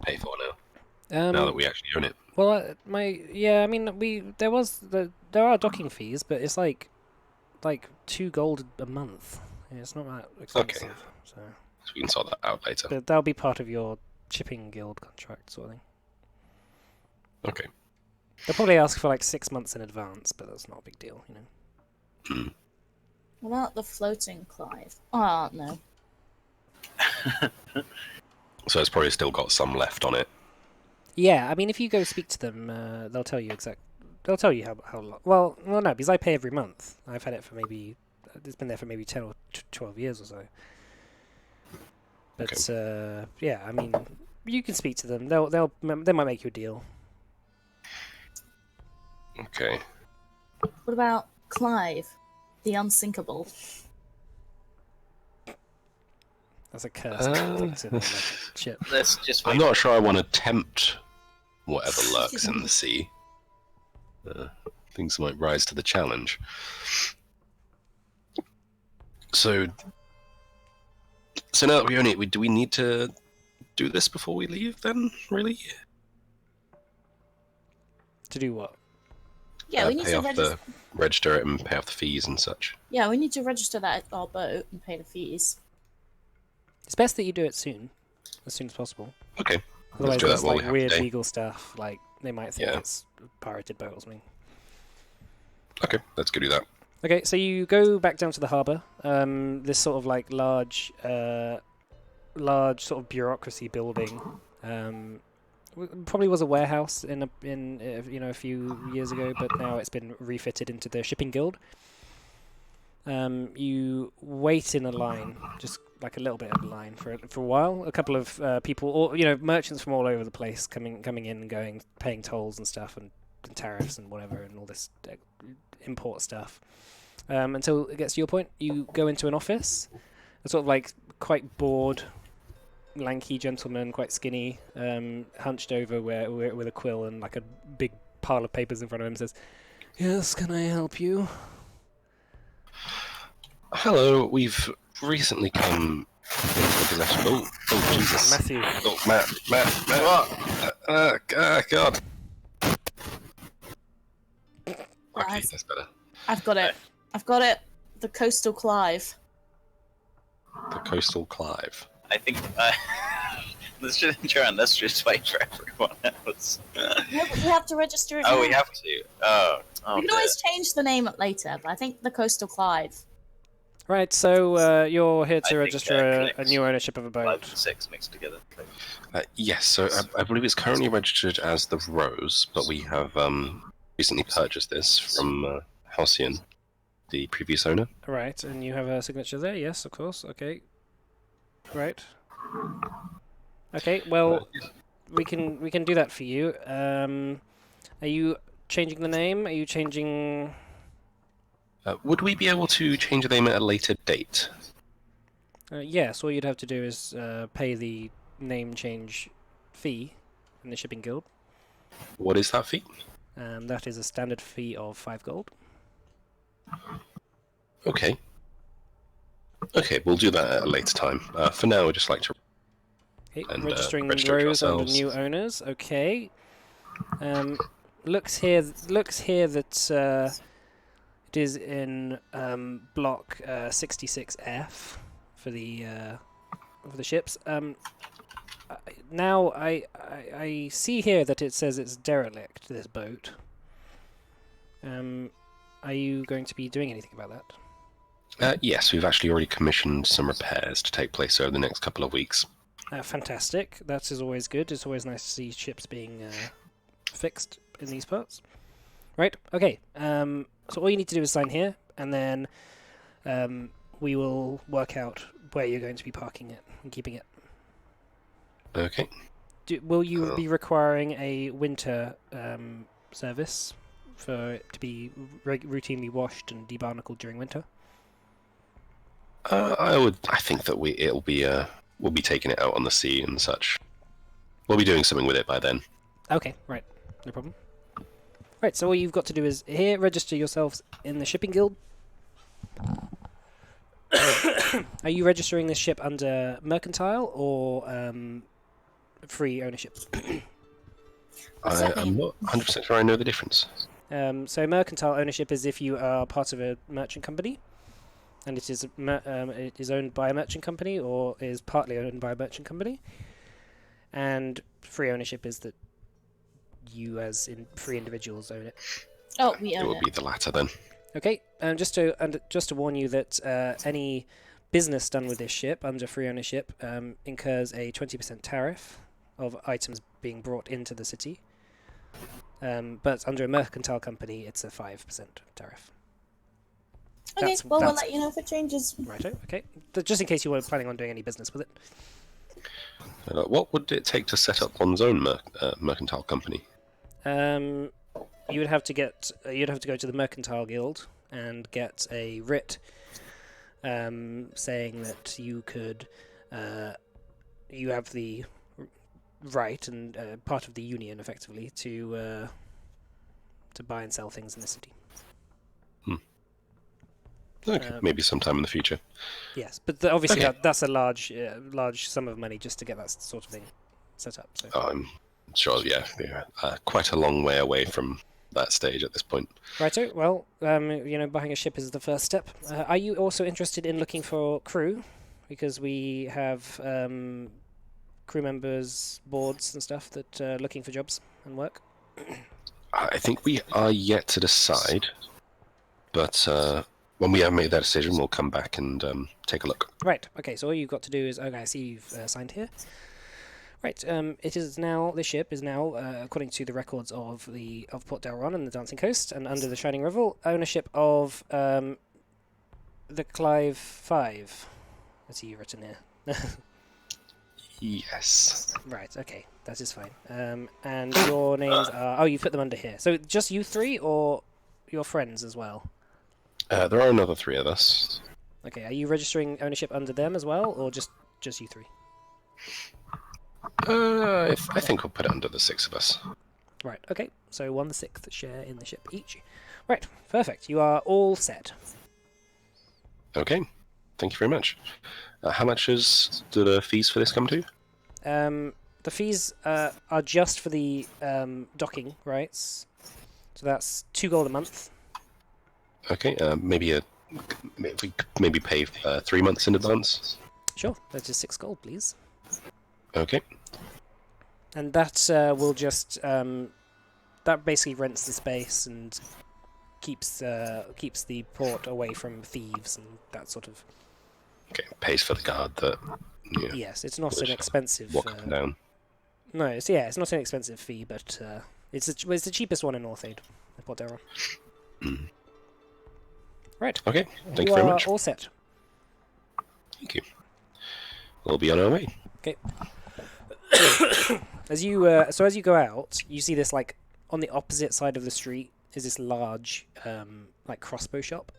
pay for now? Now that we actually own it. Well, I mean, there are docking fees, but it's like 2 gold a month. Yeah, it's not that expensive. Okay. So We can sort that out later. but that'll be part of your shipping guild contract sort of thing. Okay. They'll probably ask for like 6 months in advance, but that's not a big deal, you know. What about the floating Clive? Oh, no. So it's probably still got some left on it. Yeah, I mean, if you go speak to them, they'll tell you They'll tell you how long. Well, no, because I pay every month. I've had it for maybe. It's been there for maybe 10 or 12 years or so. But yeah, I mean, you can speak to them. They might make you a deal. Okay. What about Clive, the unsinkable? That's a curse. It's in, like, shit. Let's just wait. I'm not sure I want to tempt whatever lurks in the sea. Things might rise to the challenge. So now that we own it, do we need to do this before we leave then, really? To do what? Yeah, we need pay to off register it and pay off the fees and such. Yeah, we need to register that at our boat and pay the fees. It's best that you do it soon as possible. Okay. Otherwise, do that there's while we like have weird today. legal stuff. Like they might think Yeah. it's a pirated boat or something. Okay, let's go do that. Okay, so you go back down to the harbour. This sort of like large large sort of bureaucracy building. Probably was a warehouse in a few years ago, but now it's been refitted into the shipping guild. You wait in a line, just like a little bit of a line for a while. A couple of people, or merchants from all over the place coming in and going, paying tolls and stuff, and tariffs and whatever, and all this import stuff. Until it gets to your point, you go into an office, a sort of like quite bored, lanky gentleman, quite skinny, hunched over with a quill and like a big pile of papers in front of him, says, "Yes, can I help you?" Hello, we've recently come into the possession. Oh, Jesus. Matthew. Oh, Matt. What? God. Okay, that's better. I've got it. The Coastal Clive. The Coastal Clive. I think let's just wait for everyone else. We have to register it. Oh, now. we have to. Oh, We can always change the name later, but I think the Coastal Clive. Right, so you're here I to think register a clicks. new ownership of a 5 boat. and 6 mixed together. Yes, so I believe it's currently registered as the Rose, but we have recently purchased this from Halcyon, the previous owner. Right, and you have a signature there. Yes, of course. Okay. Right. Okay. Well, we can do that for you. Are you changing the name? Are you changing? Would we be able to change the name at a later date? Yes. All you'd have to do is pay the name change fee in the shipping guild. What is that fee? That is a standard fee of 5 gold. Okay. Okay, we'll do that at a later time. For now, we'd just like to... Okay, And, registering register it Rose under yourselves. new owners. Okay. Looks here that it is in block 66F for the ships. Now I see here that it says it's derelict, this boat. Are you going to be doing anything about that? Yes, we've actually already commissioned some repairs to take place over the next couple of weeks. Fantastic. That is always good. It's always nice to see ships being fixed in these parts. Right, okay. So all you need to do is sign here, and then we will work out where you're going to be parking it and keeping it. Okay. Will you be requiring a winter service for it to be routinely washed and debarnacled during winter? I think that we'll be taking it out on the sea and such. We'll be doing something with it by then. Okay, right. No problem. Right, so all you've got to do is here, register yourselves in the shipping guild. Are you registering this ship under mercantile or free ownership? I'm not 100% sure I know the difference. So mercantile ownership is if you are part of a merchant company, and it is owned by a merchant company or is partly owned by a merchant company. And free ownership is that you, as in free individuals, own it. Oh, we It own will it. be the latter then. Okay, just to warn you that any business done with this ship under free ownership incurs a 20% tariff of items being brought into the city. But under a mercantile company, it's a 5% tariff. Okay, we'll let you know if it changes. Righto, okay. Just in case you were planning on doing any business with it. What would it take to set up one's own mercantile company? You would have to go to the mercantile guild and get a writ saying that you could you have the right and part of the union effectively to buy and sell things in the city. Okay, maybe sometime in the future. Yes, but obviously Okay. that's a large sum of money just to get that sort of thing set up. So. I'm sure, yeah, quite a long way away from that stage at this point. Righto. Well, buying a ship is the first step. Are you also interested in looking for crew? Because we have crew members, boards, and stuff that are looking for jobs and work. I think we are yet to decide, but when we have made that decision, we'll come back and take a look. Right. Okay. So all you've got to do is okay. I see you've signed here. Right. It is now the ship is now, according to the records of Port Delron and the Dancing Coast, and under the Shining Revel, ownership of the Clive 5. I see you written here. Yes. Right. Okay. That is fine. And your names are. Oh, you put them under here. So just you three, or your friends as well? There are another 3 of us. Okay. Are you registering ownership under them as well, or just you three? I think we'll put it under the 6 of us. Right. Okay. So 1/6 share in the ship each. Right. Perfect. You are all set. Okay. Thank you very much. How much do the fees for this come to? The fees are just for the docking rights, so that's 2 gold a month. Okay. If we maybe pay 3 months in advance. Sure, that is 6 gold, please. Okay. And that will just that basically rents the space and keeps the port away from thieves and that sort of. Okay. Pays for the guard that. Yeah, Yes, it's not an expensive. walk up and down. No, it's not an expensive fee, but it's the cheapest one in Northade, Port Delron. Mm. Right. Okay. Thank you very much. All set. Thank you. We'll be on our way. Okay. As you go out, you see this like on the opposite side of the street is this large like crossbow shop.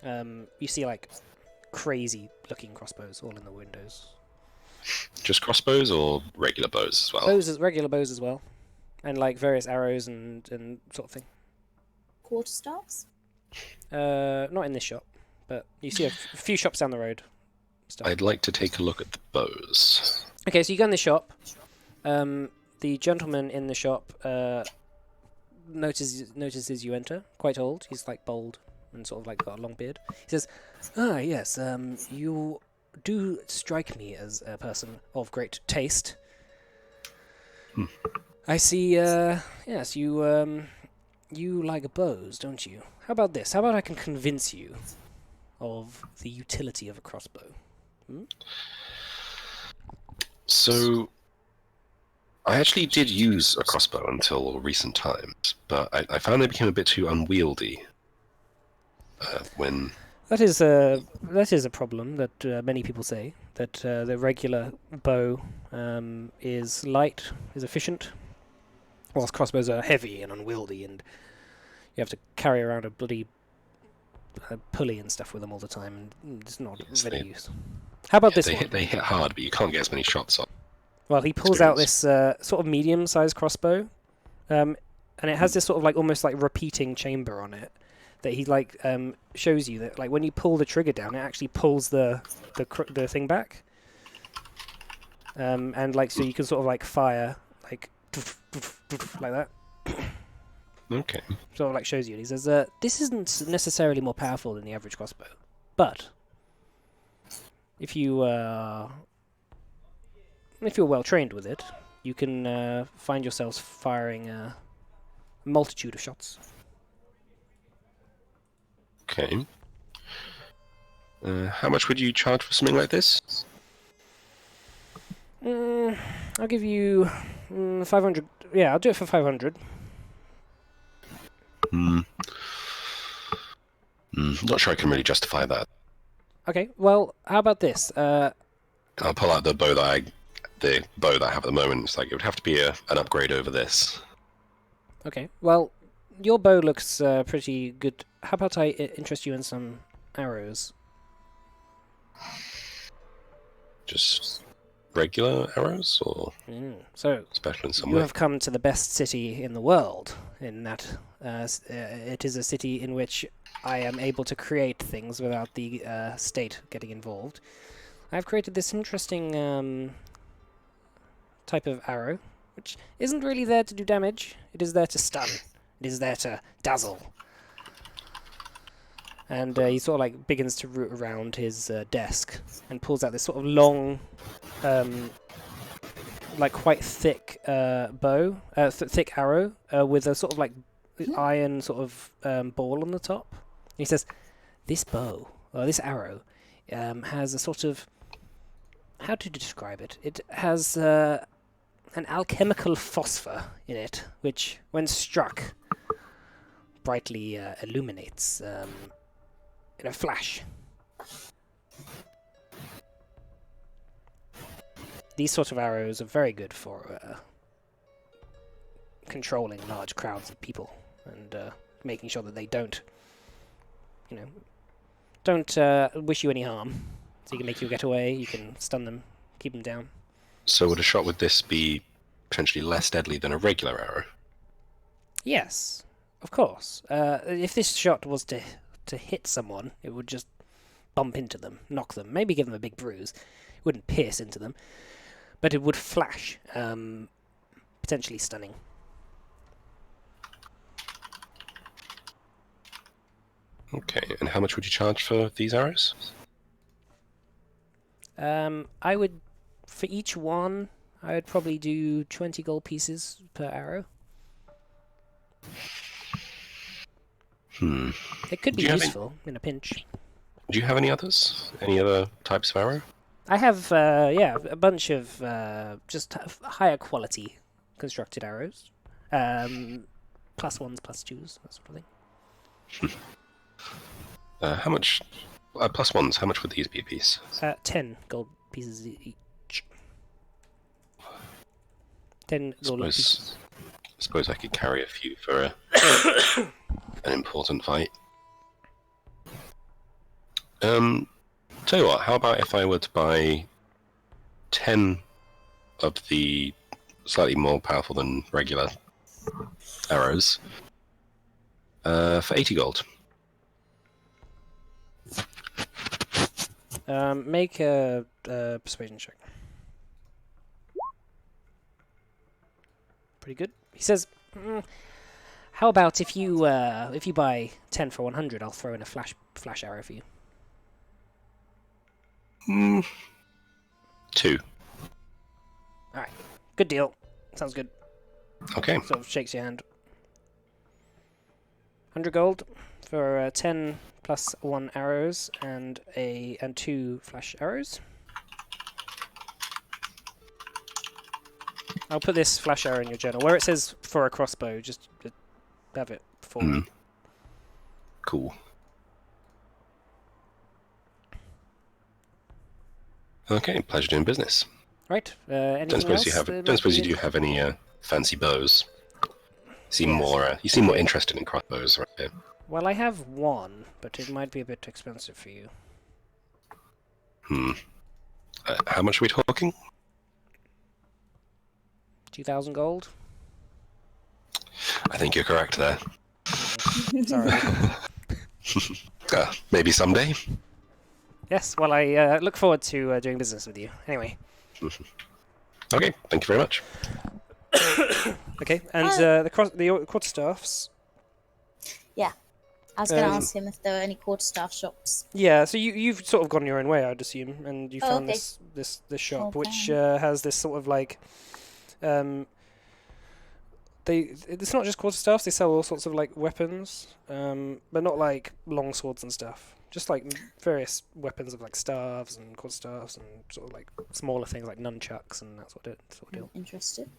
You see like crazy looking crossbows all in the windows. Just crossbows or regular bows as well? Regular bows as well, and like various arrows and sort of thing. Quarterstaffs? Not in this shop, but you see a few shops down the road. Stuff. I'd like to take a look at the bows. Okay, so you go in the shop. The gentleman in the shop notices you enter. Quite old. He's like bald and sort of like got a long beard. He says, "Ah, yes. You do strike me as a person of great taste. I see. Yes, you like bows, don't you? How about this? How about I can convince you of the utility of a crossbow?" So, I actually did use a crossbow until recent times, but I found they became a bit too unwieldy when... That is a problem that many people say, that the regular bow is light, is efficient, whilst crossbows are heavy and unwieldy, and you have to carry around a bloody pulley and stuff with them all the time, and it's not really use. How about this one? They hit hard, but you can't get as many shots off. Well, he pulls out this sort of medium-sized crossbow, and it has this sort of like almost like repeating chamber on it that he like shows you that like when you pull the trigger down, it actually pulls the thing back, and like so you can sort of like fire like like that. Okay. Sort of like shows you, and he says, "This isn't necessarily more powerful than the average crossbow, but if you're well trained with it, you can find yourselves firing a multitude of shots." Okay. How much would you charge for something like this? I'll give you 500. Yeah, I'll do it for 500. Not sure I can really justify that. Okay, well, how about this? I'll pull out the bow that I have at the moment. It's like it would have to be an upgrade over this. Okay, well, your bow looks pretty good. How about I interest you in some arrows? Just regular arrows, or So special in some you way? have come to the best city in the world. In that, it is a city in which I am able to create things without the state getting involved. I've created this interesting type of arrow, which isn't really there to do damage. It is there to stun. It is there to dazzle. And he sort of like begins to root around his desk and pulls out this sort of long, like quite thick bow, thick arrow with a sort of like iron sort of ball on the top. And he says, this bow, or this arrow, has a sort of... How to describe it? It has an alchemical phosphor in it, which, when struck, brightly illuminates in a flash. These sort of arrows are very good for controlling large crowds of people and making sure that they don't wish you any harm. So you can make you get away, you can stun them, keep them down. So would a shot with this be potentially less deadly than a regular arrow? Yes, of course. If this shot was to hit someone, it would just bump into them, knock them, maybe give them a big bruise. It wouldn't pierce into them, but it would flash, potentially stunning. Okay, and how much would you charge for these arrows? I would, for each one, I would probably do 20 gold pieces per arrow. It could be useful in a pinch. Do you have any others? Any other types of arrow? I have, a bunch of just higher quality constructed arrows. +1s, +2s, that sort of thing. How much? +1s, how much would these be a piece? 10 gold pieces each. 10 gold pieces. I suppose I could carry a few for an important fight. Tell you what, how about if I were to buy 10 of the slightly more powerful than regular arrows for 80 gold? Make a persuasion check. Pretty good. He says, "How about if you buy 10 for 100, I'll throw in a flash arrow for you." 2. All right, good deal. Sounds good. Okay. Sort of shakes your hand. 100 gold for 10 +1 arrows and 2 flash arrows. I'll put this flash arrow in your journal. Where it says for a crossbow, just have it forward. Cool. Okay, pleasure doing business. Right. Anything Don't suppose else? you have. Don't suppose you do have any fancy bows. You seem more interested in crossbows, right here. Well, I have one, but it might be a bit expensive for you. How much are we talking? 2,000 gold? I think you're correct there. Sorry. Maybe someday. Yes, well, I look forward to doing business with you. Anyway. Okay, thank you very much. Okay, and the quarterstaffs. Yeah. I was going to ask him if there were any quarterstaff shops. Yeah, so you've sort of gone your own way, I'd assume, and you found okay. this shop, Okay. which has this sort of like, it's not just quarterstaffs. They sell all sorts of like weapons, but not like long swords and stuff. Just like various weapons of like staves and quarterstaffs and sort of like smaller things like nunchucks and that sort of deal. Interested.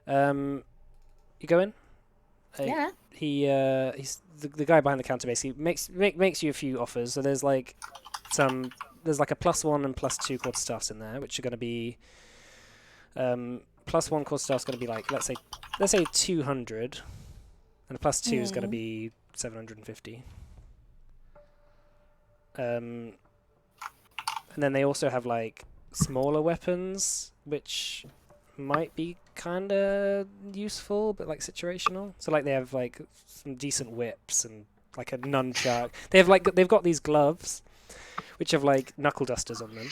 You go in. Yeah. He's the guy behind the counter. Basically makes you a few offers. So there's like a +1 and +2 quarterstaffs in there, which are going to be +1 quarterstaff's going to be like let's say 200, and a +2 is going to be 750. And then they also have like smaller weapons, which might be kind of useful, but like situational. So like they have like some decent whips and like a nunchuck. They've got these gloves, which have like knuckle dusters on them.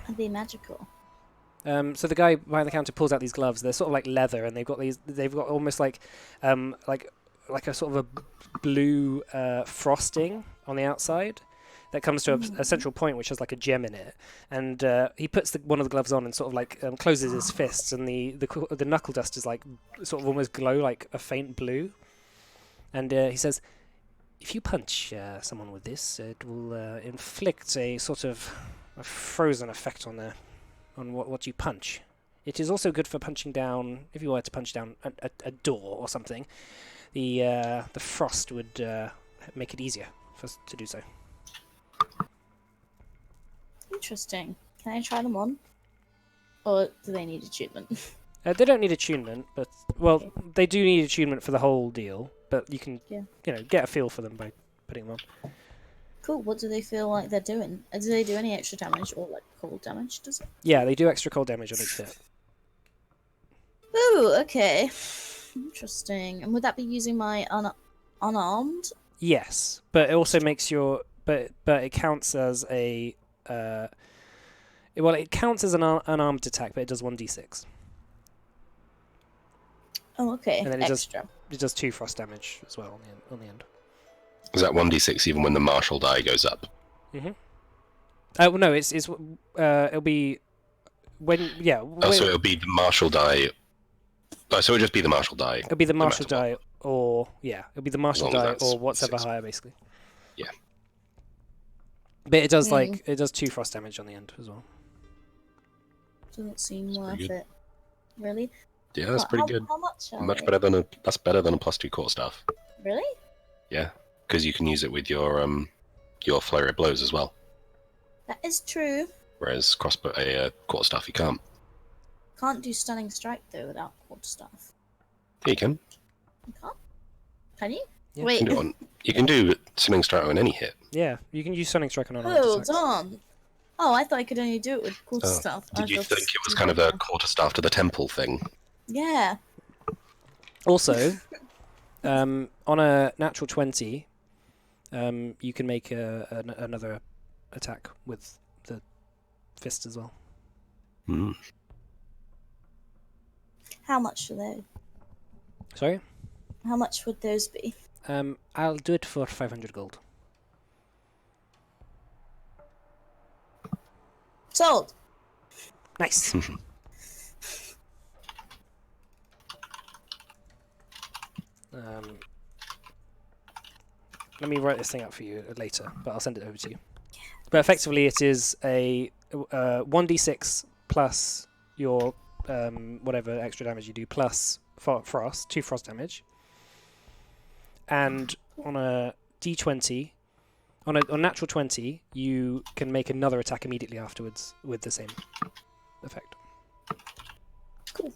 Are they magical? So the guy behind the counter pulls out these gloves. They're sort of like leather, and they've got almost like a sort of a blue frosting on the outside that comes to a central point which has like a gem in it, and he puts one of the gloves on and sort of like closes his fists, and the knuckle dust is like sort of almost glow like a faint blue, And he says, if you punch someone with this, it will inflict a sort of a frozen effect on what you punch. It is also good for punching down, if you were to punch down a door or something, the frost would make it easier for us to do so. Interesting. Can I try them on? Or do they need attunement? They don't need attunement, but they do need attunement for the whole deal. But you can, get a feel for them by putting them on. Cool. What do they feel like they're doing? Do they do any extra damage or like cold damage? Does it? Yeah, they do extra cold damage on each hit. Ooh, okay. Interesting. And would that be using my unarmed? Yes, but it also makes your but it counts as a it counts as an unarmed attack, but it does 1d6. Oh, okay. And then it Extra. does 2 frost damage as well on the end. Is that 1d6 even when the martial die goes up? Mhm. Well, no, it's it'll be when So it'll be the martial die. Oh, so it'll just be the martial die. It'll be the no martial matter die, or it'll be the martial As long die as or that's whatever 6. higher, basically. Yeah. But it does it does 2 frost damage on the end as well. Doesn't seem That's worth pretty good. it. Really? Yeah, that's pretty good. How much are Much they? better than that's better than a +2 core staff. Really? Yeah, because you can use it with your flurry of blows as well. That is true. Whereas crossbow a quarter staff you can't. Can't do stunning strike though without quarterstaff. Yeah, you can. You can't? Can you? Yeah. Wait. You can do stunning strike on any hit. Yeah, you can use Sonic Strike on unarmed Hold attacks. on. Oh, I thought I could only do it with quarterstaff. Did you think it was kind of a quarter staff to the temple thing? Yeah. Also, on a natural 20, you can make another attack with the fist as well. Hmm. How much are they? Sorry? How much would those be? I'll do it for 500 gold. Sold. Nice. Let me write this thing up for you later, but I'll send it over to you. But effectively, it is a 1d6 plus your whatever extra damage you do plus frost, 2 frost damage, and on a d20, on natural 20, you can make another attack immediately afterwards with the same effect. Cool.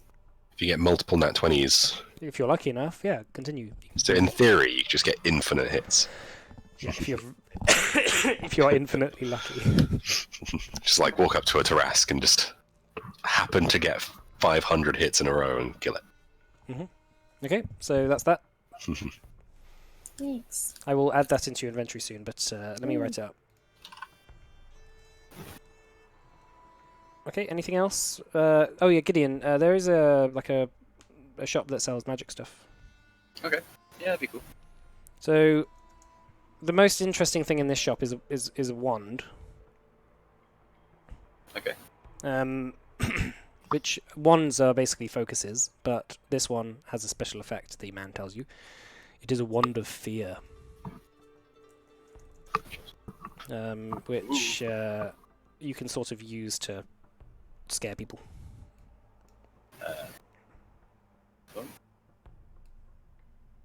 If you get multiple nat 20s, If you're lucky enough, yeah, continue. so in theory you just get infinite hits. Yeah, if you're if you're infinitely lucky. Just like walk up to a Tarask and just happen to get 500 hits in a row and kill it. Okay, so that's that. Thanks. I will add that into your inventory soon, but let me write it up. Okay, anything else? Oh yeah, Gideon. There is a shop that sells magic stuff. Okay. Yeah, that'd be cool. So, the most interesting thing in this shop is a wand. Okay. Which wands are basically focuses, but this one has a special effect. The man tells you, it is a wand of fear, which you can sort of use to scare people. Cool.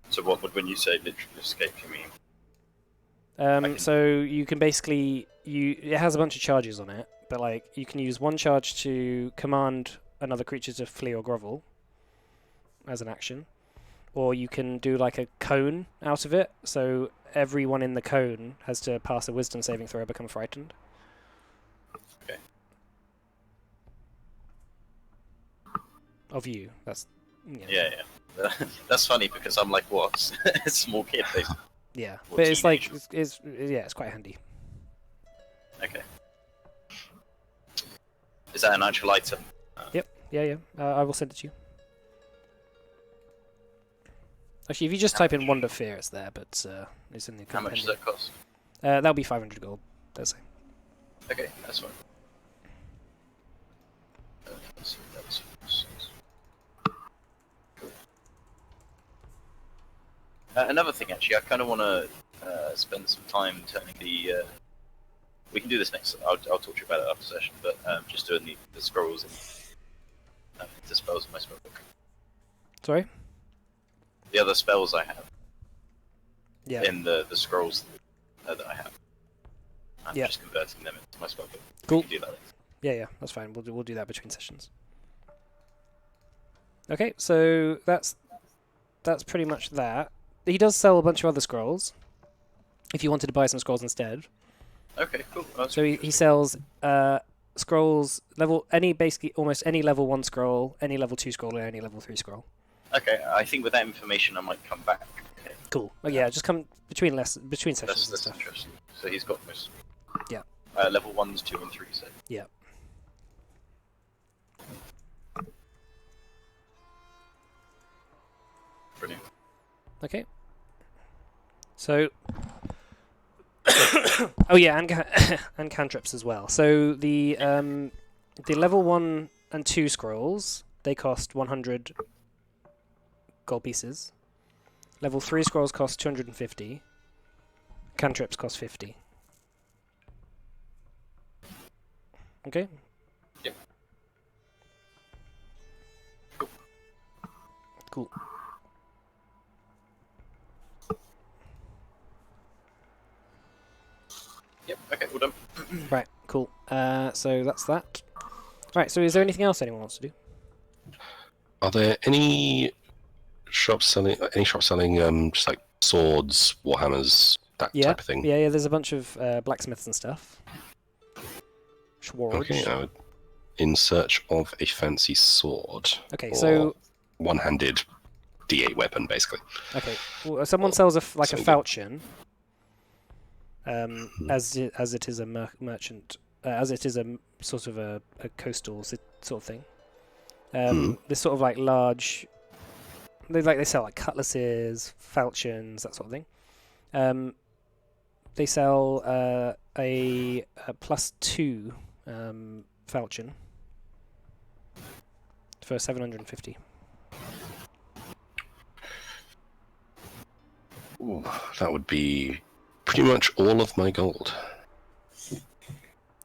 So what would, when you say literally escape, you mean? So you can basically it has a bunch of charges on it, but like you can use one charge to command another creature to flee or grovel as an action, or you can do like a cone out of it. So everyone in the cone has to pass a Wisdom saving throw or become frightened. Okay. Of you. That's Yeah. That's funny because I'm like what? A small kid. Yeah, Or but it's like teenagers. it's quite handy. Okay. Is that an actual item? Yeah. I will send it to you. Actually, if you just type in Wand of Fear, it's there, but it's in the How much does compendium. that cost? That'll be 500 gold. That's it. Okay, that's fine. Cool. Another thing, actually, I kind of want to spend some time turning the. We can do this next. I'll talk to you about it after session, but just doing the scrolls and the spells in my spellbook. Sorry? The other spells I have Yeah. in the scrolls that I have. I'm Yeah. just converting them into my spellbook. Cool. We can do that later. Yeah, that's fine. We'll do that between sessions. Okay, so that's pretty much that. He does sell a bunch of other scrolls. If you wanted to buy some scrolls instead. Okay, cool. Well, So he sells scrolls basically almost any level 1 scroll, any level 2 scroll, and any level 3 scroll. okay, I think with that information I might come back. Okay. Cool. Oh yeah, just come between sessions That's and stuff. interesting. So he's got most. Yeah. Level 1s, 2, and 3. So. Yeah. Brilliant. Okay. So. Oh yeah, and cantrips as well. So the level 1 and 2 scrolls, they cost 100 gold pieces. Level 3 scrolls cost 250. Cantrips cost 50. Okay. Yep. Cool. Yep. Okay, well done. Right, cool. So that's that. Right, so is there anything else anyone wants to do? Are there any shops selling just like swords, warhammers, that Yeah, type of thing? yeah, there's a bunch of blacksmiths and stuff. Schwarz. Okay, in search of a fancy sword. Okay, or so one-handed D8 weapon, basically. okay, well, someone sells a something good. falchion. As it is a merchant, as it is a sort of a coastal sort of thing. This sort of like large. They sell like cutlasses, falchions, that sort of thing. They sell a +2 falchion for 750. Ooh, that would be pretty much all of my gold.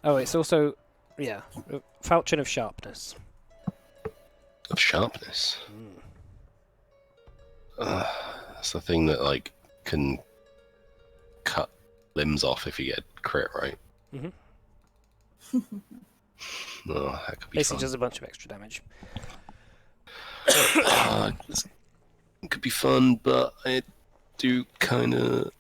Oh, it's also a falchion of sharpness. Of sharpness. That's the thing that like can cut limbs off if you get crit, right? Mhm. Oh, that could be Basically, fun. just a bunch of extra damage. It could be fun, but I do kind of.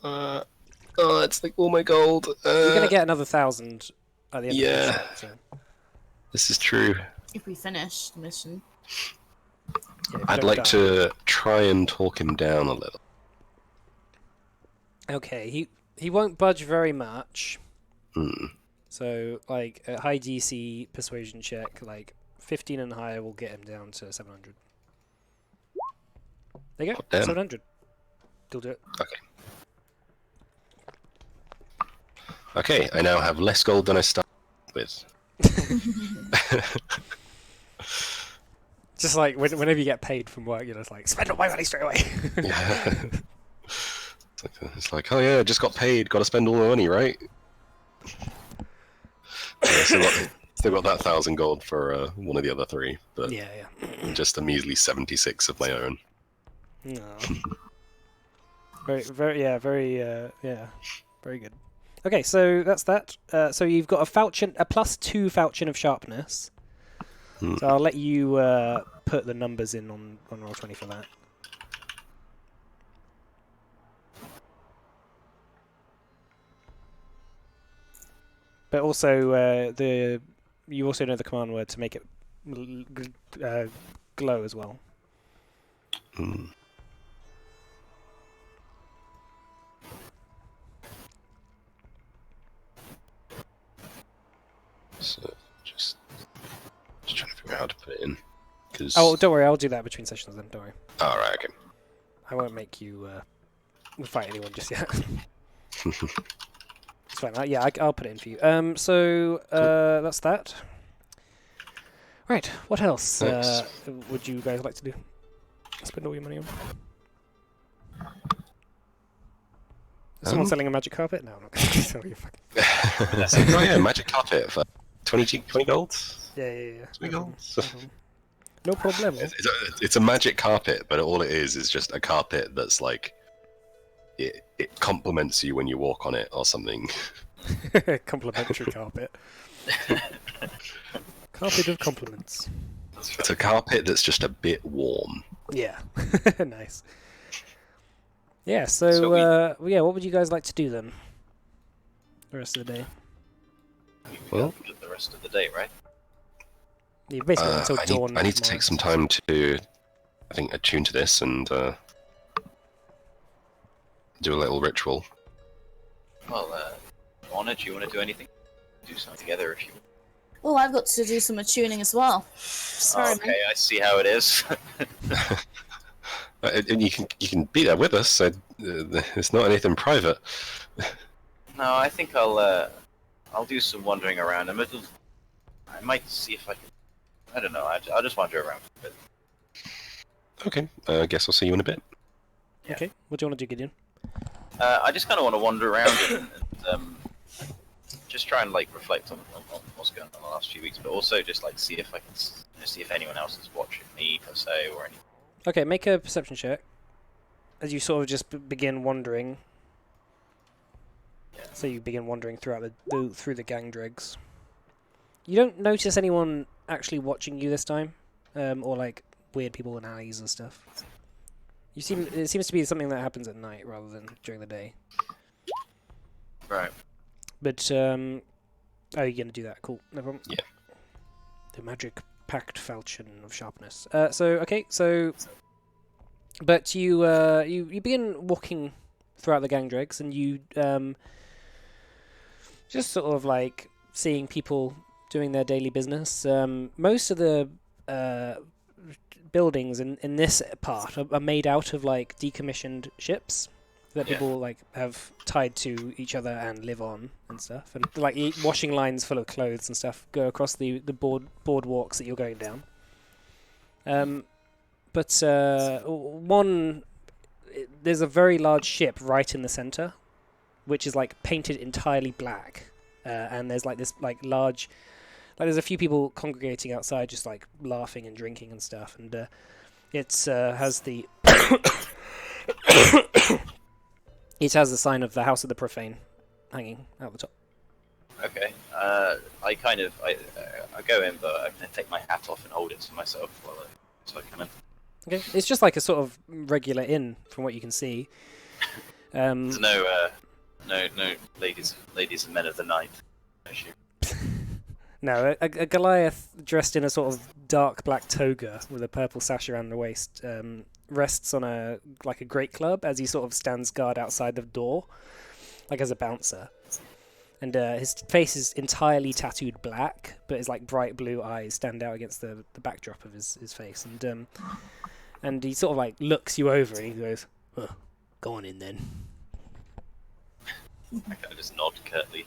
It's like all my gold. You're gonna get another 1,000 at the end yeah. of the mission. So. This is true. If we finish the mission. Yeah, if you I'd don't like die. to try and talk him down a little. Okay, he won't budge very much. Hmm. So, like, a high DC persuasion check, like 15 and higher will get him down to 700. There you go, Damn. 700. He'll do it. Okay, I now have less gold than I started with. Just like whenever you get paid from work, you're just like, spend all my money straight away. Yeah. It's like, oh yeah, I just got paid, got to spend all my money, right? Yeah, still got that 1,000 gold for one of the other 3, but yeah. just a measly 76 of my own. No. Very good. Okay, so that's that. So you've got a +2 falchion of sharpness. So I'll let you put the numbers in on Roll20 for that. But also you also know the command word to make it glow as well. So just trying to figure out how to put it in. Cause... Oh, don't worry, I'll do that between sessions then. Don't worry. All right, okay. I won't make you fight anyone just yet. It's fine. I'll put it in for you. So that's that. Right. What else Thanks. would you guys like to do? Spend all your money on. Someone selling a magic carpet? No, I'm not going to sell you. Oh yeah, magic carpet for 20 gold. Yeah. 20 gold. No problem. It's a magic carpet, but all it is just a carpet that's like it compliments you when you walk on it or something. Complimentary carpet. Carpet of compliments. It's a carpet that's just a bit warm. Yeah. Nice. Yeah, so yeah, what would you guys like to do then? The rest of the day? Well, The rest of the day, right? Yeah, basically until dawn. I need to take some time to, I think, attune to this and do a little ritual. Well, Honor, do you want to do anything? Do something together if you want. Oh, I've got to do some attuning as well. Sorry, Okay, I see how it is. And you can be there with us. So it's not anything private. No, I think I'll do some wandering around. I might see if I can. I don't know. I'll just wander around for a bit. Okay, I guess I'll see you in a bit. Yeah. Okay, what do you want to do, Gideon? I just kind of want to wander around and just try and like reflect on what's going on the last few weeks, but also just like see if I can see if anyone else is watching me per se or anything. Okay, make a perception check. As you sort of just begin wandering. Yeah. So you begin wandering throughout through the gang dregs. You don't notice anyone actually watching you this time, or like weird people in alleys and stuff. It seems to be something that happens at night rather than during the day. Right. But oh, you're gonna do that? Cool, no problem. Yeah. The magic pact falchion of sharpness. But you you begin walking throughout the gang dregs, and you just sort of like seeing people doing their daily business. Most of the buildings in this part are made out of like decommissioned ships that people like have tied to each other and live on and stuff, and like washing lines full of clothes and stuff go across the boardwalks that you're going down. But there's a very large ship right in the center, which is like painted entirely black, and there's like this like large, like there's a few people congregating outside, just like laughing and drinking and stuff, and it's has the it has the sign of the House of the Profane hanging out the top. Okay. I go in, but I'm gonna take my hat off and hold it to myself so I come in. Okay, it's just like a sort of regular inn from what you can see. There's no ladies and men of the night. No, a Goliath dressed in a sort of dark black toga with a purple sash around the waist rests on a great club as he sort of stands guard outside the door, like as a bouncer. And his face is entirely tattooed black, but his like bright blue eyes stand out against the backdrop of his face. And he sort of like looks you over and he goes, oh, "Go on in then." I kind of just nod curtly.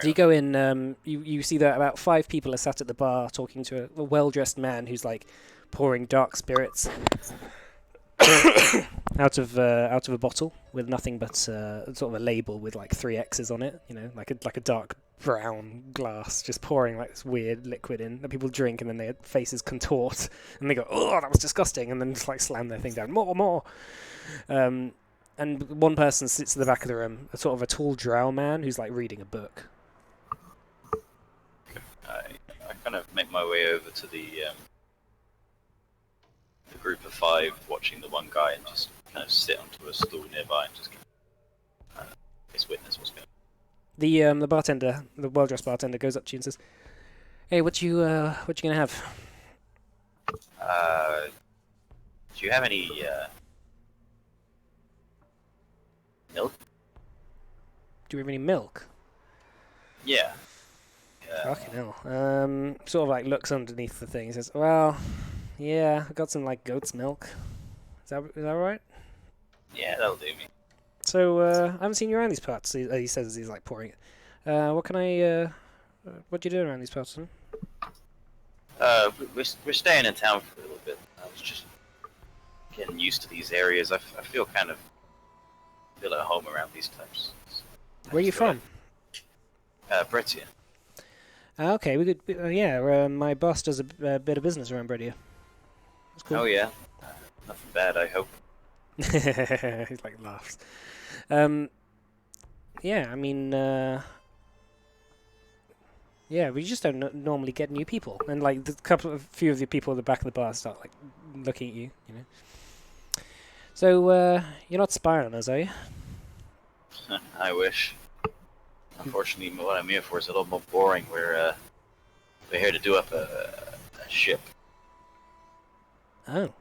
So you go in, you see that about 5 people are sat at the bar talking to a well-dressed man who's like pouring dark spirits out of a bottle with nothing but sort of a label with like 3 X's on it, you know, like a dark brown glass, just pouring like this weird liquid in that people drink, and then their faces contort and they go, "Oh, that was disgusting," and then just like slam their thing down, more. And one person sits at the back of the room, a sort of a tall drow man who's like reading a book. I kind of make my way over to the group of 5 watching the one guy and just kind of sit onto a stool nearby and just kind of witness what's going on. The bartender, the well-dressed bartender, goes up to you and says, "Hey, what you gonna have?" Do you have any milk? Do we have any milk? Yeah. Fucking hell. Sort of like looks underneath the thing. He says, "Well, yeah, I got some like goat's milk. Is that right?" Yeah, that'll do me. So I haven't seen you around these parts. He says as he's like pouring it. What can I? What you doing around these parts? We're staying in town for a little bit. I was just getting used to these areas. I feel kind of feel at home around these types. Where are you from? Britia. Okay, we could. Yeah, my boss does a bit of business around Bredia. That's cool. Oh yeah. Nothing bad, I hope. He like laughs. Yeah, I mean, yeah, we just don't normally get new people, and like a few of the people at the back of the bar start like looking at you, you know. So you're not spying on us, are you? I wish. Unfortunately, what I'm here for is a little more boring. We're here to do up a ship. Oh,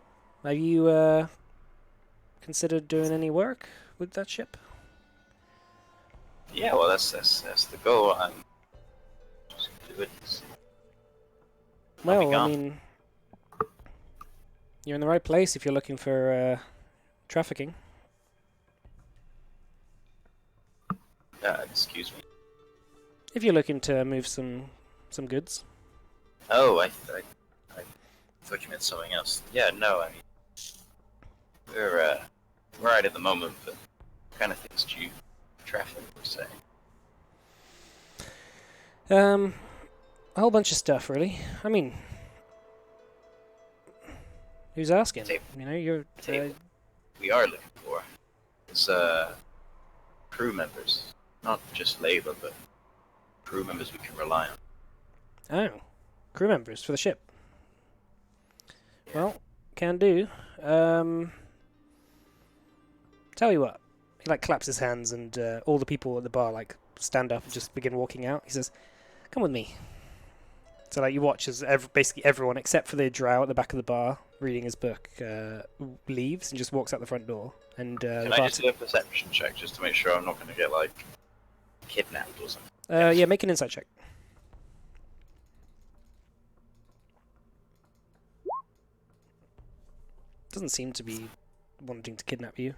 have you considered doing any work with that ship? Yeah, well, that's the goal. I'm just gonna do it. Well, I gone. mean, you're in the right place if you're looking for trafficking. Excuse me. If you're looking to move some goods. Oh, I thought you meant something else. Yeah, no, I mean, we're right at the moment, but what kind of things do you traffic, per se? A whole bunch of stuff, really. I mean, who's asking? Table. You know, you're. Table. We are looking for is crew members, not just labor, but crew members we can rely on. Oh, crew members for the ship. Yeah. Well, can do. Tell you what. He like claps his hands, and all the people at the bar like stand up and just begin walking out. He says, "Come with me." So like you watch as basically everyone except for the drow at the back of the bar reading his book leaves and just walks out the front door. And Can I just do a perception check just to make sure I'm not going to get like kidnapped or something? yeah, make an insight check. Doesn't seem to be wanting to kidnap you.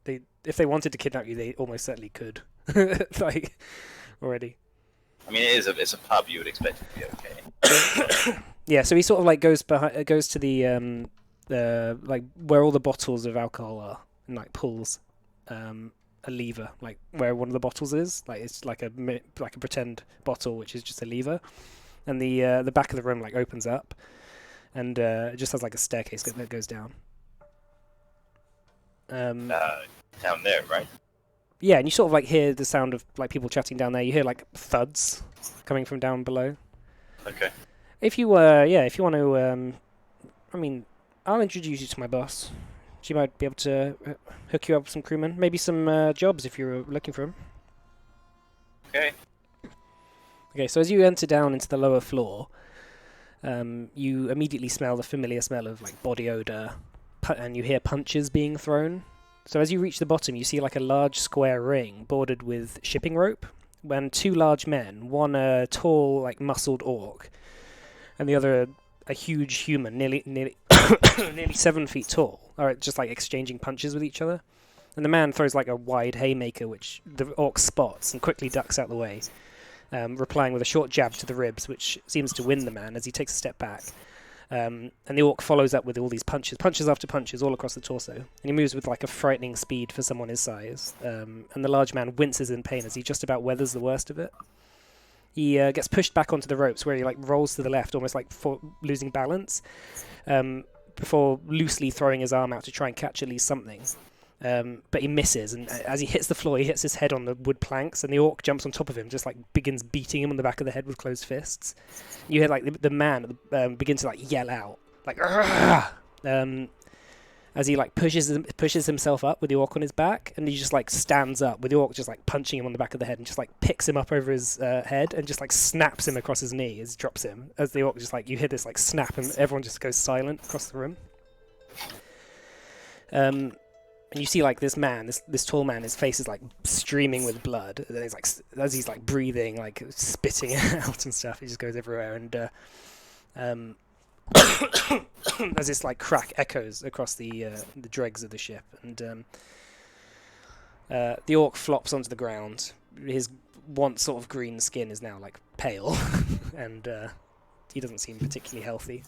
If they wanted to kidnap you, they almost certainly could. Like already. I mean, it's a pub. You would expect it to be okay. Yeah, so he sort of like goes to the like where all the bottles of alcohol are, and like pulls a lever, like where one of the bottles is. Like it's like a pretend bottle, which is just a lever, and the back of the room like opens up, and it just has like a staircase that goes down. Down there, right? Yeah, and you sort of like hear the sound of like people chatting down there. You hear like thuds coming from down below. Okay. If you want to, I mean, I'll introduce you to my boss. She might be able to hook you up with some crewmen, maybe some jobs if you're looking for them. Okay. Okay, so as you enter down into the lower floor, you immediately smell the familiar smell of like body odor, and you hear punches being thrown. So as you reach the bottom, you see like a large square ring bordered with shipping rope, when two large men, one a tall, like muscled orc, and the other a huge human, nearly nearly 7 feet tall, are just like exchanging punches with each other. And the man throws like a wide haymaker, which the orc spots and quickly ducks out the way, replying with a short jab to the ribs, which seems to win the man as he takes a step back. And the orc follows up with all these punches after punches all across the torso, and he moves with like a frightening speed for someone his size. And the large man winces in pain as he just about weathers the worst of it. He gets pushed back onto the ropes, where he like rolls to the left, almost like losing balance, before loosely throwing his arm out to try and catch at least something. But he misses, and as he hits the floor, he hits his head on the wood planks, and the orc jumps on top of him, just like begins beating him on the back of the head with closed fists. You hear like the man begin to like yell out, like as he like pushes himself up with the orc on his back, and he just like stands up with the orc just like punching him on the back of the head, and just like picks him up over his head and just like snaps him across his knee as he drops him. As the orc just like, you hear this like snap, and everyone just goes silent across the room. And you see like this man, this tall man, his face is like streaming with blood. And he's like, as he's like breathing, like spitting it out and stuff, he just goes everywhere. And as this like crack echoes across the dregs of the ship, and the orc flops onto the ground. His once sort of green skin is now like pale, and he doesn't seem particularly healthy.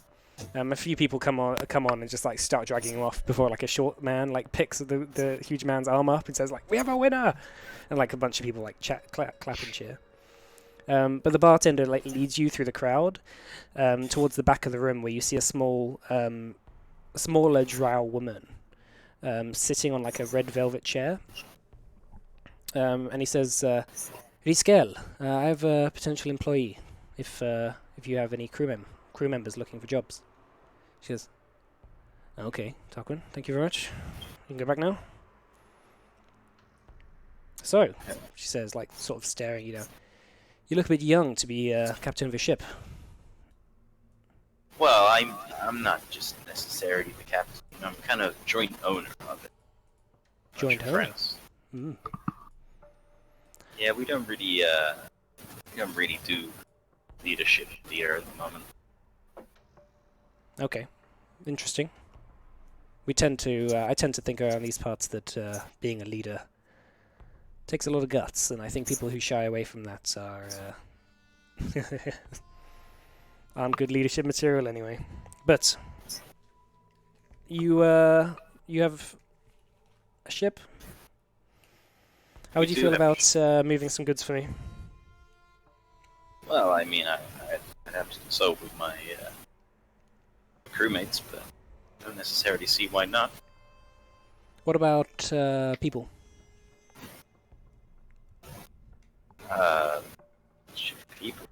A few people come on and just like start dragging him off before like a short man like picks the huge man's arm up and says like, "We have a winner," and like a bunch of people like clap and cheer. But the bartender like leads you through the crowd towards the back of the room where you see a smaller drow woman sitting on like a red velvet chair. And he says, "Riskel, I have a potential employee. If you have any crew members looking for jobs." She goes, "Okay, Tarquin, thank you very much. You can go back now." "So," she says, like sort of staring you down. "You look a bit young to be captain of a ship." Well, I'm not just necessarily the captain. I'm kind of joint owner of it. Joint Bunch of owner? friends. Mm. Yeah, we don't really do leadership here at the moment. Okay, interesting. I tend to think around these parts that being a leader takes a lot of guts, and I think people who shy away from that are aren't good leadership material anyway. But you have a ship. How would We you do feel have about moving some goods for me? Well, I mean, I'd have to consult with my crewmates, but I don't necessarily see why not. What about people? Should people?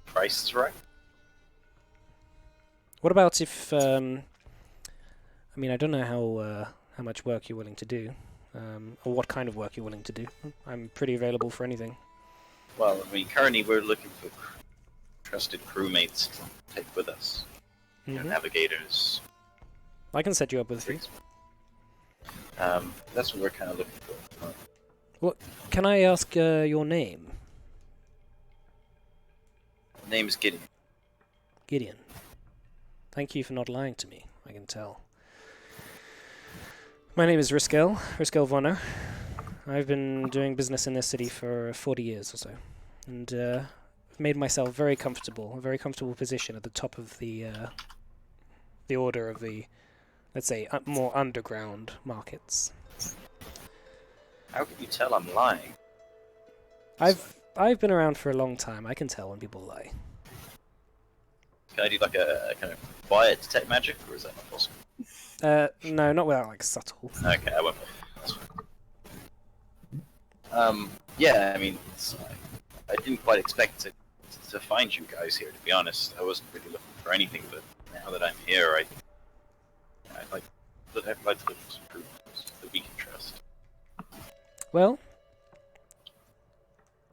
Price is right. What about if I mean, I don't know how much work you're willing to do, or what kind of work you're willing to do. I'm pretty available for anything. Well, I mean, currently we're looking for trusted crewmates to take with us. You know, Mhm. navigators. I can set you up with a few. That's what we're kind of looking for. Can I ask your name? The name is Gideon. Gideon. Thank you for not lying to me, I can tell. My name is Riskel Vonner. I've been doing business in this city for 40 years or so, and I've made myself very comfortable, a very comfortable position at the top of the order of the, let's say, more underground markets. How can you tell I'm lying? I've been around for a long time. I can tell when people lie. Can I do like a kind of quiet detect magic, or is that not possible? No, not without like subtle. Okay, I won't. That's fine. Yeah, I mean, I didn't quite expect to find you guys here. To be honest, I wasn't really looking for anything, but now that I'm here, I'd like to look for some proof that we can trust. Well,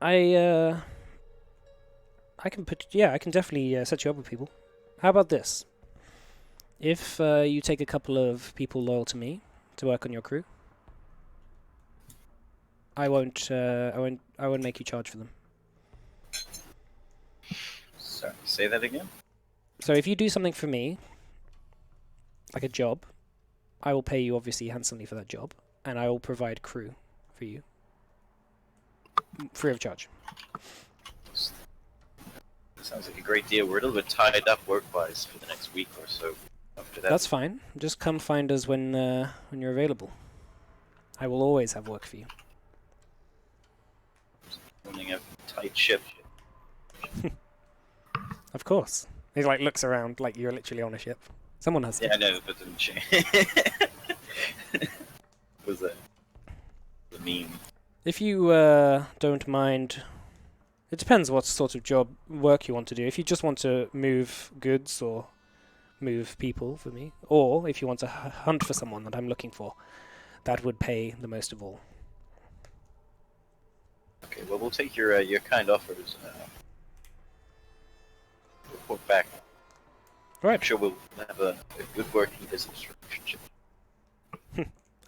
I can I can definitely set you up with people. How about this? If you take a couple of people loyal to me to work on your crew, I won't make you charge for them. Sorry, say that again? So if you do something for me, like a job, I will pay you obviously handsomely for that job, and I will provide crew for you, free of charge. Sounds like a great deal. We're a little bit tied up work-wise for the next week or so. After that, That's fine. Just come find us when you're available. I will always have work for you. running a tight ship. Of course. He like looks around like you're literally on a ship. Someone has. Yeah, I know, but didn't change. Was that the meme? If you don't mind, it depends what sort of work you want to do. If you just want to move goods or move people for me, or if you want to hunt for someone that I'm looking for, that would pay the most of all. Okay, well, we'll take your kind offers. Report back. Right. I'm sure we'll have a good working business relationship.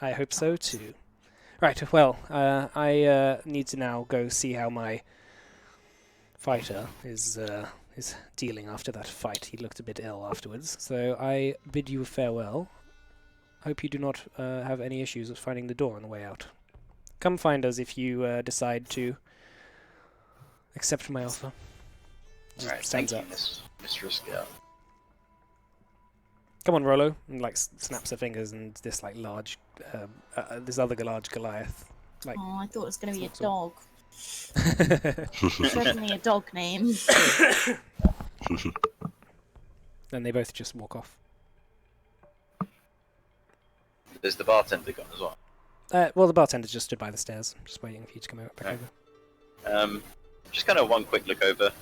I hope so too. Right, well, I need to now go see how my fighter is dealing after that fight. He looked a bit ill afterwards, so I bid you farewell. Hope you do not have any issues with finding the door on the way out. Come find us if you decide to accept my offer. Alright, Stands thank up. you, Miss Riscal. Come on, Rollo, and like snaps her fingers, and this like large, this other large Goliath, like. Oh, I thought it was going to be a Sort dog. Certainly a dog name. And they both just walk off. There's the bartender gone as well. Well, the bartender just stood by the stairs, just waiting for you to come back Okay. over. Just kind of one quick look over.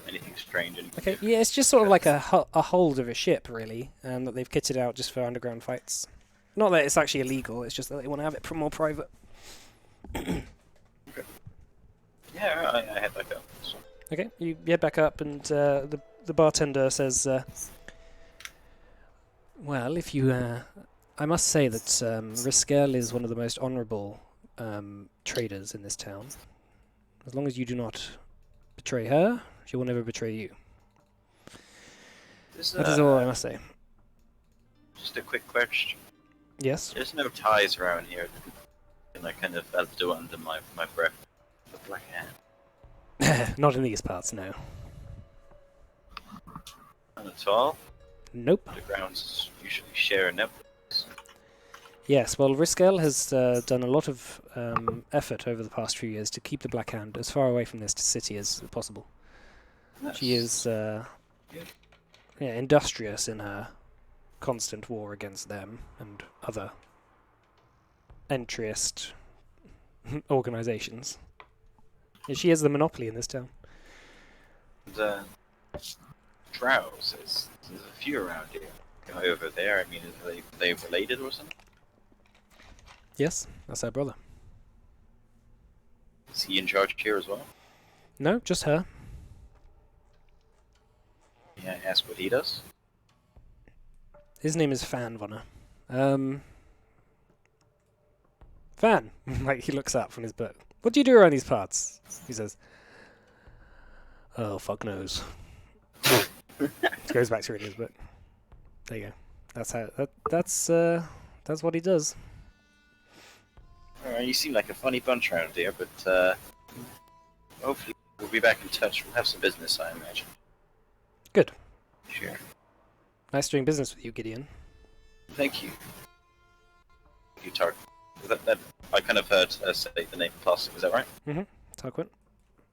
Anything strange? Okay, yeah, it's just sort of like a hold of a ship, really, that they've kitted out just for underground fights. Not that it's actually illegal, it's just that they want to have it more private. Yeah, I head back up. So, Okay, you head back up, and the bartender says, "Well, if you, I must say that Riskel is one of the most honourable traders in this town. As long as you do not betray her, she will never betray you. That is all I must say." just a quick question. Yes. There's no ties around here. And I kind of felt do under my breath. The black hand. Not in these parts, no. Not at all. Nope. Undergrounds usually share networks. Yes, well, Riskel has done a lot of effort over the past few years to keep the Black Hand as far away from this city as possible. She is industrious in her constant war against them and other entryist organizations. Yeah, she has the monopoly in this town. And drows, there's a few around here. Go over there, I mean, are they related or something? Yes, that's her brother. Is he in charge here as well? No, just her. May I ask what he does? His name is Fan Vonner. Fan! Like, he looks up from his book. What do you do around these parts? He says, "Oh, fuck knows." Goes back to reading his book. There you go. That's how. That's what he does. Alright, you seem like a funny bunch around here, but hopefully we'll be back in touch. We'll have some business, I imagine. Good. Sure. Nice doing business with you, Gideon. Thank you. Thank you, Tark. That I kind of heard say the name Plastic, is that right? Mm-hmm.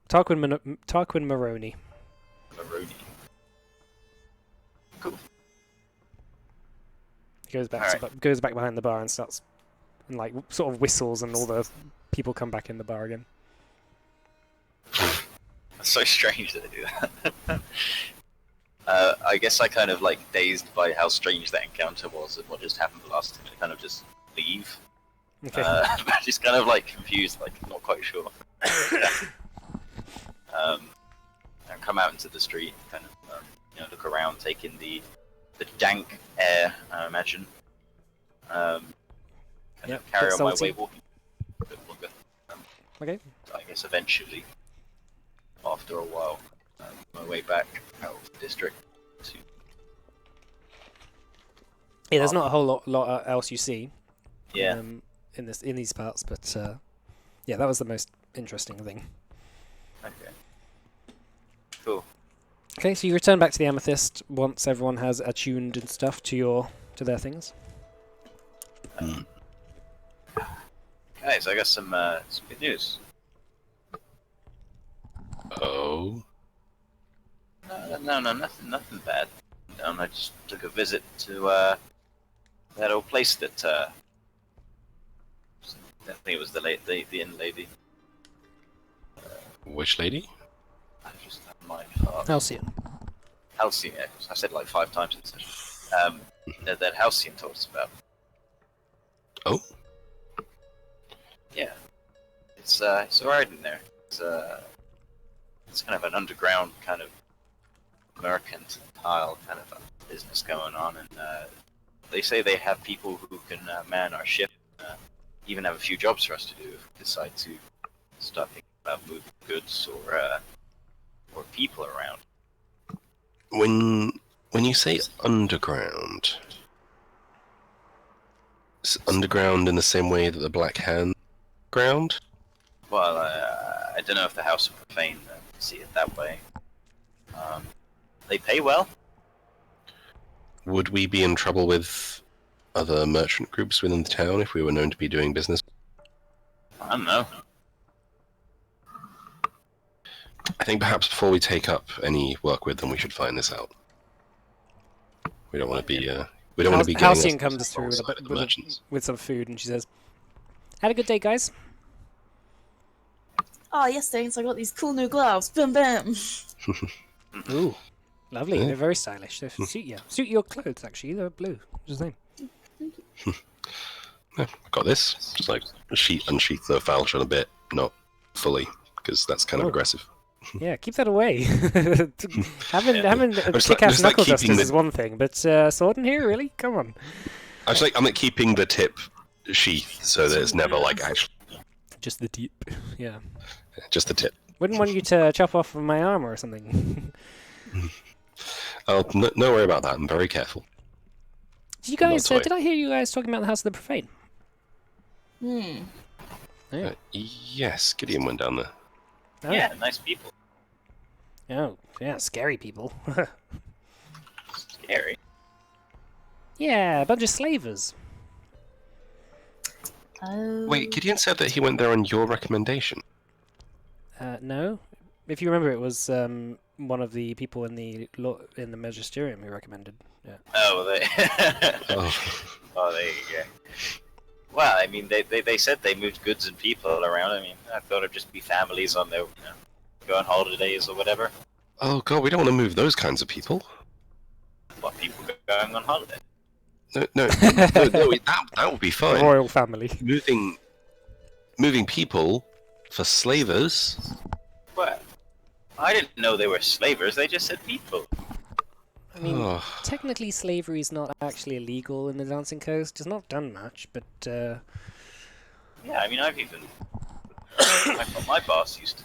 Tarquin Maroney. Maroney. Cool. He goes back goes back behind the bar and starts and like sort of whistles, and all the people come back in the bar again. That's so strange that they do that. I guess I kind of like dazed by how strange that encounter was and what just happened last time. I kind of just leave. Okay. Just kind of like confused, like not quite sure. And come out into the street, kind of look around, take in the dank air. I imagine. Carry on my way, walking a bit longer. Okay. I guess eventually, after a while, my way back out of the district to. Yeah, there's not a whole lot else you see. Yeah. In these parts, but yeah, that was the most interesting thing. Okay. Cool. Okay, so you return back to the Amethyst once everyone has attuned and stuff to their things. Guys, I got some good news. Oh. No, nothing bad. I just took a visit to that old place that I think it was the inn lady. Which lady? I just have my heart. Halcyon. Halcyon, yeah, I said like 5 times in the session. That Halcyon told us about. Oh. Yeah, it's alright in there. It's kind of an underground kind of mercantile kind of a business going on, and they say they have people who can man our ship. Even have a few jobs for us to do if we decide to start thinking about moving goods or people around. When you say underground, it's underground in the same way that the Black Hand ground? Well, I don't know if the House of Profane see it that way. They pay well. would we be in trouble with other merchant groups within the town if we were known to be doing business? I don't know. I think perhaps before we take up any work with them, we should find this out. We don't want to be. We don't want to be getting. Halcyon comes through with some food, and she says, "Had a good day, guys." Oh, yes, thanks. I got these cool new gloves. Bam, bam. Ooh, lovely. Yeah. They're very stylish. They suit you. Suit your clothes, actually. They're blue. What's his name? Yeah, got this. Just like unsheath the falchion a bit, not fully, because that's kind of Oh. aggressive. Yeah, keep that away. having Just kick-ass like knuckle keeping dusters the- is one thing, but sword in here, really? Come on. I'm like keeping the tip sheath so that it's never like actually Just the deep. Yeah. just the tip. Wouldn't want you to chop off my arm or something. Oh, no worry about that. I'm very careful. Did you guys? Not toy. Did I hear you guys talking about the House of the Profane? Hmm. Yeah. Yes, Gideon went down there. Oh. Yeah, nice people. Oh, yeah, scary people. Scary. Yeah, a bunch of slavers. Oh. Wait, Gideon said that he went there on your recommendation. No, if you remember, it was one of the people in the magisterium who recommended. Yeah. Oh, they. Oh. Oh, there you go. Well, I mean, they said they moved goods and people around. I mean, I thought it'd just be families on their, go on holidays or whatever. Oh god, we don't want to move those kinds of people. What, people going on holiday? No, that would be The fine. royal family. Moving people for slavers. What? I didn't know they were slavers. They just said people. I mean, Oh. technically, slavery is not actually illegal in the Dancing Coast. It's not done much, but Yeah, I mean, I've even. I thought my boss used to.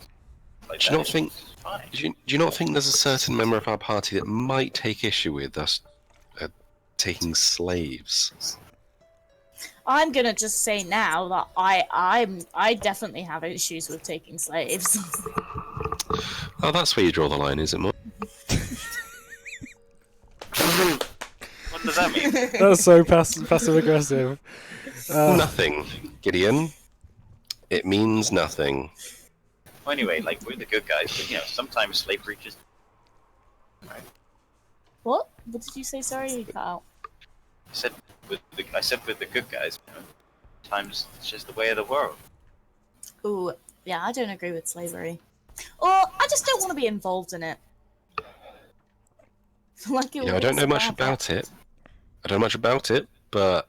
Like Do you that. not think? It's fine. Do you not think there's a certain member of our party that might take issue with us taking slaves? I'm gonna just say now that I definitely have issues with taking slaves. Oh, that's where you draw the line, is it, Mo? What does that mean? that's so passive aggressive. Nothing, Gideon. It means nothing. Well, anyway, like, we're the good guys, but, sometimes slavery just. What? What did you say? Sorry, you cut out. I said with the good guys, Sometimes it's just the way of the world. Ooh, yeah, I don't agree with slavery. Or I just don't want to be involved in it. Like it I don't know much about it. But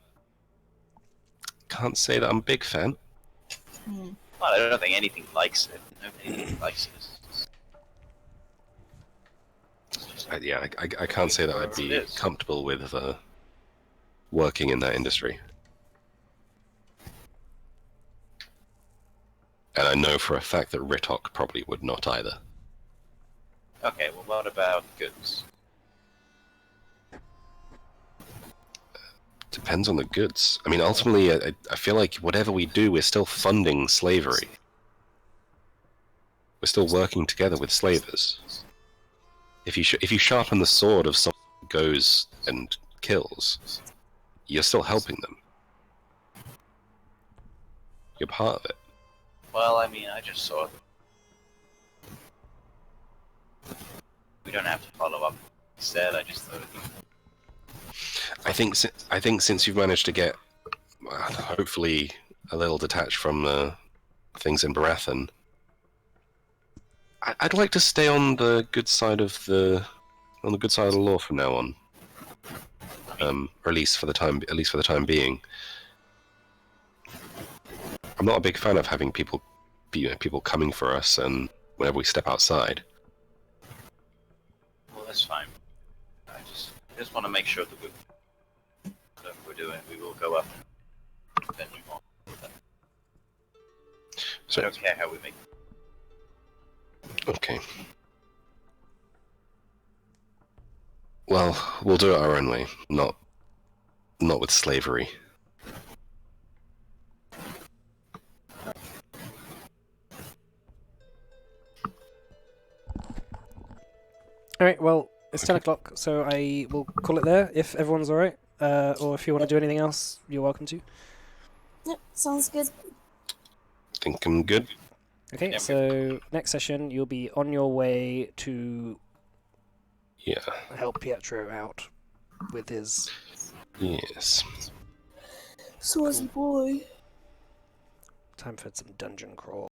can't say that I'm a big fan. Well, I don't think anything likes it. Nobody likes it. I can't say that I'd be comfortable with working in that industry. And I know for a fact that Ritok probably would not either. Okay, well, what about goods? Depends on the goods. I mean, ultimately, I feel like whatever we do, we're still funding slavery. We're still working together with slavers. If you sharpen the sword of someone who goes and kills, you're still helping them. You're part of it. Well, I mean, I just saw. We don't have to follow up. Instead, I just thought it'd be. I think since you've managed to get, hopefully, a little detached from things in Baratheon, I'd like to stay on the good side of the law from now on. Or at least for the time being. I'm not a big fan of having people coming for us, and whenever we step outside. Well, that's fine. I just want to make sure that we're doing. We will go up. Then we won't. So, I don't care how we make. okay. Well, we'll do it our own way, not with slavery. All right. Well, It's 10 o'clock, so I will call it there if everyone's alright. Or if you want to do anything else, you're welcome to. Yep, sounds good. Think I'm good. Okay, Yeah. so next session you'll be on your way to Yeah. help Pietro out with his Yes. Swazi boy. time for some dungeon crawl.